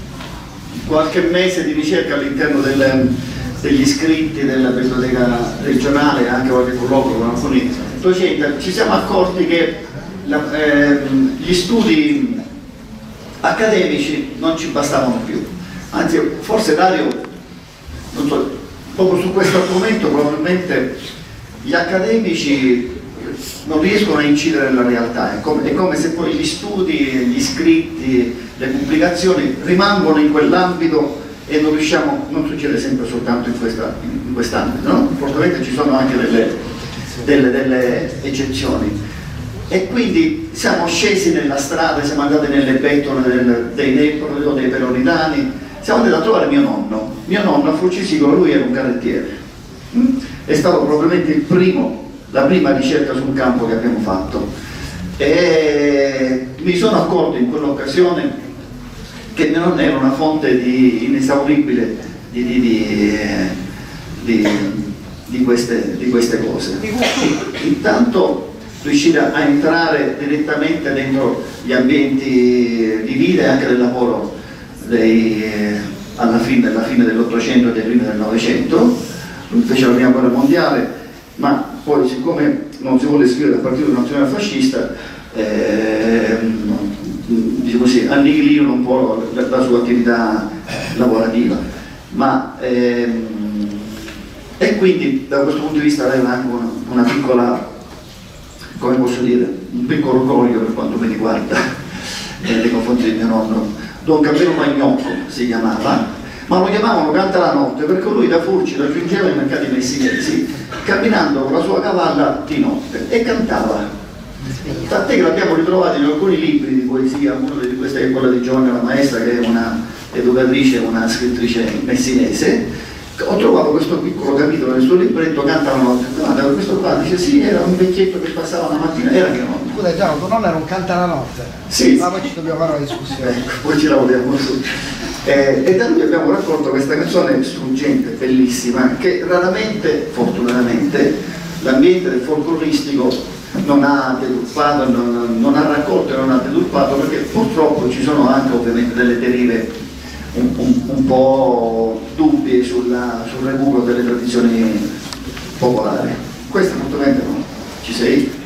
qualche mese di ricerca all'interno degli iscritti della biblioteca regionale, anche qualche colloquio con alcuni docenti, ci siamo accorti che gli studi accademici non ci bastavano più. Anzi, forse Dario, non so, proprio su questo argomento probabilmente gli accademici non riescono a incidere nella realtà, è come se poi gli studi, gli scritti, le pubblicazioni rimangono in quell'ambito e non succede sempre soltanto in quest'ambito, no? Fortunatamente ci sono anche delle eccezioni, e quindi siamo scesi nella strada, siamo andati nelle bettole dei Neppoli o dei Peloritani, siamo andati a trovare mio nonno a Fulcisicolo. Lui era un carrettiere, è stato probabilmente la prima ricerca sul campo che abbiamo fatto, e mi sono accorto in quell'occasione che non era una fonte inesauribile di queste cose. Intanto riuscire a entrare direttamente dentro gli ambienti di vita e anche del lavoro alla fine dell'Ottocento e dei primi del Novecento. Lui fece la prima guerra mondiale, ma poi, siccome non si vuole iscrivere al Partito Nazionalfascista, diciamo così, annichilirono un po' la sua attività lavorativa, e quindi da questo punto di vista aveva anche una piccola, come posso dire, un piccolo orgoglio per quanto mi riguarda nei confronti di mio nonno. Don Gabriele Magnocco si chiamava, ma lo chiamavano Canta la notte perché lui da Furci raggiungeva i mercati messinesi camminando con la sua cavalla di notte e cantava. Tant'è che l'abbiamo ritrovato in alcuni libri di poesia, uno di questi è quello di Giovanna la Maestra, che è una educatrice, una scrittrice messinese. Ho trovato questo piccolo capitolo nel suo libretto, Canta la notte. Guarda, questo qua dice sì, era un vecchietto che passava la mattina, era mio nonno. Scusa Gianni, tuo nonno era un Canta la notte? Sì. Ma poi ci dobbiamo fare una discussione. Ecco, poi ci lavoriamo su. E da lui abbiamo raccolto questa canzone struggente, bellissima, che raramente, fortunatamente, l'ambiente del folcloristico non ha deturpato, non ha raccolto e non ha deturpato, perché purtroppo ci sono anche ovviamente delle derive un po' dubbie sul recupero delle tradizioni popolari. Questo assolutamente no. Ci sei?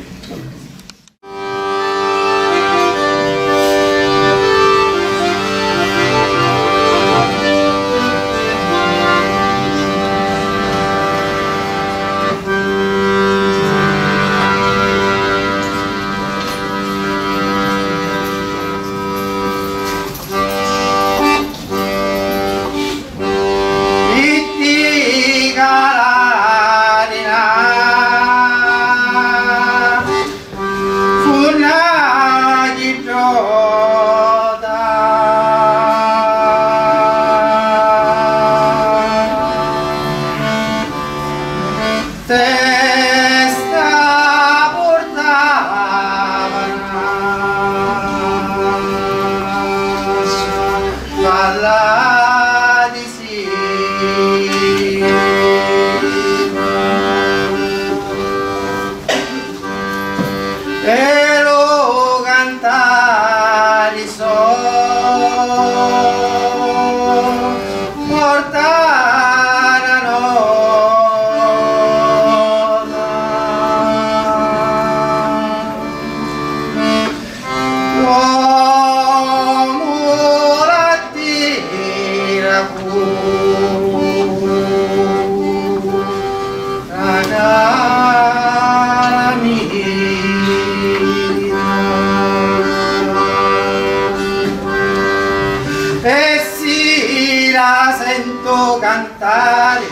la sento cantare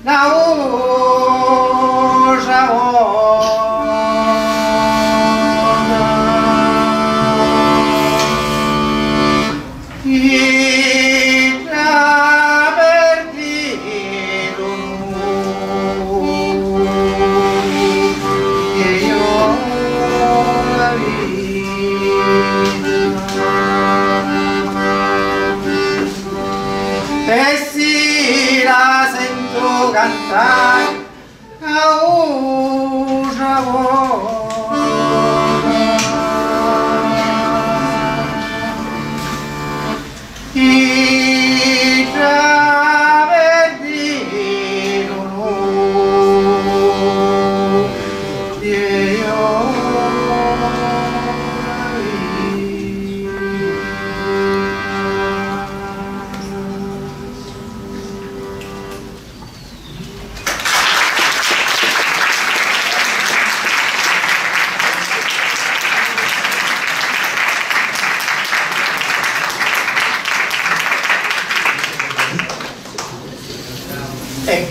una voce cantare a una voce i traverdi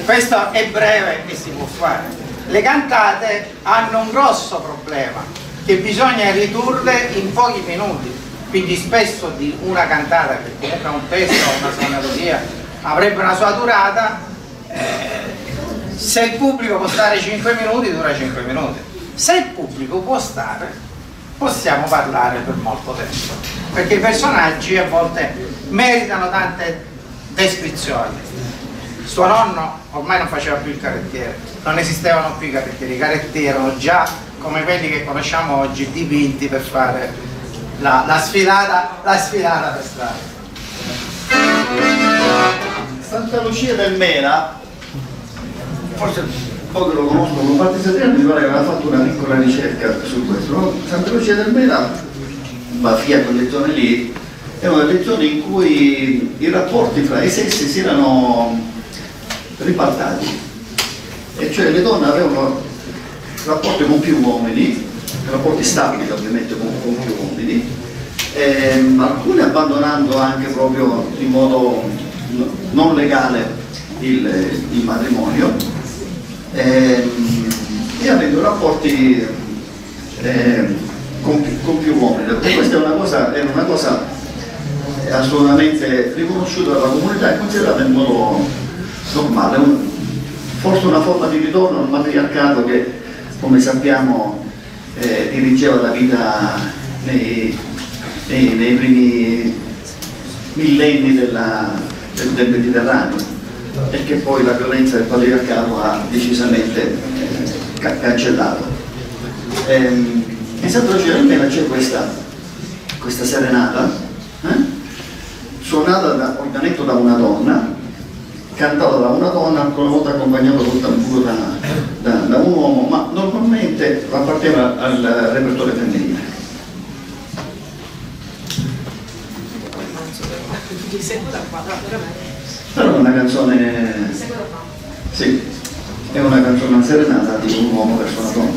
questo è breve e si può fare. Le cantate hanno un grosso problema che bisogna ridurre in pochi minuti, quindi spesso di una cantata, che comunque è un testo, una sonoria, avrebbe una sua durata, se il pubblico può stare 5 minuti dura 5 minuti, se il pubblico può stare possiamo parlare per molto tempo, perché i personaggi a volte meritano tante descrizioni. Suo nonno ormai non faceva più il carrettiere, non esistevano più i carrettieri erano già come quelli che conosciamo oggi, dipinti per fare la sfilata per strada. Santa Lucia del Mela, forse pochi lo conoscono, Partigiano mi pare che aveva fatto una piccola ricerca su questo, no? Santa Lucia del Mela, Bafia, quelle zone lì, erano delle zone in cui i rapporti fra i sessi si erano ribaltati, e cioè le donne avevano rapporti con più uomini, rapporti stabili ovviamente con più uomini, alcune abbandonando anche proprio in modo non legale il matrimonio, e avendo rapporti con più uomini. E questa era una cosa assolutamente riconosciuta dalla comunità e considerata in modo normale, forse una forma di ritorno al matriarcato che, come sappiamo, dirigeva la vita nei primi millenni del Mediterraneo, e che poi la violenza del patriarcato ha decisamente cancellato. In Santa Lucia del Mela c'è questa serenata, suonata ovviamente da una donna, cantata da una donna, ancora una volta accompagnata col tamburo da un uomo, ma normalmente apparteneva al repertorio femminile. Però è una canzone, sì, è una canzone, una serenata di un uomo verso una donna.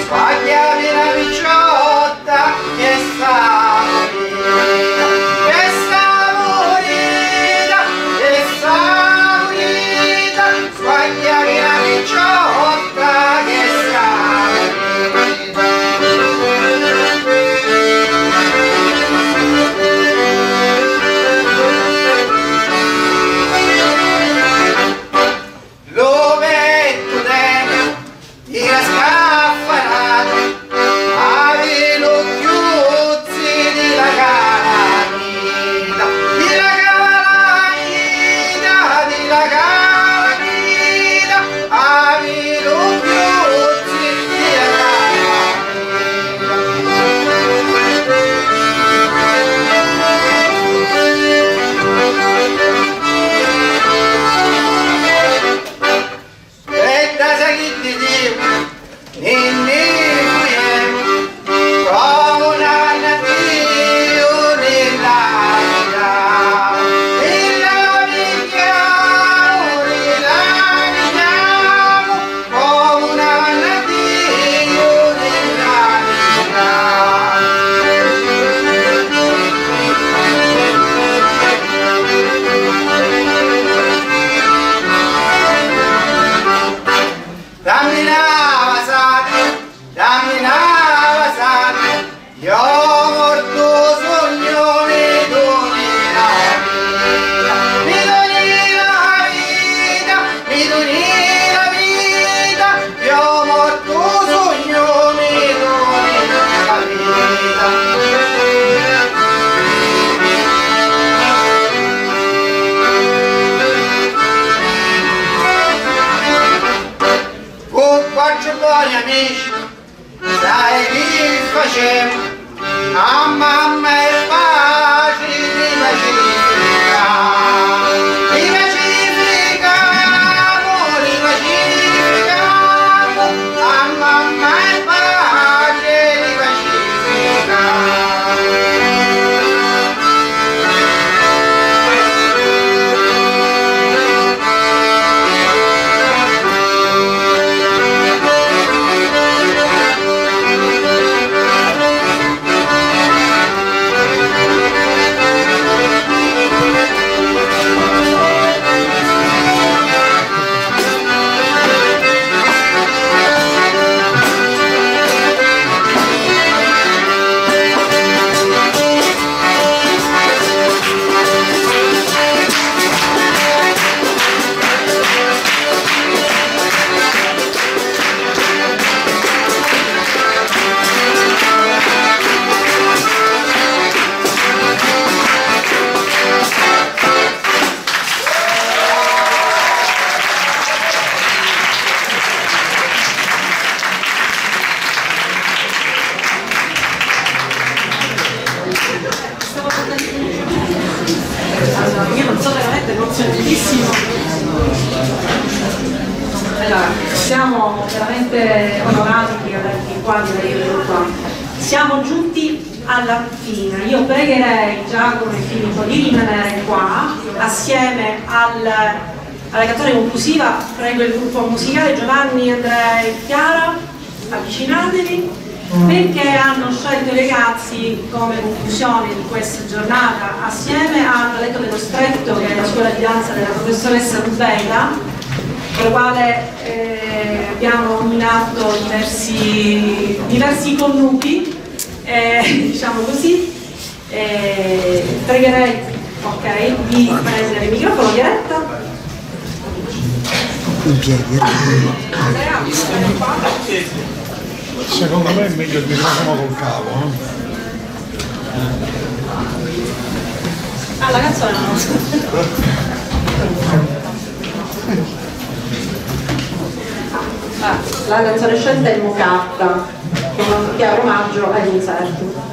Squagliami la picciotta che sa buoni amici, sai chi faceva? A mamma e pace li pacificamo, li pacificamo, a mamma e pace li pacificamo. Io non so, veramente emozionatissimo. Allora, siamo veramente onorati di avervi qua, di avervi qua. Siamo giunti alla fine. Io pregherei Giacomo e Filippo di rimanere qua assieme alla canzone conclusiva. Prego il gruppo musicale Giovanni, Andrea e Chiara, avvicinatevi, perché hanno scelto i ragazzi come conclusione di questa giornata assieme al Balletto dello Stretto, che è la scuola di danza della professoressa Rubella, con la quale abbiamo nominato diversi connubi, diciamo così. Pregherei di prendere il microfono, Chiaretta. In piedi. Andrea, Secondo me è meglio il microfono col cavo. Ah, la canzone non lo so. La canzone scelta è Mocatta, che è un chiaro omaggio ai concerti.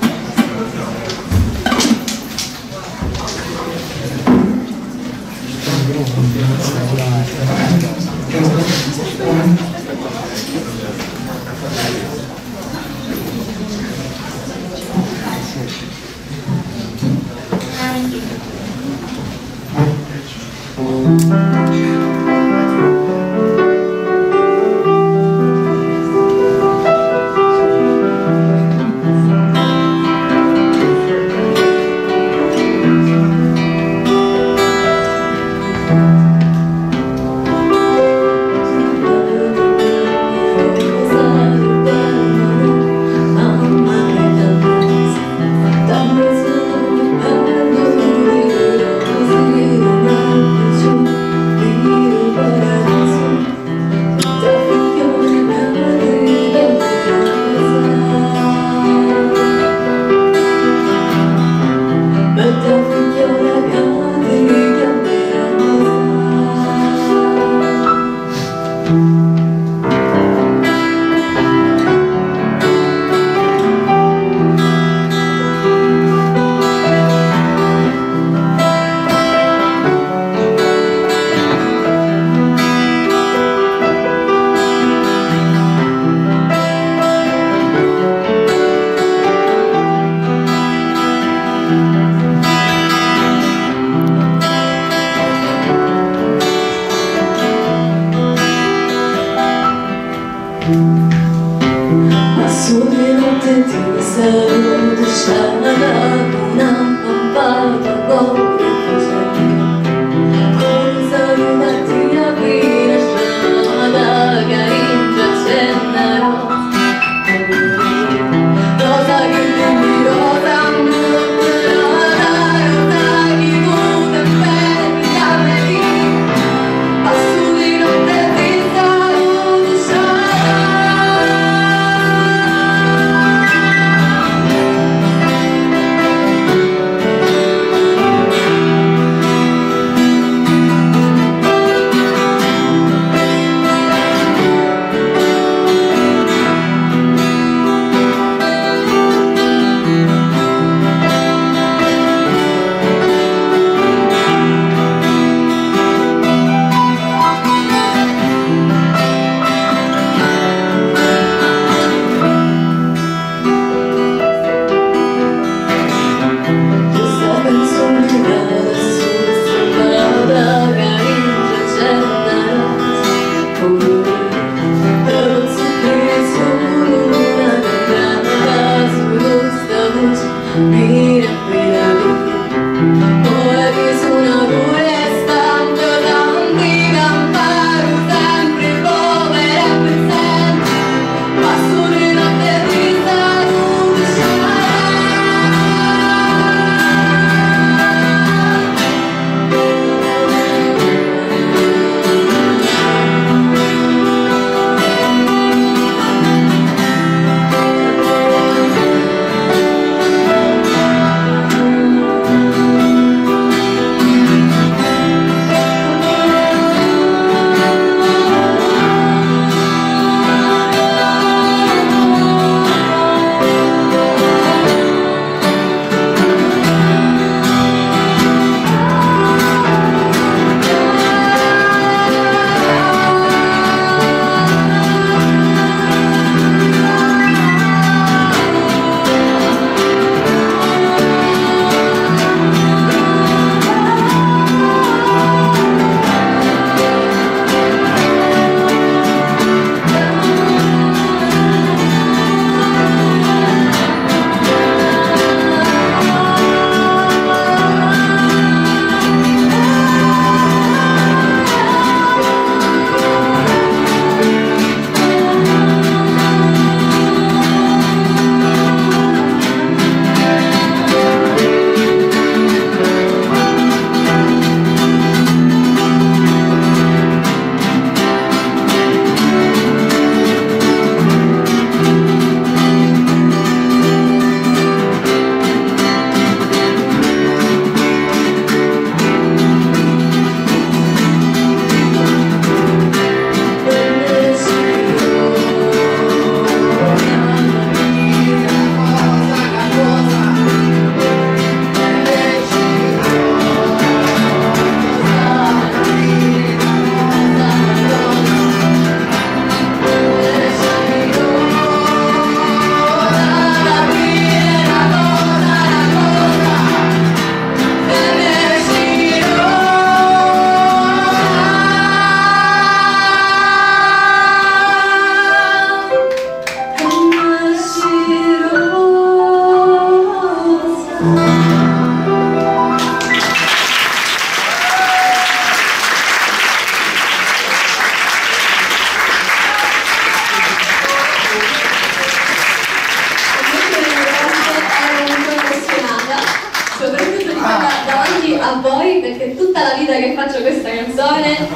tutta la vita che faccio questa canzone e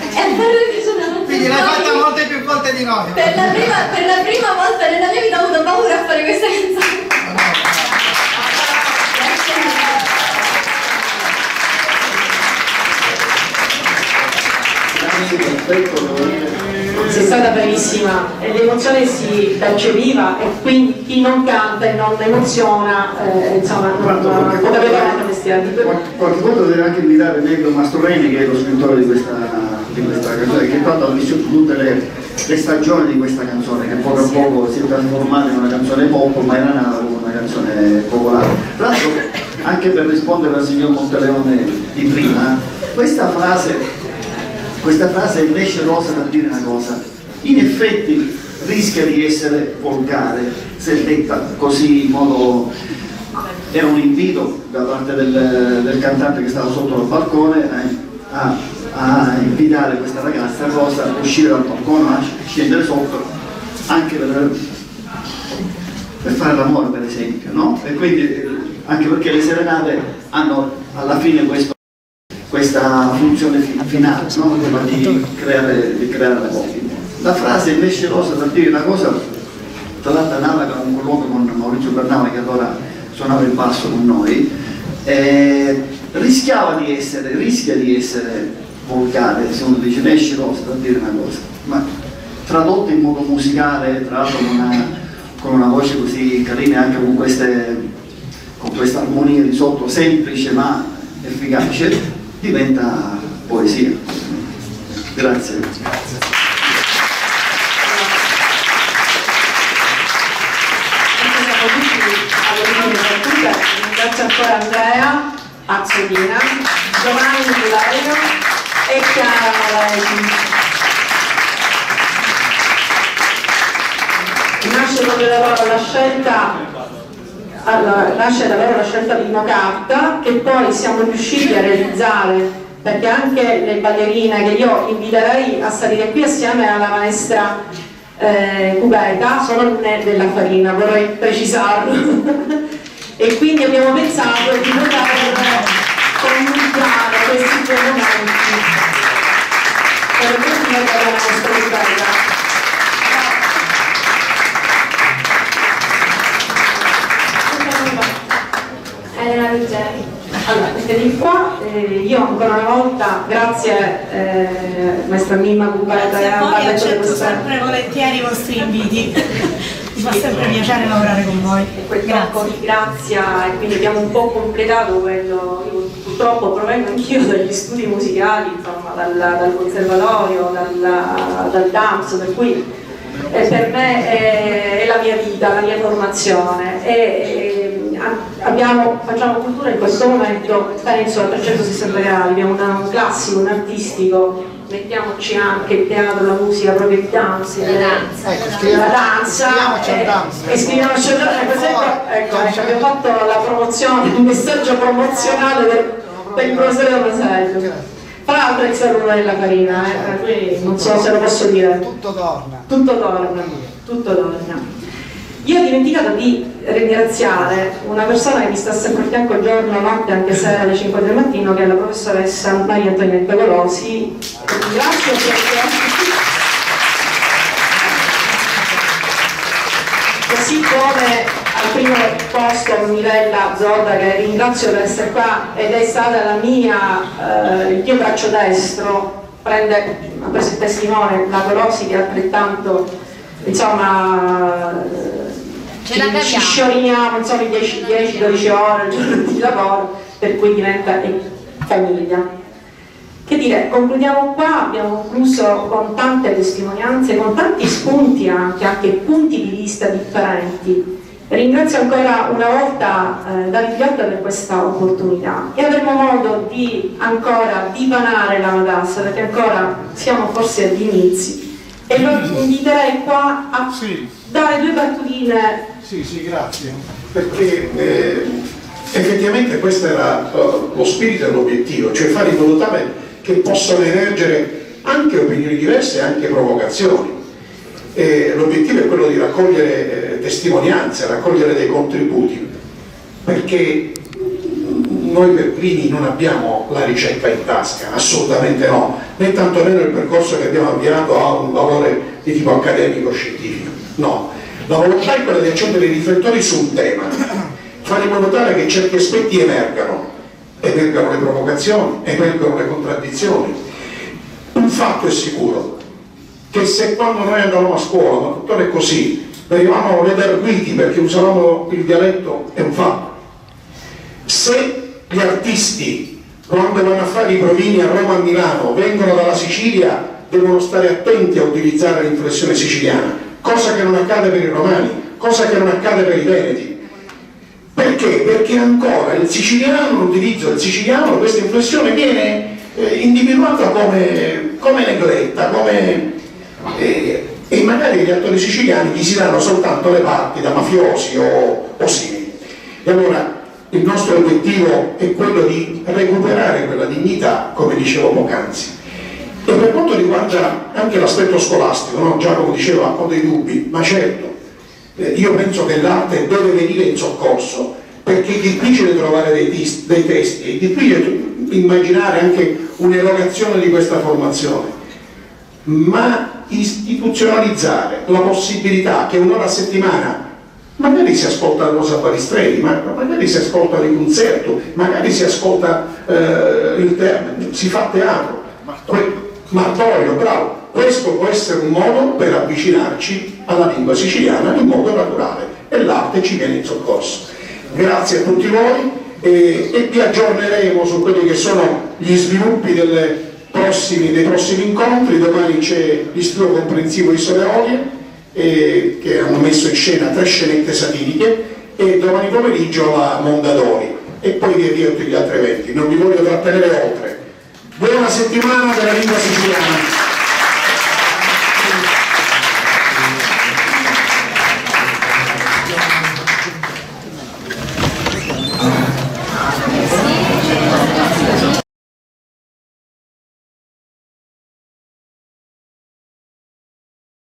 per me mi sono... Quindi l'hai fatta molte più volte di noi. Per la prima volta nella mia vita ho avuto paura a fare questa canzone. Sei stata bravissima e l'emozione si percepiva e quindi chi non canta e non emoziona insomma non potrebbe fare questi. Qualche volta deve anche invitare Negro Mastroeni, che è lo scrittore di questa canzone, che tanto ha vissuto tutte le stagioni di questa canzone, che poco a poco si è trasformata in una canzone pop, ma era nata come una canzone popolare. Tra l'altro, anche per rispondere al signor Monteleone di prima, questa frase invece rosa da dire una cosa, in effetti rischia di essere volgare se detta così in modo... Era un invito da parte del cantante che stava sotto il balcone a invitare questa ragazza rosa a uscire dal balcone, a scendere sotto, anche per fare l'amore, per esempio, no? E quindi anche perché le serenate hanno alla fine questa funzione finale, no? di creare la coppia. La frase invece rosa per dire una cosa, tra l'altro è nata con un colloquio con Maurizio Bernava, che allora suonava il basso con noi, rischia di essere volgare se uno dice esce rosa per dire una cosa, ma tradotto in modo musicale, tra l'altro con una voce così carina, anche con questa armonia di sotto semplice ma efficace, diventa poesia. Grazie. Ringrazio ancora Andrea Azzolina, Giovanni Giulaio e Chiara Malesi. Nasce proprio da loro la scelta di una carta che poi siamo riusciti a realizzare, perché anche le ballerine che io inviterei a salire qui assieme alla maestra Cubeta sono della Farina, vorrei precisarlo. E quindi abbiamo pensato di poter comunicare questi due momenti per continuare la nostra storia. Elena Ruggeri. Allora, di qua, io ancora una volta, grazie maestra Mimma Cubeta. Grazie a voi, accetto sempre volentieri i vostri inviti. Mi fa sempre piacere lavorare con voi. E quel tocco di grazia, e quindi abbiamo un po' completato quello. Io purtroppo provengo anch'io dagli studi musicali, insomma, dal conservatorio, dal DAMS, per cui per me è la mia vita, la mia formazione. Facciamo cultura in questo momento, penso a 360 gradi, abbiamo un classico, un artistico, mettiamoci anche il teatro, la musica, proprio il dance, la danza, e scriviamoci il ecco, abbiamo fatto la promozione, il messaggio promozionale del professore Tomasello. Tra l'altro ex alunno della Farina, quindi non so se lo posso dire. Tutto torna. Tutto torna. Io ho dimenticato di ringraziare una persona che mi sta sempre a fianco giorno, notte, anche se alle 5 del mattino, che è la professoressa Maria Antonietta Golosi. Grazie così come al primo posto Mirella Zodda, che ringrazio per essere qua ed è stata la il mio braccio destro, ha preso il testimone, la Golosi, che altrettanto, insomma, ci scioriniamo, insomma, 10-12 ore al giorno di lavoro, per cui diventa famiglia. Che dire, concludiamo qua, abbiamo concluso con tante testimonianze, con tanti spunti anche punti di vista differenti. Ringrazio ancora una volta David Gatta per questa opportunità e avremo modo di ancora divanare la Madassa, perché ancora siamo forse agli inizi, e lo inviterei qua a dare due battutine. Sì, grazie, perché effettivamente questo era lo spirito e l'obiettivo, cioè fare in modo tale che possano emergere anche opinioni diverse e anche provocazioni. L'obiettivo è quello di raccogliere testimonianze, raccogliere dei contributi, perché noi per primi non abbiamo la ricetta in tasca, assolutamente no, né tantomeno il percorso che abbiamo avviato ha un valore di tipo accademico scientifico, no. La volontà è quella di accendere i riflettori su un tema, fare in modo tale che certi aspetti emergano le provocazioni, emergano le contraddizioni. Un fatto è sicuro, che se quando noi andavamo a scuola, ma tuttora è così, venivamo redarguiti perché usavamo il dialetto, è un fatto. Se gli artisti, quando vanno a fare i provini a Roma e a Milano, vengono dalla Sicilia, devono stare attenti a utilizzare l'inflessione siciliana, cosa che non accade per i romani, cosa che non accade per i veneti. Perché? Perché ancora il siciliano, l'utilizzo del siciliano, questa inflessione viene individuata come negletta, e magari gli attori siciliani gli si danno soltanto le parti da mafiosi o simili. E allora il nostro obiettivo è quello di recuperare quella dignità, come dicevo poc'anzi. E per quanto riguarda anche l'aspetto scolastico, no? Giacomo diceva ho dei dubbi, ma certo, io penso che l'arte deve venire in soccorso, perché è difficile trovare dei testi, è difficile immaginare anche un'erogazione di questa formazione, ma istituzionalizzare la possibilità che un'ora a settimana magari si ascolta la Rosa Baristrelli, magari si ascolta il concerto, magari si ascolta si fa teatro, Martorio, bravo. Questo può essere un modo per avvicinarci alla lingua siciliana in modo naturale e l'arte ci viene in soccorso. Grazie a tutti voi e vi aggiorneremo su quelli che sono gli sviluppi dei prossimi incontri. Domani c'è l'Istituto Comprensivo di Sole Olie che hanno messo in scena 3 scenette satiriche e domani pomeriggio la Mondadori e poi via via tutti gli altri eventi. Non vi voglio trattenere oltre. Buona settimana della lingua siciliana.